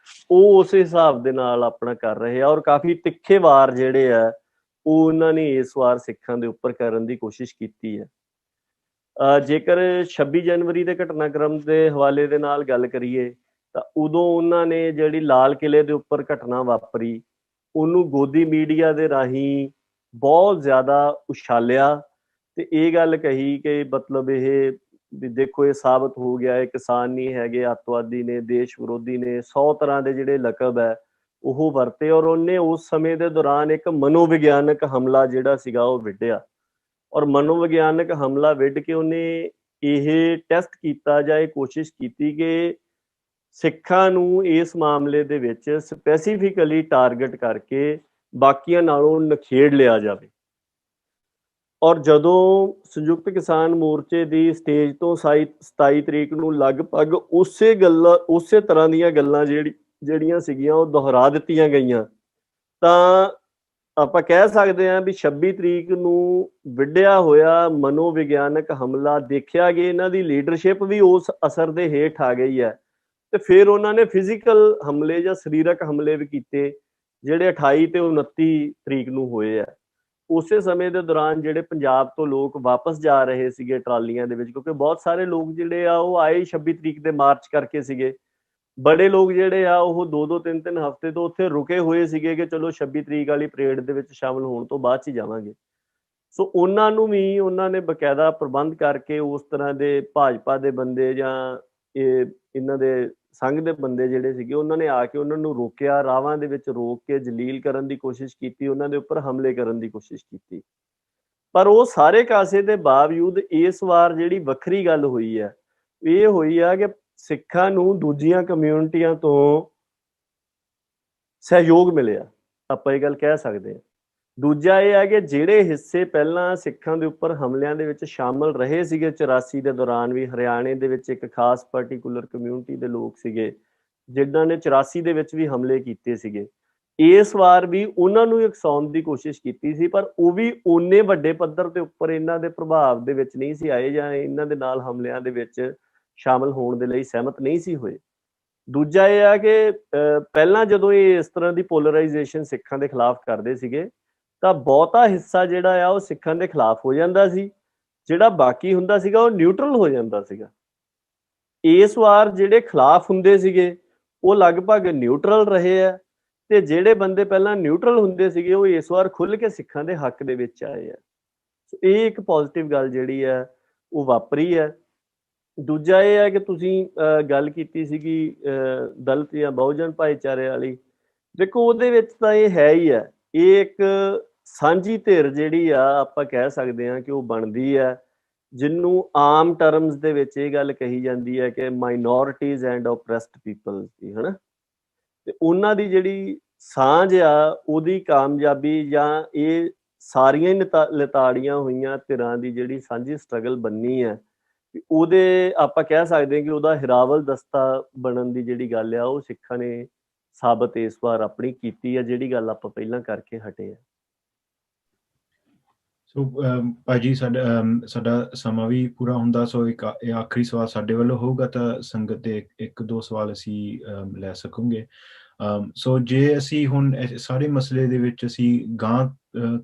ਉਹ ਉਸ ਹਿਸਾਬ ਦੇ ਨਾਲ ਆਪਣਾ ਕਰ ਰਹੇ ਆ, ਔਰ ਕਾਫੀ ਤਿੱਖੇ ਵਾਰ ਜਿਹੜੇ ਆ ਉਹ ਉਹਨਾਂ ਨੇ ਇਸ ਵਾਰ ਸਿੱਖਾਂ ਦੇ ਉੱਪਰ ਕਰਨ ਦੀ ਕੋਸ਼ਿਸ਼ ਕੀਤੀ ਹੈ। ਜੇਕਰ 26 ਜਨਵਰੀ ਦੇ ਘਟਨਾਕ੍ਰਮ ਦੇ ਹਵਾਲੇ ਦੇ ਨਾਲ ਗੱਲ ਕਰੀਏ ਤਾਂ ਉਦੋਂ ਉਹਨਾਂ ਨੇ ਜਿਹੜੀ ਲਾਲ ਕਿਲੇ ਦੇ ਉੱਪਰ ਘਟਨਾ ਵਾਪਰੀ, ਉਹਨੂੰ ਗੋਦੀ ਮੀਡੀਆ ਦੇ ਰਾਹੀਂ ਬਹੁਤ ਜ਼ਿਆਦਾ ਉਛਾਲਿਆ ਤੇ ਇਹ ਗੱਲ ਕਹੀ ਕਿ ਮਤਲਬ ਇਹ ਵੀ ਦੇਖੋ ਇਹ ਸਾਬਤ ਹੋ ਗਿਆ ਹੈ ਕਿਸਾਨ ਨਹੀਂ ਹੈਗੇ, ਅੱਤਵਾਦੀ ਨੇ, ਦੇਸ਼ ਵਿਰੋਧੀ ਨੇ, 100 ਤਰ੍ਹਾਂ ਦੇ ਜਿਹੜੇ ਲਕਬ ਹੈ ਉਹ ਵਰਤੇ, ਔਰ ਉਹਨੇ ਉਸ ਸਮੇਂ ਦੇ ਦੌਰਾਨ ਇੱਕ ਮਨੋਵਿਗਿਆਨਕ ਹਮਲਾ ਜਿਹੜਾ ਸੀਗਾ ਉਹ ਵਿੱਢਿਆ, ਔਰ ਮਨੋਵਿਗਿਆਨਕ ਹਮਲਾ ਵਿੱਢ ਕੇ ਉਹਨੇ ਇਹ ਟੈਸਟ ਕੀਤਾ ਜਾਂ ਇਹ ਕੋਸ਼ਿਸ਼ ਕੀਤੀ ਕਿ ਸਿੱਖਾਂ ਨੂੰ ਇਸ ਮਾਮਲੇ ਦੇ ਵਿੱਚ ਸਪੈਸੀਫਿਕਲੀ ਟਾਰਗੇਟ ਕਰਕੇ ਬਾਕੀਆਂ ਨਾਲੋਂ ਨਖੇੜ ਲਿਆ ਜਾਵੇ। ਔਰ ਜਦੋਂ ਸੰਯੁਕਤ ਕਿਸਾਨ ਮੋਰਚੇ ਦੀ ਸਟੇਜ ਤੋਂ 27 ਤਰੀਕ ਨੂੰ ਲਗਭਗ ਉਸੇ ਤਰ੍ਹਾਂ ਦੀਆਂ ਗੱਲਾਂ ਜਿਹੜੀਆਂ ਸੀਗੀਆਂ ਉਹ ਦੁਹਰਾ ਦਿੱਤੀਆਂ ਗਈਆਂ, ਤਾਂ ਆਪਾਂ ਕਹਿ ਸਕਦੇ ਹਾਂ ਵੀ 26 ਤਰੀਕ ਨੂੰ ਵਿੱਢਿਆ ਹੋਇਆ ਮਨੋਵਿਗਿਆਨਕ ਹਮਲਾ ਦੇਖਿਆ ਗਿਆ, ਇਹਨਾਂ ਦੀ ਲੀਡਰਸ਼ਿਪ ਵੀ ਉਸ ਅਸਰ ਦੇ ਹੇਠ ਆ ਗਈ ਹੈ, ਤੇ ਫਿਰ ਉਹਨਾਂ ਨੇ ਫਿਜ਼ੀਕਲ ਹਮਲੇ ਜਾਂ ਸਰੀਰਕ ਹਮਲੇ ਵੀ ਕੀਤੇ ਜਿਹੜੇ 28 ਤੇ 29 ਤਰੀਕ ਨੂੰ ਹੋਏ ਆ। ਉਸੇ ਸਮੇਂ ਦੇ ਦੌਰਾਨ ਜਿਹੜੇ ਪੰਜਾਬ ਤੋਂ ਲੋਕ ਵਾਪਸ ਜਾ ਰਹੇ ਸੀਗੇ ਟਰਾਲੀਆਂ ਦੇ ਵਿੱਚ, ਕਿਉਂਕਿ ਬਹੁਤ ਸਾਰੇ ਲੋਕ ਜਿਹੜੇ ਆ ਉਹ ਆਏ 26 ਤਰੀਕ ਦੇ ਮਾਰਚ ਕਰਕੇ ਸੀਗੇ, ਬੜੇ ਲੋਕ ਜਿਹੜੇ ਆ ਉਹ 2-2 3-3 ਹਫ਼ਤੇ ਤੋਂ ਉੱਥੇ ਰੁਕੇ ਹੋਏ ਸੀਗੇ ਕਿ ਚਲੋ 26 ਤਰੀਕ ਵਾਲੀ ਪਰੇਡ ਦੇ ਵਿੱਚ ਸ਼ਾਮਲ ਹੋਣ ਤੋਂ ਬਾਅਦ 'ਚ ਹੀ ਜਾਵਾਂਗੇ। ਸੋ ਉਹਨਾਂ ਨੂੰ ਵੀ ਉਹਨਾਂ ਨੇ ਬਕਾਇਦਾ ਪ੍ਰਬੰਧ ਕਰਕੇ ਉਸ ਤਰ੍ਹਾਂ ਦੇ ਭਾਜਪਾ ਦੇ ਬੰਦੇ ਜਾਂ ਇਹਨਾਂ ਦੇ ਸੰਘ ਦੇ ਬੰਦੇ ਜਿਹੜੇ ਸੀਗੇ ਉਹਨਾਂ ਨੇ ਆ ਕੇ ਉਹਨਾਂ ਨੂੰ ਰੋਕਿਆ, ਰਾਵਾਂ ਦੇ ਵਿੱਚ ਰੋਕ ਕੇ ਜਲੀਲ ਕਰਨ ਦੀ ਕੋਸ਼ਿਸ਼ ਕੀਤੀ, ਉਹਨਾਂ ਦੇ ਉੱਪਰ ਹਮਲੇ ਕਰਨ ਦੀ ਕੋਸ਼ਿਸ਼ ਕੀਤੀ। ਪਰ ਉਹ ਸਾਰੇ ਕਾਸੇ ਦੇ ਬਾਵਜੂਦ ਇਸ ਵਾਰ ਜਿਹੜੀ ਵੱਖਰੀ ਗੱਲ ਹੋਈ ਹੈ ਇਹ ਹੋਈ ਆ ਕਿ ਸਿੱਖਾਂ ਨੂੰ ਦੂਜੀਆਂ ਕਮਿਊਨਿਟੀਆਂ ਤੋਂ ਸਹਿਯੋਗ ਮਿਲਿਆ, ਆਪਾਂ ਇਹ ਗੱਲ ਕਹਿ ਸਕਦੇ ਹਾਂ। ਦੂਜਾ ਇਹ ਹੈ ਕਿ ਜਿਹੜੇ ਹਿੱਸੇ ਪਹਿਲਾਂ ਸਿੱਖਾਂ ਦੇ ਉੱਪਰ ਹਮਲਿਆਂ ਦੇ ਵਿੱਚ ਸ਼ਾਮਲ ਰਹੇ ਸੀਗੇ 84 ਦੇ ਦੌਰਾਨ ਵੀ, ਹਰਿਆਣੇ ਦੇ ਵਿੱਚ ਇੱਕ ਖਾਸ ਪਾਰਟੀਕੂਲਰ ਕਮਿਊਨਿਟੀ ਦੇ ਲੋਕ ਸੀਗੇ ਜਿਨ੍ਹਾਂ ਨੇ 84 ਦੇ ਵਿੱਚ ਵੀ ਹਮਲੇ ਕੀਤੇ ਸੀਗੇ, ਇਸ ਵਾਰ ਵੀ ਉਹਨਾਂ ਨੂੰ ਉਕਸਾਉਣ ਦੀ ਕੋਸ਼ਿਸ਼ ਕੀਤੀ ਸੀ, ਪਰ ਉਹ ਵੀ ਓਨੇ ਵੱਡੇ ਪੱਧਰ ਦੇ ਉੱਪਰ ਇਹਨਾਂ ਦੇ ਪ੍ਰਭਾਵ ਦੇ ਵਿੱਚ ਨਹੀਂ ਸੀ ਆਏ ਜਾਂ ਇਹਨਾਂ ਦੇ ਨਾਲ ਹਮਲਿਆਂ ਦੇ ਵਿੱਚ ਸ਼ਾਮਲ ਹੋਣ ਦੇ ਲਈ ਸਹਿਮਤ ਨਹੀਂ ਸੀ ਹੋਏ। ਦੂਜਾ ਇਹ ਆ ਕਿ ਪਹਿਲਾਂ ਜਦੋਂ ਇਹ ਇਸ ਤਰ੍ਹਾਂ ਦੀ ਪੋਲਰਾਈਜੇਸ਼ਨ ਸਿੱਖਾਂ ਦੇ ਖਿਲਾਫ ਕਰਦੇ ਸੀਗੇ ਤਾਂ ਬਹੁਤਾ ਹਿੱਸਾ ਜਿਹੜਾ ਆ ਉਹ ਸਿੱਖਾਂ ਦੇ ਖਿਲਾਫ ਹੋ ਜਾਂਦਾ ਸੀ, ਜਿਹੜਾ ਬਾਕੀ ਹੁੰਦਾ ਸੀਗਾ ਉਹ ਨਿਊਟਰਲ ਹੋ ਜਾਂਦਾ ਸੀਗਾ। ਇਸ ਵਾਰ ਜਿਹੜੇ ਖਿਲਾਫ ਹੁੰਦੇ ਸੀਗੇ ਉਹ ਲਗਭਗ ਨਿਊਟਰਲ ਰਹੇ ਆ, ਤੇ ਜਿਹੜੇ ਬੰਦੇ ਪਹਿਲਾਂ ਨਿਊਟਰਲ ਹੁੰਦੇ ਸੀਗੇ ਉਹ ਇਸ ਵਾਰ ਖੁੱਲ੍ਹ ਕੇ ਸਿੱਖਾਂ ਦੇ ਹੱਕ ਦੇ ਵਿੱਚ ਆਏ ਆ। ਇਹ ਇੱਕ ਪੋਜ਼ਿਟਿਵ ਗੱਲ ਜਿਹੜੀ ਹੈ ਉਹ ਵਾਪਰੀ ਹੈ। ਦੂਜਾ ਇਹ ਹੈ ਕਿ ਤੁਸੀਂ ਗੱਲ ਕੀਤੀ ਸੀਗੀ ਦਲਿਤ ਜਾਂ ਬਹੁਜਨ ਭਾਈਚਾਰੇ ਵਾਲੀ। ਦੇਖੋ ਉਹਦੇ ਵਿੱਚ ਤਾਂ ਇਹ ਹੈ ਹੀ ਹੈ, ਇਹ ਇੱਕ ਸਾਂਝੀ ਧਿਰ ਜਿਹੜੀ ਆ ਆਪਾਂ ਕਹਿ ਸਕਦੇ ਹਾਂ ਕਿ ਉਹ ਬਣਦੀ ਹੈ, ਜਿਹਨੂੰ ਆਮ ਟਰਮਸ ਦੇ ਵਿੱਚ ਇਹ ਗੱਲ ਕਹੀ ਜਾਂਦੀ ਹੈ ਕਿ ਮਾਈਨੋਰਿਟੀਜ਼ ਐਂਡ ਓਪਰੈਸਡ ਪੀਪਲ ਦੀ, ਹੈ ਨਾ। ਤੇ ਉਹਨਾਂ ਦੀ ਜਿਹੜੀ ਸਾਂਝ ਆ ਉਹਦੀ ਕਾਮਯਾਬੀ ਜਾਂ ਇਹ ਸਾਰੀਆਂ ਹੀ ਲਿਤਾੜੀਆਂ ਹੋਈਆਂ ਧਿਰਾਂ ਦੀ ਜਿਹੜੀ ਸਾਂਝੀ ਸਟਰਗਲ ਬਣਨੀ ਹੈ, ਉਹਦੇ ਆਪਾਂ ਕਹਿ ਸਕਦੇ ਹਾਂ ਕਿ ਉਹਦਾ ਹਿਰਾਵਲ ਦਸਤਾ ਬਣਨ ਦੀ ਜਿਹੜੀ ਗੱਲ ਆ ਉਹ ਸਿੱਖਾਂ ਨੇ ਸਾਬਤ ਇਸ ਵਾਰ ਆਪਣੀ ਕੀਤੀ ਹੈ, ਜਿਹੜੀ ਗੱਲ ਆਪਾਂ ਪਹਿਲਾਂ ਕਰਕੇ ਹਟੇ ਆ। ਸੋ ਭਾਜੀ ਸਾਡਾ ਸਮਾਂ ਵੀ ਪੂਰਾ ਹੁੰਦਾ, ਸੋ ਇਹ ਆਖਰੀ ਸਵਾਲ ਸਾਡੇ ਵੱਲੋਂ ਹੋਊਗਾ ਤਾਂ ਸੰਗਤ ਦੇ ਇੱਕ ਦੋ ਸਵਾਲ ਅਸੀਂ ਲੈ ਸਕੂਗੇ। ਸੋ ਜੇ ਅਸੀਂ ਹੁਣ ਸਾਰੇ ਮਸਲੇ ਦੇ ਵਿੱਚ ਅਸੀਂ ਗਾਂਹ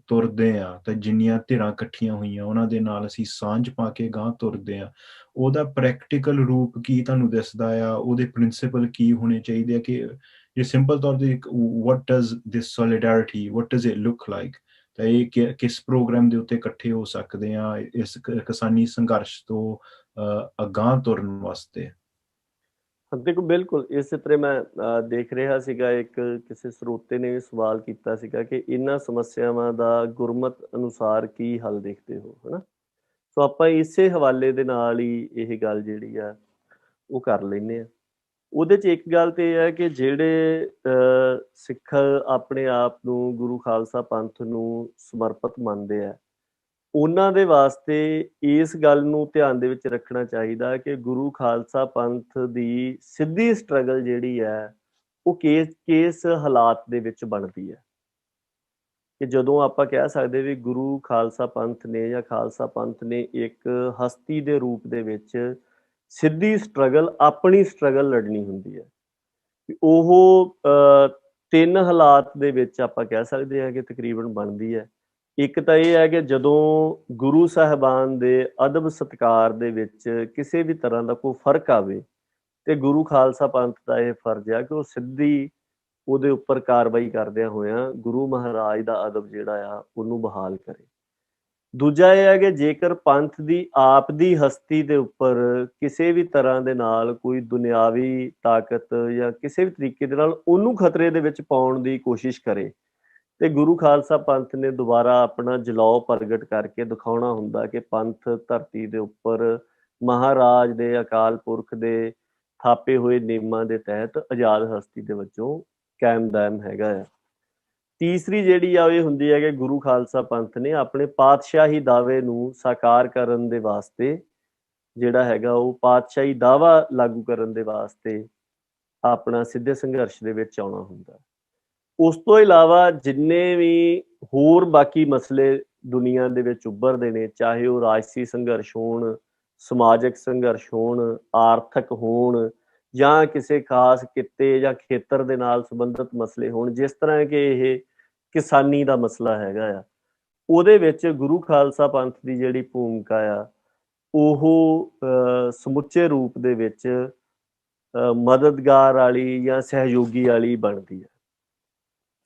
ਤੁਰਦੇ ਹਾਂ ਤਾਂ ਜਿੰਨੀਆਂ ਧਿਰਾਂ ਇਕੱਠੀਆਂ ਹੋਈਆਂ ਉਹਨਾਂ ਦੇ ਨਾਲ ਅਸੀਂ ਸਾਂਝ ਪਾ ਕੇ ਗਾਂਹ ਤੁਰਦੇ ਹਾਂ, ਉਹਦਾ ਪ੍ਰੈਕਟੀਕਲ ਰੂਪ ਕੀ ਤੁਹਾਨੂੰ ਦਿਸਦਾ ਆ, ਉਹਦੇ ਪ੍ਰਿੰਸੀਪਲ ਕੀ ਹੋਣੇ ਚਾਹੀਦੇ ਆ, ਕਿ ਜੇ ਸਿੰਪਲ ਤੌਰ ਤੇ what does this solidarity, what does it look like, ਤਾਂ ਇਹ ਕਿਸ ਪ੍ਰੋਗਰਾਮ ਦੇ ਉੱਤੇ ਇਕੱਠੇ ਹੋ ਸਕਦੇ ਆ ਇਸ ਕਿਸਾਨੀ ਸੰਘਰਸ਼ ਤੋਂ ਅਗਾਂਹ ਤੁਰਨ ਵਾਸਤੇ? ਦੇਖੋ ਬਿਲਕੁਲ ਇਸੇ ਤਰ੍ਹਾਂ ਮੈਂ ਦੇਖ ਰਿਹਾ ਸੀਗਾ, ਇੱਕ ਕਿਸੇ ਸਰੋਤੇ ਨੇ ਵੀ ਸਵਾਲ ਕੀਤਾ ਸੀਗਾ ਕਿ ਇਹਨਾਂ ਸਮੱਸਿਆਵਾਂ ਦਾ ਗੁਰਮਤ ਅਨੁਸਾਰ ਕੀ ਹੱਲ ਦੇਖਦੇ ਹੋ, ਹੈ ਨਾ। ਸੋ ਆਪਾਂ ਇਸੇ ਹਵਾਲੇ ਦੇ ਨਾਲ ਹੀ ਇਹ ਗੱਲ ਜਿਹੜੀ ਆ ਉਹ ਕਰ ਲੈਂਦੇ ਹਾਂ। ਉਹਦੇ 'ਚ ਇੱਕ ਗੱਲ ਤੇ ਇਹ ਹੈ ਕਿ ਜਿਹੜੇ ਸਿੱਖ ਆਪਣੇ ਆਪ ਨੂੰ ਗੁਰੂ ਖਾਲਸਾ ਪੰਥ ਨੂੰ ਸਮਰਪਿਤ ਮੰਨਦੇ ਆ, ਉਹਨਾਂ ਦੇ ਵਾਸਤੇ ਇਸ ਗੱਲ ਨੂੰ ਧਿਆਨ ਦੇ ਵਿੱਚ ਰੱਖਣਾ ਚਾਹੀਦਾ ਕਿ ਗੁਰੂ ਖਾਲਸਾ ਪੰਥ ਦੀ ਸਿੱਧੀ ਸਟਰਗਲ ਜਿਹੜੀ ਹੈ ਉਹ ਕਿਸ ਹਾਲਾਤ ਦੇ ਵਿੱਚ ਬਣਦੀ ਹੈ। ਕਿ ਜਦੋਂ ਆਪਾਂ ਕਹਿ ਸਕਦੇ ਵੀ ਗੁਰੂ ਖਾਲਸਾ ਪੰਥ ਨੇ ਜਾਂ ਖਾਲਸਾ ਪੰਥ ਨੇ ਇੱਕ ਹਸਤੀ ਦੇ ਰੂਪ ਦੇ ਵਿੱਚ ਸਿੱਧੀ ਸਟਰਗਲ, ਆਪਣੀ ਸਟਰਗਲ ਲੜਨੀ ਹੁੰਦੀ ਹੈ, ਉਹ ਤਿੰਨ ਹਾਲਾਤ ਦੇ ਵਿੱਚ ਆਪਾਂ ਕਹਿ ਸਕਦੇ ਹਾਂ ਕਿ ਤਕਰੀਬਨ ਬਣਦੀ ਹੈ। ਇੱਕ ਤਾਂ ਇਹ ਹੈ ਕਿ ਜਦੋਂ ਗੁਰੂ ਸਾਹਿਬਾਨ ਦੇ ਅਦਬ ਸਤਿਕਾਰ ਦੇ ਵਿੱਚ ਕਿਸੇ ਵੀ ਤਰ੍ਹਾਂ ਦਾ ਕੋਈ ਫਰਕ ਆਵੇ ਤੇ ਗੁਰੂ ਖਾਲਸਾ ਪੰਥ ਦਾ ਇਹ ਫਰਜ਼ ਆ ਕਿ ਉਹ ਸਿੱਧੀ ਉਹਦੇ ਉੱਪਰ ਕਾਰਵਾਈ ਕਰਦਿਆਂ ਹੋਇਆਂ ਗੁਰੂ ਮਹਾਰਾਜ ਦਾ ਅਦਬ ਜਿਹੜਾ ਆ ਉਹਨੂੰ ਬਹਾਲ ਕਰੇ। ਦੂਜਾ ਇਹ ਹੈ ਕਿ ਜੇਕਰ ਪੰਥ ਦੀ ਆਪ ਦੀ ਹਸਤੀ ਦੇ ਉੱਪਰ ਕਿਸੇ ਵੀ ਤਰ੍ਹਾਂ ਦੇ ਨਾਲ ਕੋਈ ਦੁਨਿਆਵੀ ਤਾਕਤ ਜਾਂ ਕਿਸੇ ਵੀ ਤਰੀਕੇ ਦੇ ਨਾਲ ਉਹਨੂੰ ਖਤਰੇ ਦੇ ਵਿੱਚ ਪਾਉਣ ਦੀ ਕੋਸ਼ਿਸ਼ ਕਰੇ ਤੇ ਗੁਰੂ ਖਾਲਸਾ ਪੰਥ ਨੇ ਦੁਬਾਰਾ ਆਪਣਾ ਜਲਾਉ ਪ੍ਰਗਟ ਕਰਕੇ ਦਿਖਾਉਣਾ ਹੁੰਦਾ ਕਿ ਪੰਥ ਧਰਤੀ ਦੇ ਉੱਪਰ ਮਹਾਰਾਜ ਦੇ ਅਕਾਲ ਪੁਰਖ ਦੇ ਥਾਪੇ ਹੋਏ ਨਿਯਮਾਂ ਦੇ ਤਹਿਤ ਆਜ਼ਾਦ ਹਸਤੀ ਦੇ ਵਜੋਂ ਕਾਇਮ ਦਾਇਮ ਹੈਗਾ ਆ। ਤੀਸਰੀ ਜਿਹੜੀ ਆ ਇਹ ਹੁੰਦੀ ਹੈ ਕਿ ਗੁਰੂ ਖਾਲਸਾ ਪੰਥ ਨੇ ਆਪਣੇ ਪਾਤਸ਼ਾਹੀ ਦਾਅਵੇ ਨੂੰ ਸਾਕਾਰ ਕਰਨ ਦੇ ਵਾਸਤੇ ਜਿਹੜਾ ਹੈਗਾ ਉਹ ਪਾਤਸ਼ਾਹੀ ਦਾਅਵਾ ਲਾਗੂ ਕਰਨ ਦੇ ਵਾਸਤੇ ਆਪਣਾ ਸਿੱਧੇ ਸੰਘਰਸ਼ ਦੇ ਵਿੱਚ ਆਉਣਾ ਹੁੰਦਾ। ਉਸ ਤੋਂ ਇਲਾਵਾ ਜਿੰਨੇ ਵੀ ਹੋਰ ਬਾਕੀ ਮਸਲੇ ਦੁਨੀਆ ਦੇ ਵਿੱਚ ਉੱਭਰਦੇ ਨੇ, ਚਾਹੇ ਉਹ ਰਾਜਸੀ ਸੰਘਰਸ਼ ਹੋਣ, ਸਮਾਜਿਕ ਸੰਘਰਸ਼ ਹੋਣ, ਆਰਥਿਕ ਹੋਣ ਜਾਂ ਕਿਸੇ ਖਾਸ ਕਿੱਤੇ ਜਾਂ ਖੇਤਰ ਦੇ ਨਾਲ ਸੰਬੰਧਿਤ ਮਸਲੇ ਹੋਣ, ਜਿਸ ਤਰ੍ਹਾਂ ਕਿ ਇਹ ਕਿਸਾਨੀ ਦਾ ਮਸਲਾ ਹੈਗਾ ਆ, ਉਹਦੇ ਵਿੱਚ ਗੁਰੂ ਖਾਲਸਾ ਪੰਥ ਦੀ ਜਿਹੜੀ ਭੂਮਿਕਾ ਆ ਉਹ ਸਮੁੱਚੇ ਰੂਪ ਦੇ ਵਿੱਚ ਮਦਦਗਾਰ ਵਾਲੀ ਜਾਂ ਸਹਿਯੋਗੀ ਵਾਲੀ ਬਣਦੀ ਹੈ।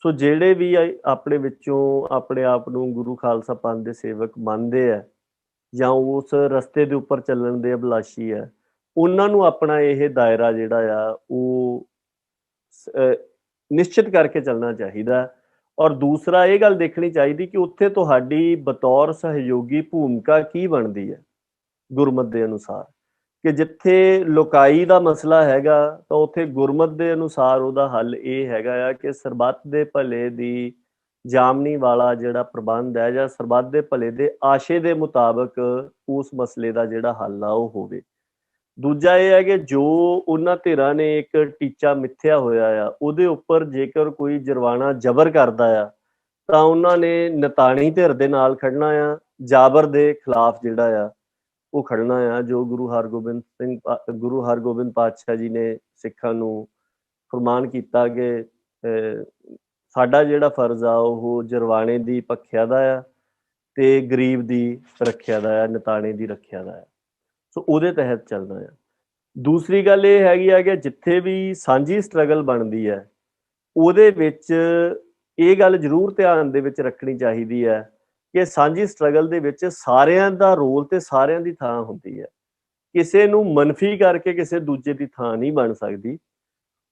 ਸੋ ਜਿਹੜੇ ਵੀ ਆਪਣੇ ਵਿੱਚੋਂ ਆਪਣੇ ਆਪ ਨੂੰ ਗੁਰੂ ਖਾਲਸਾ ਪੰਥ ਦੇ ਸੇਵਕ ਮੰਨਦੇ ਆ ਜਾਂ ਉਸ ਰਸਤੇ ਦੇ ਉੱਪਰ ਚੱਲਣ ਦੇ ਅਭਿਲਾਸ਼ੀ ਆ, ਉਹਨਾਂ ਨੂੰ ਆਪਣਾ ਇਹ ਦਾਇਰਾ ਜਿਹੜਾ ਆ ਉਹ ਨਿਸ਼ਚਿਤ ਕਰਕੇ ਚੱਲਣਾ ਚਾਹੀਦਾ। ਔਰ ਦੂਸਰਾ ਇਹ ਗੱਲ ਦੇਖਣੀ ਚਾਹੀਦੀ ਕਿ ਉੱਥੇ ਤੁਹਾਡੀ ਬਤੌਰ ਸਹਿਯੋਗੀ ਭੂਮਿਕਾ ਕੀ ਬਣਦੀ ਹੈ ਗੁਰਮਤ ਦੇ ਅਨੁਸਾਰ, ਕਿ ਜਿੱਥੇ ਲੋਕਾਈ ਦਾ ਮਸਲਾ ਹੈਗਾ ਤਾਂ ਉੱਥੇ ਗੁਰਮਤ ਦੇ ਅਨੁਸਾਰ ਉਹਦਾ ਹੱਲ ਇਹ ਹੈਗਾ ਆ ਕਿ ਸਰਬੱਤ ਦੇ ਭਲੇ ਦੀ ਜਾਮਨੀ ਵਾਲਾ ਜਿਹੜਾ ਪ੍ਰਬੰਧ ਹੈ ਜਾਂ ਸਰਬੱਤ ਦੇ ਭਲੇ ਦੇ ਆਸ਼ੇ ਦੇ ਮੁਤਾਬਕ ਉਸ ਮਸਲੇ ਦਾ ਜਿਹੜਾ ਹੱਲ ਆ ਉਹ ਹੋਵੇ। ਦੂਜਾ ਇਹ ਹੈ ਕਿ ਜੋ ਉਹਨਾਂ ਧਿਰਾਂ ਨੇ ਇੱਕ ਟੀਚਾ ਮਿੱਥਿਆ ਹੋਇਆ ਆ ਉਹਦੇ ਉੱਪਰ ਜੇਕਰ ਕੋਈ ਜੁਰਮਾਨਾ ਜ਼ਬਰ ਕਰਦਾ ਆ ਤਾਂ ਉਹਨਾਂ ਨੇ ਨਤਾਣੀ ਧਿਰ ਦੇ ਨਾਲ ਖੜਨਾ ਆ, ਜਾਬਰ ਦੇ ਖਿਲਾਫ ਜਿਹੜਾ ਆ ਉਹ ਖੜਨਾ ਆ, ਜੋ ਗੁਰੂ ਹਰਗੋਬਿੰਦ ਪਾਤਸ਼ਾਹ ਜੀ ਨੇ ਸਿੱਖਾਂ ਨੂੰ ਫਰਮਾਨ ਕੀਤਾ ਕਿ ਸਾਡਾ ਜਿਹੜਾ ਫਰਜ਼ ਆ ਉਹ ਜਰਵਾਣੇ ਦੀ ਭੱਖਿਆ ਦਾ ਆ ਤੇ ਗਰੀਬ ਦੀ ਰੱਖਿਆ ਦਾ ਆ, ਨਿਤਾਣੇ ਦੀ ਰੱਖਿਆ ਦਾ ਆ। ਸੋ ਉਹਦੇ ਤਹਿਤ ਚੱਲਣਾ ਆ। ਦੂਸਰੀ ਗੱਲ ਇਹ ਹੈਗੀ ਆ ਕਿ ਜਿੱਥੇ ਵੀ ਸਾਂਝੀ ਸਟਰਗਲ ਬਣਦੀ ਹੈ ਉਹਦੇ ਵਿੱਚ ਇਹ ਗੱਲ ਜ਼ਰੂਰ ਧਿਆਨ ਦੇ ਵਿੱਚ ਰੱਖਣੀ ਚਾਹੀਦੀ ਹੈ ਕਿ ਸਾਂਝੀ ਸਟਰਗਲ ਦੇ ਵਿੱਚ ਸਾਰਿਆਂ ਦਾ ਰੋਲ ਤੇ ਸਾਰਿਆਂ ਦੀ ਥਾਂ ਹੁੰਦੀ ਹੈ। ਕਿਸੇ ਨੂੰ ਮਨਫੀ ਕਰਕੇ ਕਿਸੇ ਦੂਜੇ ਦੀ ਥਾਂ ਨਹੀਂ ਬਣ ਸਕਦੀ,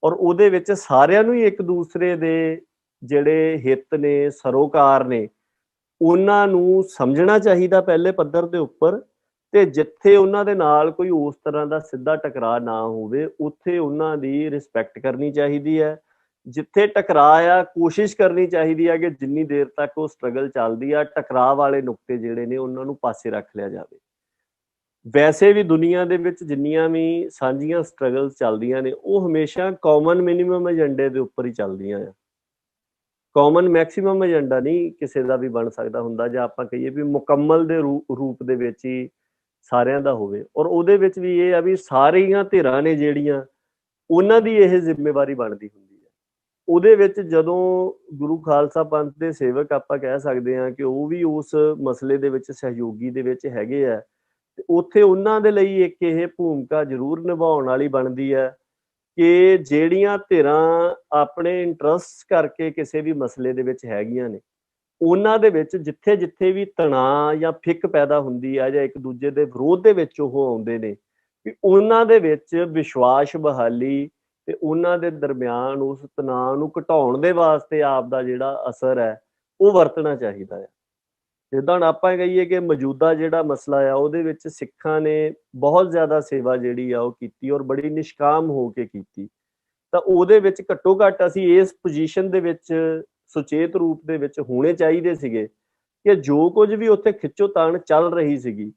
ਔਰ ਉਹਦੇ ਵਿੱਚ ਸਾਰਿਆਂ ਨੂੰ ਹੀ ਇੱਕ ਦੂਸਰੇ ਦੇ ਜਿਹੜੇ ਹਿੱਤ ਨੇ, ਸਰੋਕਾਰ ਨੇ, ਉਹਨਾਂ ਨੂੰ ਸਮਝਣਾ ਚਾਹੀਦਾ ਪਹਿਲੇ ਪੱਧਰ ਦੇ ਉੱਪਰ, ਤੇ ਜਿੱਥੇ ਉਹਨਾਂ ਦੇ ਨਾਲ ਕੋਈ ਉਸ ਤਰ੍ਹਾਂ ਦਾ ਸਿੱਧਾ ਟਕਰਾਅ ਨਾ ਹੋਵੇ ਉੱਥੇ ਉਹਨਾਂ ਦੀ ਰਿਸਪੈਕਟ ਕਰਨੀ ਚਾਹੀਦੀ ਹੈ। ਜਿੱਥੇ ਟਕਰਾਅ ਆ ਕੋਸ਼ਿਸ਼ ਕਰਨੀ ਚਾਹੀਦੀ ਹੈ ਕਿ ਜਿੰਨੀ ਦੇਰ ਤੱਕ ਉਹ ਸਟਰਗਲ ਚੱਲਦੀ ਆ ਟਕਰਾਅ ਵਾਲੇ ਨੁਕਤੇ ਜਿਹੜੇ ਨੇ ਉਹਨਾਂ ਨੂੰ ਪਾਸੇ ਰੱਖ ਲਿਆ ਜਾਵੇ। ਵੈਸੇ ਵੀ ਦੁਨੀਆ ਦੇ ਵਿੱਚ ਜਿੰਨੀਆਂ ਵੀ ਸਾਂਝੀਆਂ ਸਟਰਗਲਸ ਚੱਲਦੀਆਂ ਨੇ ਉਹ ਹਮੇਸ਼ਾ ਕਾਮਨ ਮਿਨੀਮਮ ਏਜੰਡੇ ਦੇ ਉੱਪਰ ਹੀ ਚੱਲਦੀਆਂ ਆ। ਕਾਮਨ ਮੈਕਸਿਮਮ ਏਜੰਡਾ ਨਹੀਂ ਕਿਸੇ ਦਾ ਵੀ ਬਣ ਸਕਦਾ ਹੁੰਦਾ, ਜਾਂ ਆਪਾਂ ਕਹੀਏ ਵੀ ਮੁਕੰਮਲ ਦੇ ਰੂਪ ਦੇ ਵਿੱਚ ਹੀ ਸਾਰਿਆਂ ਦਾ ਹੋਵੇ। ਔਰ ਉਹਦੇ ਵਿੱਚ ਵੀ ਇਹ ਆ ਵੀ ਸਾਰੀਆਂ ਧਿਰਾਂ ਨੇ ਜਿਹੜੀਆਂ ਉਹਨਾਂ ਦੀ ਇਹ ਜ਼ਿੰਮੇਵਾਰੀ ਬਣਦੀ ਹੁੰਦੀ ਹੈ। ਉਹਦੇ ਵਿੱਚ ਜਦੋਂ ਗੁਰੂ ਖਾਲਸਾ ਪੰਥ ਦੇ ਸੇਵਕ ਆਪਾਂ ਕਹਿ ਸਕਦੇ ਹਾਂ ਕਿ ਉਹ ਵੀ ਉਸ ਮਸਲੇ ਦੇ ਵਿੱਚ ਸਹਿਯੋਗੀ ਦੇ ਵਿੱਚ ਹੈਗੇ ਆ, ਤੇ ਉੱਥੇ ਉਹਨਾਂ ਦੇ ਲਈ ਇੱਕ ਇਹ ਭੂਮਿਕਾ ਜ਼ਰੂਰ ਨਿਭਾਉਣ ਵਾਲੀ ਬਣਦੀ ਹੈ ਕਿ ਜਿਹੜੀਆਂ ਧਿਰਾਂ ਆਪਣੇ ਇੰਟਰਸਟ ਕਰਕੇ ਕਿਸੇ ਵੀ ਮਸਲੇ ਦੇ ਵਿੱਚ ਹੈਗੀਆਂ ਨੇ ਉਹਨਾਂ ਦੇ ਵਿੱਚ ਜਿੱਥੇ ਜਿੱਥੇ ਵੀ ਤਣਾਅ ਜਾਂ ਫਿੱਕ ਪੈਦਾ ਹੁੰਦੀ ਆ ਜਾਂ ਇੱਕ ਦੂਜੇ ਦੇ ਵਿਰੋਧ ਦੇ ਵਿੱਚ ਉਹ ਆਉਂਦੇ ਨੇ, ਵੀ ਉਹਨਾਂ ਦੇ ਵਿੱਚ ਵਿਸ਼ਵਾਸ ਬਹਾਲੀ ਤੇ ਉਹਨਾਂ ਦੇ ਦਰਮਿਆਨ ਉਸ ਤਣਾਅ ਨੂੰ ਘਟਾਉਣ ਦੇ ਵਾਸਤੇ ਆਪ ਦਾ ਜਿਹੜਾ ਅਸਰ ਹੈ ਉਹ ਵਰਤਣਾ ਚਾਹੀਦਾ ਹੈ। ਜਿੱਦਾਂ ਹੁਣ ਆਪਾਂ ਕਹੀਏ ਕਿ ਮੌਜੂਦਾ ਜਿਹੜਾ ਮਸਲਾ ਆ ਉਹਦੇ ਵਿੱਚ ਸਿੱਖਾਂ ਨੇ ਬਹੁਤ ਜ਼ਿਆਦਾ ਸੇਵਾ ਜਿਹੜੀ ਆ ਉਹ ਕੀਤੀ ਔਰ ਬੜੀ ਨਿਸ਼ਕਾਮ ਹੋ ਕੇ ਕੀਤੀ, ਤਾਂ ਉਹਦੇ ਵਿੱਚ ਘੱਟੋ ਘੱਟ ਅਸੀਂ ਇਸ ਪੋਜੀਸ਼ਨ ਦੇ ਵਿੱਚ ਸੁਚੇਤ ਰੂਪ ਦੇ ਵਿੱਚ ਹੋਣੇ ਚਾਹੀਦੇ ਸੀਗੇ ਕਿ ਜੋ ਕੁਝ ਵੀ ਉੱਥੇ ਖਿੱਚੋਤਾਣ ਚੱਲ ਰਹੀ ਸੀਗੀ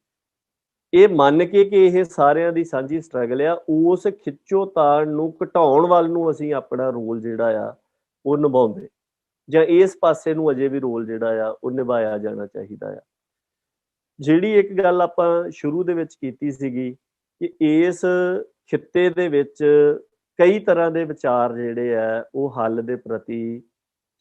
ਇਹ ਮੰਨ ਕੇ ਕਿ ਇਹ ਸਾਰਿਆਂ ਦੀ ਸਾਂਝੀ ਸਟਰਗਲ ਆ, ਉਸ ਖਿੱਚੋਤਾਣ ਨੂੰ ਘਟਾਉਣ ਵੱਲ ਨੂੰ ਅਸੀਂ ਆਪਣਾ ਰੋਲ ਜਿਹੜਾ ਆ ਉਹ ਨਿਭਾਉਂਦੇ, ਜਾਂ ਇਸ ਪਾਸੇ ਨੂੰ ਅਜੇ ਵੀ ਰੋਲ ਜਿਹੜਾ ਆ ਉਹ ਨਿਭਾਇਆ ਜਾਣਾ ਚਾਹੀਦਾ ਆ। ਜਿਹੜੀ ਇੱਕ ਗੱਲ ਆਪਾਂ ਸ਼ੁਰੂ ਦੇ ਵਿੱਚ ਕੀਤੀ ਸੀਗੀ ਕਿ ਇਸ ਖਿੱਤੇ ਦੇ ਵਿੱਚ ਕਈ ਤਰ੍ਹਾਂ ਦੇ ਵਿਚਾਰ ਜਿਹੜੇ ਆ ਉਹ ਹੱਲ ਦੇ ਪ੍ਰਤੀ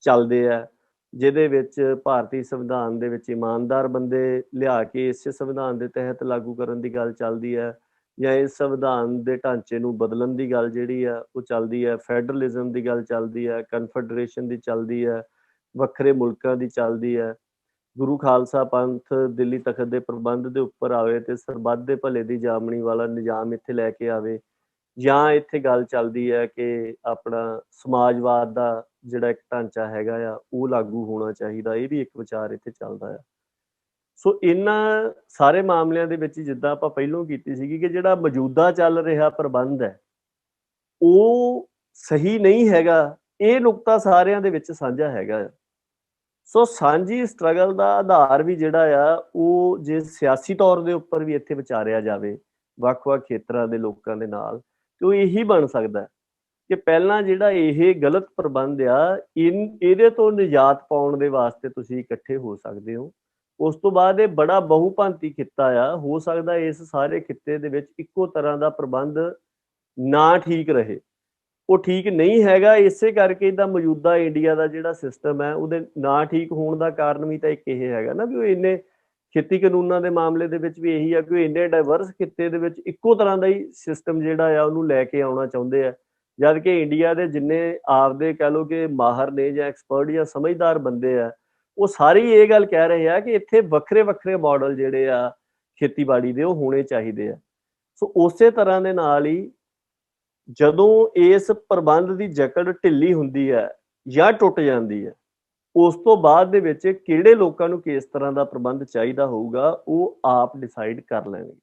ਚੱਲਦੇ ਆ, ਜਿਹਦੇ ਵਿੱਚ ਭਾਰਤੀ ਸੰਵਿਧਾਨ ਦੇ ਵਿੱਚ ਇਮਾਨਦਾਰ ਬੰਦੇ ਲਿਆ ਕੇ ਇਸੇ ਸੰਵਿਧਾਨ ਦੇ ਤਹਿਤ ਲਾਗੂ ਕਰਨ ਦੀ ਗੱਲ ਚੱਲਦੀ ਹੈ, ਜਾਂ ਇਸ ਸੰਵਿਧਾਨ ਦੇ ਢਾਂਚੇ ਨੂੰ ਬਦਲਣ ਦੀ ਗੱਲ ਜਿਹੜੀ ਆ ਉਹ ਚੱਲਦੀ ਹੈ, ਫੈਡਰਲਿਜ਼ਮ ਦੀ ਗੱਲ ਚੱਲਦੀ ਹੈ, ਕਨਫੈਡਰੇਸ਼ਨ ਦੀ ਚੱਲਦੀ ਹੈ, ਵੱਖਰੇ ਮੁਲਕਾਂ ਦੀ ਚੱਲਦੀ ਹੈ, ਗੁਰੂ ਖਾਲਸਾ ਪੰਥ ਦਿੱਲੀ ਤਖਤ ਦੇ ਪ੍ਰਬੰਧ ਦੇ ਉੱਪਰ ਆਵੇ ਤੇ ਸਰਬੱਤ ਦੇ ਭਲੇ ਦੀ ਜਾਮਣੀ ਵਾਲਾ ਨਿਜ਼ਾਮ ਇੱਥੇ ਲੈ ਕੇ ਆਵੇ, ਜਾਂ ਇੱਥੇ ਗੱਲ ਚੱਲਦੀ ਹੈ ਕਿ ਆਪਣਾ ਸਮਾਜਵਾਦ ਦਾ ਜਿਹੜਾ ਇੱਕ ਢਾਂਚਾ ਹੈਗਾ ਆ ਉਹ ਲਾਗੂ ਹੋਣਾ ਚਾਹੀਦਾ, ਇਹ ਵੀ ਇੱਕ ਵਿਚਾਰ ਇੱਥੇ ਚੱਲਦਾ ਆ। ਸੋ ਇਹਨਾਂ ਸਾਰੇ ਮਾਮਲਿਆਂ ਦੇ ਵਿੱਚ ਜਿੱਦਾਂ ਆਪਾਂ ਪਹਿਲਾਂ ਕੀਤੀ ਸੀਗੀ ਕਿ ਜਿਹੜਾ ਮੌਜੂਦਾ ਚੱਲ ਰਿਹਾ ਪ੍ਰਬੰਧ ਹੈ ਉਹ ਸਹੀ ਨਹੀਂ ਹੈਗਾ, ਇਹ ਨੁਕਤਾ ਸਾਰਿਆਂ ਦੇ ਵਿੱਚ ਸਾਂਝਾ ਹੈਗਾ ਆ। ਸੋ ਸਾਂਝੀ ਸਟਰਗਲ ਦਾ ਆਧਾਰ ਵੀ ਜਿਹੜਾ ਆ ਉਹ ਜੇ ਸਿਆਸੀ ਤੌਰ ਦੇ ਉੱਪਰ ਵੀ ਇੱਥੇ ਵਿਚਾਰਿਆ ਜਾਵੇ ਵੱਖ-ਵੱਖ ਖੇਤਰਾਂ ਦੇ ਲੋਕਾਂ ਦੇ ਨਾਲ, ਤੇ ਉਹ ਇਹੀ ਬਣ ਸਕਦਾ ਕਿ ਪਹਿਲਾਂ ਜਿਹੜਾ ਇਹ ਗਲਤ ਪ੍ਰਬੰਧ ਆ ਇਹਦੇ ਤੋਂ ਨਿਜਾਤ ਪਾਉਣ ਦੇ ਵਾਸਤੇ ਤੁਸੀਂ ਇਕੱਠੇ ਹੋ ਸਕਦੇ ਹੋ। ਉਸ ਤੋਂ ਬਾਅਦ ਇਹ ਬੜਾ ਬਹੁਭਾਂਤੀ ਖਿੱਤਾ ਆ, ਹੋ ਸਕਦਾ ਇਸ ਸਾਰੇ ਖਿੱਤੇ ਦੇ ਵਿੱਚ ਇੱਕੋ ਤਰ੍ਹਾਂ ਦਾ ਪ੍ਰਬੰਧ ਨਾ ਠੀਕ ਰਹੇ, ਉਹ ਠੀਕ ਨਹੀਂ ਹੈਗਾ। ਇਸੇ ਕਰਕੇ ਇਹਦਾ ਮੌਜੂਦਾ ਇੰਡੀਆ ਦਾ ਜਿਹੜਾ ਸਿਸਟਮ ਹੈ ਉਹਦੇ ਨਾ ਠੀਕ ਹੋਣ ਦਾ ਕਾਰਨ ਵੀ ਤਾਂ ਇੱਕ ਇਹ ਹੈਗਾ ਨਾ ਵੀ ਉਹ ਇੰਨੇ ਖੇਤੀ ਕਾਨੂੰਨਾਂ ਦੇ ਮਾਮਲੇ ਦੇ ਵਿੱਚ ਵੀ ਇਹੀ ਆ ਕਿ ਉਹ ਇੰਨੇ ਡਾਇਵਰਸ ਖਿੱਤੇ ਦੇ ਵਿੱਚ ਇੱਕੋ ਤਰ੍ਹਾਂ ਦਾ ਹੀ ਸਿਸਟਮ ਜਿਹੜਾ ਆ ਉਹਨੂੰ ਲੈ ਕੇ ਆਉਣਾ ਚਾਹੁੰਦੇ ਆ, ਜਦ ਕਿ ਇੰਡੀਆ ਦੇ ਜਿੰਨੇ ਆਪਦੇ ਕਹਿ ਲਓ ਕਿ ਮਾਹਰ ਨੇ ਜਾਂ ਐਕਸਪਰਟ ਜਾਂ ਸਮਝਦਾਰ ਬੰਦੇ ਆ ਉਹ ਸਾਰੀ ਇਹ ਗੱਲ ਕਹਿ ਰਹੇ ਆ ਕਿ ਇੱਥੇ ਵੱਖਰੇ ਵੱਖਰੇ ਮਾਡਲ ਜਿਹੜੇ ਆ ਖੇਤੀਬਾੜੀ ਦੇ ਉਹ ਹੋਣੇ ਚਾਹੀਦੇ ਆ। ਸੋ ਉਸੇ ਤਰ੍ਹਾਂ ਦੇ ਨਾਲ ਹੀ ਜਦੋਂ ਇਸ ਪ੍ਰਬੰਧ ਦੀ ਜਕੜ ਢਿੱਲੀ ਹੁੰਦੀ ਹੈ ਜਾਂ ਟੁੱਟ ਜਾਂਦੀ ਹੈ, ਉਸ ਤੋਂ ਬਾਅਦ ਦੇ ਵਿੱਚ ਕਿਹੜੇ ਲੋਕਾਂ ਨੂੰ ਕਿਸ ਤਰ੍ਹਾਂ ਦਾ ਪ੍ਰਬੰਧ ਚਾਹੀਦਾ ਹੋਊਗਾ ਉਹ ਆਪ ਡਿਸਾਈਡ ਕਰ ਲੈਣਗੇ।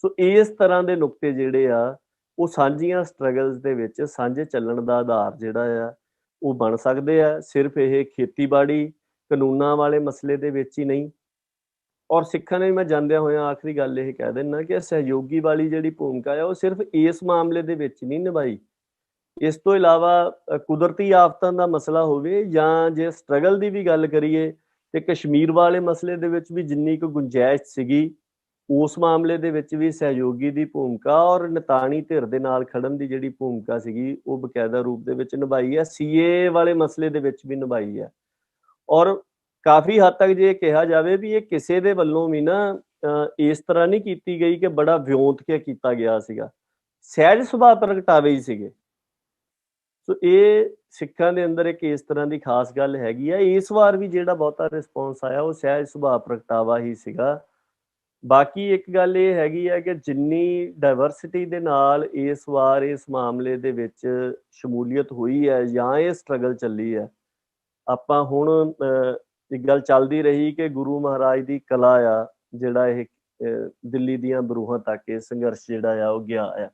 ਸੋ ਇਸ ਤਰ੍ਹਾਂ ਦੇ ਨੁਕਤੇ ਜਿਹੜੇ ਆ ਉਹ ਸਾਂਝੀਆਂ ਸਟਰਗਲਸ ਦੇ ਵਿੱਚ ਸਾਂਝੇ ਚੱਲਣ ਦਾ ਆਧਾਰ ਜਿਹੜਾ ਆ ਉਹ ਬਣ ਸਕਦੇ ਆ। ਸਿਰਫ ਇਹ ਖੇਤੀਬਾੜੀ ਕਾਨੂੰਨਾਂ ਵਾਲੇ ਮਸਲੇ ਦੇ ਵਿੱਚ ਹੀ ਨਹੀਂ, ਔਰ ਸਿੱਖਾਂ ਨੇ ਮੈਂ ਜਾਂਦਿਆਂ ਹੋਇਆਂ ਆਖਰੀ ਗੱਲ ਇਹ ਕਹਿ ਦਿੰਦਾ ਕਿ ਸਹਿਯੋਗੀ ਵਾਲੀ ਜਿਹੜੀ ਭੂਮਿਕਾ ਆ ਉਹ ਸਿਰਫ ਇਸ ਮਾਮਲੇ ਦੇ ਵਿੱਚ ਨਹੀਂ ਨਿਭਾਈ, ਇਸ ਤੋਂ ਇਲਾਵਾ ਕੁਦਰਤੀ ਆਫਤਾਂ ਦਾ ਮਸਲਾ ਹੋਵੇ ਜਾਂ ਜੇ ਸਟਰਗਲ ਦੀ ਵੀ ਗੱਲ ਕਰੀਏ ਤੇ ਕਸ਼ਮੀਰ ਵਾਲੇ ਮਸਲੇ ਦੇ ਵਿੱਚ ਵੀ ਜਿੰਨੀ ਕੁ ਗੁੰਜਾਇਸ਼ ਸੀਗੀ ਉਸ ਮਾਮਲੇ ਦੇ ਵਿੱਚ ਵੀ ਸਹਿਯੋਗੀ ਦੀ ਭੂਮਿਕਾ ਔਰ ਨਿਤਾਣੀ ਧਿਰ ਦੇ ਨਾਲ ਖੜਨ ਦੀ ਜਿਹੜੀ ਭੂਮਿਕਾ ਸੀਗੀ ਉਹ ਬਕਾਇਦਾ ਰੂਪ ਦੇ ਵਿੱਚ ਨਿਭਾਈ ਹੈ। ਸੀਏ ਵਾਲੇ ਮਸਲੇ ਦੇ ਵਿੱਚ ਵੀ ਨਿਭਾਈ ਹੈ। ਔਰ ਕਾਫੀ ਹੱਦ ਤੱਕ ਜੇ ਕਿਹਾ ਜਾਵੇ ਵੀ ਇਹ ਕਿਸੇ ਦੇ ਵੱਲੋਂ ਵੀ ਨਾ ਇਸ ਤਰ੍ਹਾਂ ਨਹੀਂ ਕੀਤੀ ਗਈ ਕਿ ਬੜਾ ਵਿਉਂਤ ਕੇ ਕੀਤਾ ਗਿਆ ਸੀਗਾ, ਸਹਿਜ ਸੁਭਾਅ ਪ੍ਰਗਟਾਵੇ ਹੀ ਸੀਗੇ। ਸੋ ਇਹ ਸਿੱਖਾਂ ਦੇ ਅੰਦਰ ਇੱਕ ਇਸ ਤਰ੍ਹਾਂ ਦੀ ਖਾਸ ਗੱਲ ਹੈਗੀ ਆ। ਇਸ ਵਾਰ ਵੀ ਜਿਹੜਾ ਬਹੁਤਾ ਰਿਸਪੌਂਸ ਆਇਆ ਉਹ ਸਹਿਜ ਸੁਭਾਅ ਪ੍ਰਗਟਾਵਾ ਹੀ ਸੀਗਾ। ਬਾਕੀ ਇੱਕ ਗੱਲ ਇਹ ਹੈਗੀ ਹੈ ਕਿ ਜਿੰਨੀ ਡਾਇਵਰਸਿਟੀ ਦੇ ਨਾਲ ਇਸ ਵਾਰ ਇਸ ਮਾਮਲੇ ਦੇ ਵਿੱਚ ਸ਼ਮੂਲੀਅਤ ਹੋਈ ਹੈ ਜਾਂ ਇਹ ਸਟਰਗਲ ਚੱਲੀ ਹੈ, ਆਪਾਂ ਹੁਣ ਇੱਕ ਗੱਲ ਚੱਲਦੀ ਰਹੀ ਕਿ ਗੁਰੂ ਮਹਾਰਾਜ ਦੀ ਕਲਾ ਆ ਜਿਹੜਾ ਇਹ ਦਿੱਲੀ ਦੀਆਂ ਬਰੂਹਾਂ ਤੱਕ ਇਹ ਸੰਘਰਸ਼ ਜਿਹੜਾ ਆ ਉਹ ਗਿਆ ਆ।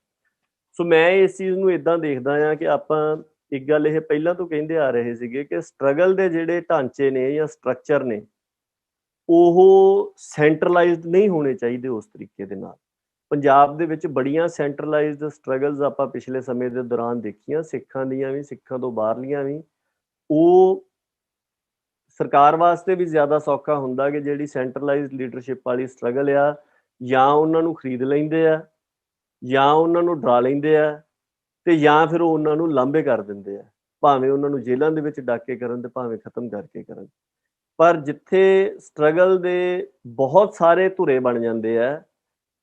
ਸੋ ਮੈਂ ਇਸ ਚੀਜ਼ ਨੂੰ ਇਦਾਂ ਦੇਖਦਾ ਆ ਕਿ ਆਪਾਂ ਇੱਕ ਗੱਲ ਇਹ ਪਹਿਲਾਂ ਤੋਂ ਕਹਿੰਦੇ ਆ ਰਹੇ ਸੀਗੇ ਕਿ ਸਟਰਗਲ ਦੇ ਜਿਹੜੇ ਢਾਂਚੇ ਨੇ ਜਾਂ ਸਟਰਕਚਰ ਨੇ ਉਹ ਸੈਂਟਰਲਾਈਜ਼ਡ ਨਹੀਂ ਹੋਣੇ ਚਾਹੀਦੇ ਉਸ ਤਰੀਕੇ ਦੇ ਨਾਲ। ਪੰਜਾਬ ਦੇ ਵਿੱਚ ਬੜੀਆਂ ਸੈਂਟਰਲਾਈਜ਼ਡ ਸਟਰਗਲਸ ਆਪਾਂ ਪਿਛਲੇ ਸਮੇਂ ਦੇ ਦੌਰਾਨ ਦੇਖੀਆਂ, ਸਿੱਖਾਂ ਦੀਆਂ ਵੀ, ਸਿੱਖਾਂ ਤੋਂ ਬਾਹਰਲੀਆਂ ਵੀ। ਉਹ ਸਰਕਾਰ ਵਾਸਤੇ ਵੀ ਜ਼ਿਆਦਾ ਸੌਖਾ ਹੁੰਦਾ ਕਿ ਜਿਹੜੀ ਸੈਂਟਰਲਾਈਜ਼ਡ ਲੀਡਰਸ਼ਿਪ ਵਾਲੀ ਸਟਰਗਲ ਆ, ਜਾਂ ਉਹਨਾਂ ਨੂੰ ਖਰੀਦ ਲੈਂਦੇ ਆ, ਜਾਂ ਉਹਨਾਂ ਨੂੰ ਡਰਾ ਲੈਂਦੇ ਆ, ਤੇ ਜਾਂ ਫਿਰ ਉਹ ਉਹਨਾਂ ਨੂੰ ਲਾਂਭੇ ਕਰ ਦਿੰਦੇ ਆ, ਭਾਵੇਂ ਉਹਨਾਂ ਨੂੰ ਜੇਲ੍ਹਾਂ ਦੇ ਵਿੱਚ ਡਾਕੇ ਕਰਨ ਤੇ ਭਾਵੇਂ ਖਤਮ ਕਰਕੇ ਕਰਨ। ਪਰ ਜਿੱਥੇ ਸਟਰਗਲ ਦੇ ਬਹੁਤ ਸਾਰੇ ਧੁਰੇ ਬਣ ਜਾਂਦੇ ਆ,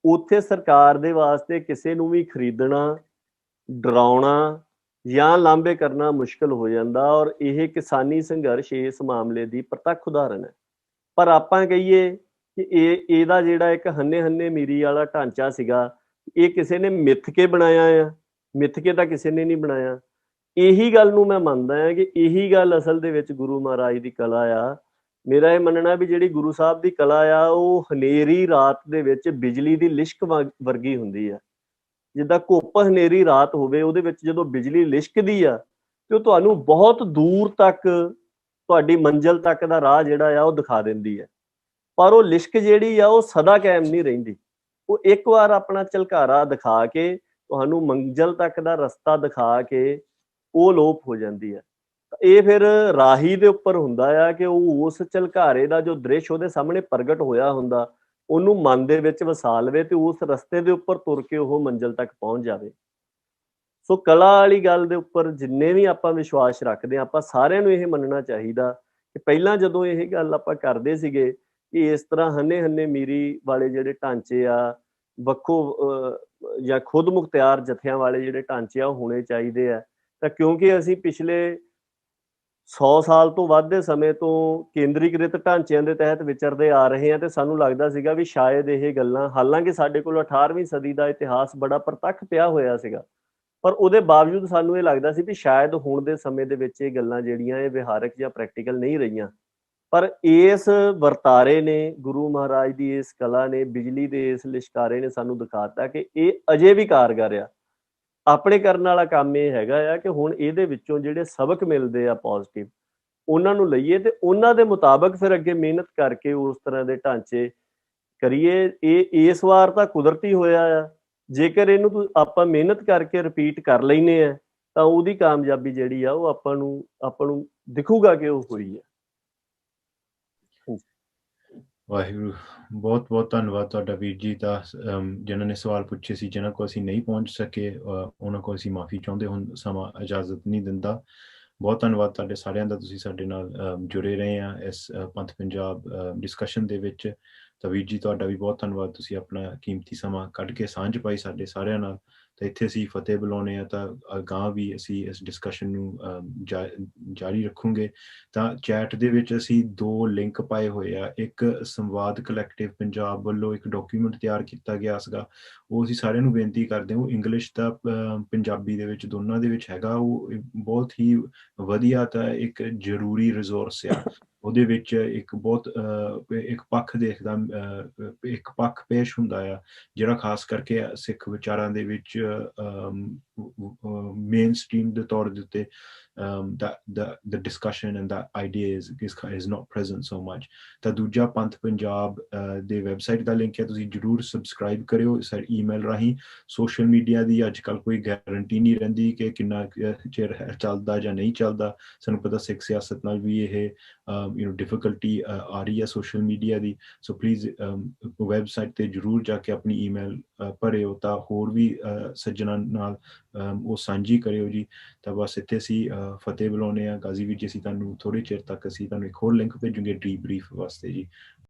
ਉੱਥੇ ਸਰਕਾਰ ਦੇ ਵਾਸਤੇ ਕਿਸੇ ਨੂੰ ਵੀ ਖਰੀਦਣਾ, ਡਰਾਉਣਾ ਜਾਂ ਲਾਂਭੇ ਕਰਨਾ ਮੁਸ਼ਕਲ ਹੋ ਜਾਂਦਾ। ਔਰ ਇਹ ਕਿਸਾਨੀ ਸੰਘਰਸ਼ ਇਸ ਮਾਮਲੇ ਦੀ ਪ੍ਰਤੱਖ ਉਦਾਹਰਨ ਹੈ। ਪਰ ਆਪਾਂ ਕਹੀਏ ਕਿ ਇਹਦਾ ਜਿਹੜਾ ਇੱਕ ਹੰਨੇ ਮੀਰੀ ਵਾਲਾ ਢਾਂਚਾ ਸੀਗਾ, ਇਹ ਕਿਸੇ ਨੇ ਮਿੱਥ ਕੇ ਬਣਾਇਆ ਆ, ਮਿੱਥ ਕੇ ਤਾਂ ਕਿਸੇ ਨੇ ਨਹੀਂ ਬਣਾਇਆ। ਇਹੀ ਗੱਲ ਨੂੰ ਮੈਂ ਮੰਨਦਾ ਹਾਂ ਕਿ ਇਹੀ ਗੱਲ ਅਸਲ ਦੇ ਵਿੱਚ ਗੁਰੂ ਮਹਾਰਾਜ ਦੀ ਕਲਾ ਆ। ਮੇਰਾ ਇਹ ਮੰਨਣਾ ਵੀ ਜਿਹੜੀ ਗੁਰੂ ਸਾਹਿਬ ਦੀ ਕਲਾ ਆ ਉਹ ਹਨੇਰੀ ਰਾਤ ਦੇ ਵਿੱਚ ਬਿਜਲੀ ਦੀ ਲਿਸ਼ਕ ਵਰਗੀ ਹੁੰਦੀ ਆ। ਜਿੱਦਾਂ ਘੁੱਪ ਹਨੇਰੀ ਰਾਤ ਹੋਵੇ, ਉਹਦੇ ਵਿੱਚ ਜਦੋਂ ਬਿਜਲੀ ਲਿਸ਼ਕਦੀ ਆ ਤੇ ਉਹ ਤੁਹਾਨੂੰ ਬਹੁਤ ਦੂਰ ਤੱਕ ਤੁਹਾਡੀ ਮੰਜ਼ਿਲ ਤੱਕ ਦਾ ਰਾਹ ਜਿਹੜਾ ਆ ਉਹ ਦਿਖਾ ਦਿੰਦੀ ਹੈ। ਪਰ ਉਹ ਲਿਸ਼ਕ ਜਿਹੜੀ ਆ ਉਹ ਸਦਾ ਕਾਇਮ ਨਹੀਂ ਰਹਿੰਦੀ। ਉਹ ਇੱਕ ਵਾਰ ਆਪਣਾ ਝਲਕਾਰਾ ਦਿਖਾ ਕੇ ਤੁਹਾਨੂੰ ਮੰਜ਼ਿਲ ਤੱਕ ਦਾ ਰਸਤਾ ਦਿਖਾ ਕੇ ਉਹ ਲੋਪ ਹੋ ਜਾਂਦੀ ਹੈ। ਇਹ ਫਿਰ ਰਾਹੀ ਦੇ ਉੱਪਰ ਹੁੰਦਾ ਆ ਕਿ ਉਹ ਉਸ ਝਲਕਾਰੇ ਦਾ ਜੋ ਦ੍ਰਿਸ਼ ਉਹਦੇ ਸਾਹਮਣੇ ਪ੍ਰਗਟ ਹੋਇਆ ਹੁੰਦਾ ਉਹਨੂੰ ਮਨ ਦੇ ਵਿੱਚ ਵਸਾ ਲਵੇ ਤੇ ਉਸ ਰਸਤੇ ਦੇ ਉੱਪਰ ਤੁਰ ਕੇ ਉਹ ਮੰਜ਼ਿਲ ਤੱਕ ਪਹੁੰਚ ਜਾਵੇ। ਸੋ ਕਲਾ ਵਾਲੀ ਗੱਲ ਦੇ ਉੱਪਰ ਜਿੰਨੇ ਵੀ ਆਪਾਂ ਵਿਸ਼ਵਾਸ ਰੱਖਦੇ ਹਾਂ, ਆਪਾਂ ਸਾਰਿਆਂ ਨੂੰ ਇਹ ਮੰਨਣਾ ਚਾਹੀਦਾ ਕਿ ਪਹਿਲਾਂ ਜਦੋਂ ਇਹ ਗੱਲ ਆਪਾਂ ਕਰਦੇ ਸੀਗੇ ਕਿ ਇਸ ਤਰ੍ਹਾਂ ਹੰਨੇ ਮੀਰੀ ਵਾਲੇ ਜਿਹੜੇ ਢਾਂਚੇ ਆ, ਵੱਖੋ ਜਾਂ ਖੁਦ ਮੁਖਤਿਆਰ ਜਥਿਆਂ ਵਾਲੇ ਜਿਹੜੇ ਢਾਂਚੇ ਆ ਉਹ ਹੋਣੇ ਚਾਹੀਦੇ ਆ, ਤਾਂ ਕਿਉਂਕਿ ਅਸੀਂ ਪਿਛਲੇ 100 ਸਾਲ ਤੋਂ ਵੱਧ ਦੇ ਸਮੇਂ ਤੋਂ ਕੇਂਦਰੀਕ੍ਰਿਤ ਢਾਂਚਿਆਂ ਦੇ ਤਹਿਤ ਵਿਚਰਦੇ ਆ ਰਹੇ ਹਾਂ ਤੇ ਸਾਨੂੰ ਲੱਗਦਾ ਸੀਗਾ ਵੀ ਸ਼ਾਇਦ ਇਹ ਗੱਲਾਂ, ਹਾਲਾਂਕਿ ਸਾਡੇ ਕੋਲ 18ਵੀਂ ਸਦੀ ਦਾ ਇਤਿਹਾਸ ਬੜਾ ਪ੍ਰਤੱਖ ਪਿਆ ਹੋਇਆ ਸੀਗਾ, ਪਰ ਉਹਦੇ ਬਾਵਜੂਦ ਸਾਨੂੰ ਇਹ ਲੱਗਦਾ ਸੀ ਵੀ ਸ਼ਾਇਦ ਹੁਣ ਦੇ ਸਮੇਂ ਦੇ ਵਿੱਚ ਇਹ ਗੱਲਾਂ ਜਿਹੜੀਆਂ ਇਹ ਵਿਹਾਰਕ ਜਾਂ ਪ੍ਰੈਕਟੀਕਲ ਨਹੀਂ ਰਹੀਆਂ। ਪਰ ਇਸ ਵਰਤਾਰੇ ਨੇ, ਗੁਰੂ ਮਹਾਰਾਜ ਦੀ ਇਸ ਕਲਾ ਨੇ, ਬਿਜਲੀ ਦੇ ਇਸ ਲਿਸ਼ਕਾਰੇ ਨੇ ਸਾਨੂੰ ਦਿਖਾਤਾ ਕਿ ਇਹ ਅਜੇ ਵੀ ਕਾਰਗਰ ਆ। ਆਪਣੇ ਕਰਨ ਵਾਲਾ ਕੰਮ ਇਹ ਹੈਗਾ ਆ ਕਿ ਹੁਣ ਇਹਦੇ ਵਿੱਚੋਂ ਜਿਹੜੇ ਸਬਕ ਮਿਲਦੇ ਆ ਪੋਜ਼ਿਟਿਵ, ਉਹਨਾਂ ਨੂੰ ਲਈਏ ਤੇ ਉਹਨਾਂ ਦੇ ਮੁਤਾਬਕ ਫਿਰ ਅੱਗੇ ਮਿਹਨਤ ਕਰਕੇ ਉਸ ਤਰ੍ਹਾਂ ਦੇ ਢਾਂਚੇ ਕਰੀਏ। ਇਹ ਇਸ ਵਾਰ ਤਾਂ ਕੁਦਰਤੀ ਹੋਇਆ ਆ, ਜੇਕਰ ਇਹਨੂੰ ਆਪਾਂ ਮਿਹਨਤ ਕਰਕੇ ਰਿਪੀਟ ਕਰ ਲੈਂਦੇ ਆ ਤਾਂ ਉਹਦੀ ਕਾਮਯਾਬੀ ਜਿਹੜੀ ਆ ਉਹ ਆਪਾਂ ਨੂੰ ਦਿਖੂਗਾ ਕਿ ਉਹ ਹੋਈ ਹੈ। ਵਾਹਿਗੁਰੂ, ਬਹੁਤ ਬਹੁਤ ਧੰਨਵਾਦ ਤੁਹਾਡਾ ਵੀਰ ਜੀ ਦਾ। ਜਿਨ੍ਹਾਂ ਨੇ ਸਵਾਲ ਪੁੱਛੇ ਸੀ, ਜਿਨ੍ਹਾਂ ਕੋਲ ਅਸੀਂ ਨਹੀਂ ਪਹੁੰਚ ਸਕੇ, ਉਹਨਾਂ ਕੋਲ ਅਸੀਂ ਮਾਫੀ ਚਾਹੁੰਦੇ, ਹੁਣ ਸਮਾਂ ਇਜਾਜ਼ਤ ਨਹੀਂ ਦਿੰਦਾ। ਬਹੁਤ ਧੰਨਵਾਦ ਤੁਹਾਡੇ ਸਾਰਿਆਂ ਦਾ, ਤੁਸੀਂ ਸਾਡੇ ਨਾਲ ਜੁੜੇ ਰਹੇ ਆ ਇਸ ਪੰਥ ਪੰਜਾਬ ਡਿਸਕਸ਼ਨ ਦੇ ਵਿੱਚ। ਤਾਂ ਵੀਰ ਜੀ ਤੁਹਾਡਾ ਵੀ ਬਹੁਤ ਧੰਨਵਾਦ, ਤੁਸੀਂ ਆਪਣਾ ਕੀਮਤੀ ਸਮਾਂ ਕੱਢ ਕੇ ਸਾਂਝ ਪਾਈ ਸਾਡੇ ਸਾਰਿਆਂ ਨਾਲ। ਤਾਂ ਇੱਥੇ ਅਸੀਂ ਫਤਿਹ ਬੁਲਾਉਂਦੇ ਹਾਂ, ਤਾਂ ਅਗਾਂਹ ਵੀ ਅਸੀਂ ਇਸ ਡਿਸਕਸ਼ਨ ਨੂੰ ਜਾਰੀ ਰੱਖਾਂਗੇ। ਤਾਂ ਚੈਟ ਦੇ ਵਿੱਚ ਅਸੀਂ 2 ਲਿੰਕ ਪਾਏ ਹੋਏ ਆ। ਇੱਕ ਸੰਵਾਦ ਕਲੈਕਟਿਵ ਪੰਜਾਬ ਵੱਲੋਂ ਇੱਕ ਡਾਕੂਮੈਂਟ ਤਿਆਰ ਕੀਤਾ ਗਿਆ ਸੀਗਾ, ਉਹ ਅਸੀਂ ਸਾਰਿਆਂ ਨੂੰ ਬੇਨਤੀ ਕਰਦੇ ਹਾਂ, ਉਹ ਇੰਗਲਿਸ਼ ਦਾ ਪੰਜਾਬੀ ਦੇ ਵਿੱਚ ਦੋਨਾਂ ਦੇ ਵਿੱਚ ਹੈਗਾ। ਉਹ ਬਹੁਤ ਹੀ ਵਧੀਆ ਤਾਂ ਇੱਕ ਜ਼ਰੂਰੀ ਰਿਸੋਰਸ ਆ। ਉਹਦੇ ਵਿੱਚ ਇੱਕ ਪੱਖ ਦੇਖਦਾ, ਇੱਕ ਪੱਖ ਪੇਸ਼ ਹੁੰਦਾ ਆ ਜਿਹੜਾ ਖਾਸ ਕਰਕੇ ਸਿੱਖ ਵਿਚਾਰਾਂ ਦੇ ਵਿੱਚ ਮੇਨ ਸਟ੍ਰੀਮ ਦੇ ਤੌਰ ਦੇ ਉੱਤੇ that the discussion and that idea is not present so much. ਤਾਂ ਦੂਜਾ ਪੰਥ ਪੰਜਾਬ ਦੇ ਵੈਬਸਾਈਟ ਦਾ ਲਿੰਕ ਹੈ, ਤੁਸੀਂ ਜ਼ਰੂਰ ਸਬਸਕ੍ਰਾਈਬ ਕਰਿਓ ਸਾਡੇ ਈਮੇਲ ਰਾਹੀਂ। ਸੋਸ਼ਲ ਮੀਡੀਆ ਦੀ ਅੱਜ ਕੱਲ੍ਹ ਕੋਈ ਗਾਰੰਟੀ ਨਹੀਂ ਰਹਿੰਦੀ ਕਿ ਕਿੰਨਾ ਚਿਰ ਚੱਲਦਾ ਜਾਂ ਨਹੀਂ ਚੱਲਦਾ। ਸਾਨੂੰ ਪਤਾ ਸਿੱਖ ਸਿਆਸਤ ਨਾਲ ਵੀ ਇਹ ਡਿਫਿਕਲਟੀ ਆ ਰਹੀ ਹੈ social media the. So please website 'ਤੇ ਜ਼ਰੂਰ ਜਾ ਕੇ ਆਪਣੀ ਈਮੇਲ ਭਰਿਓ ਤਾਂ ਹੋਰ ਵੀ ਸੱਜਣਾਂ ਨਾਲ ਉਹ ਸਾਂਝੀ ਕਰਿਓ ਜੀ। ਤਾਂ ਬਸ ਇੱਥੇ ਅਸੀਂ ਫਤਿਹ ਬੁਲਾਉਂਦੇ ਹਾਂ। ਗਾਜ਼ੀ ਵੀਰ ਜੀ, ਅਸੀਂ ਤੁਹਾਨੂੰ ਥੋੜ੍ਹੇ ਚਿਰ ਤੱਕ ਅਸੀਂ ਤੁਹਾਨੂੰ ਇੱਕ ਹੋਰ ਲਿੰਕ ਭੇਜੂਗੇ ਡੀਬਰੀਫ ਵਾਸਤੇ ਜੀ।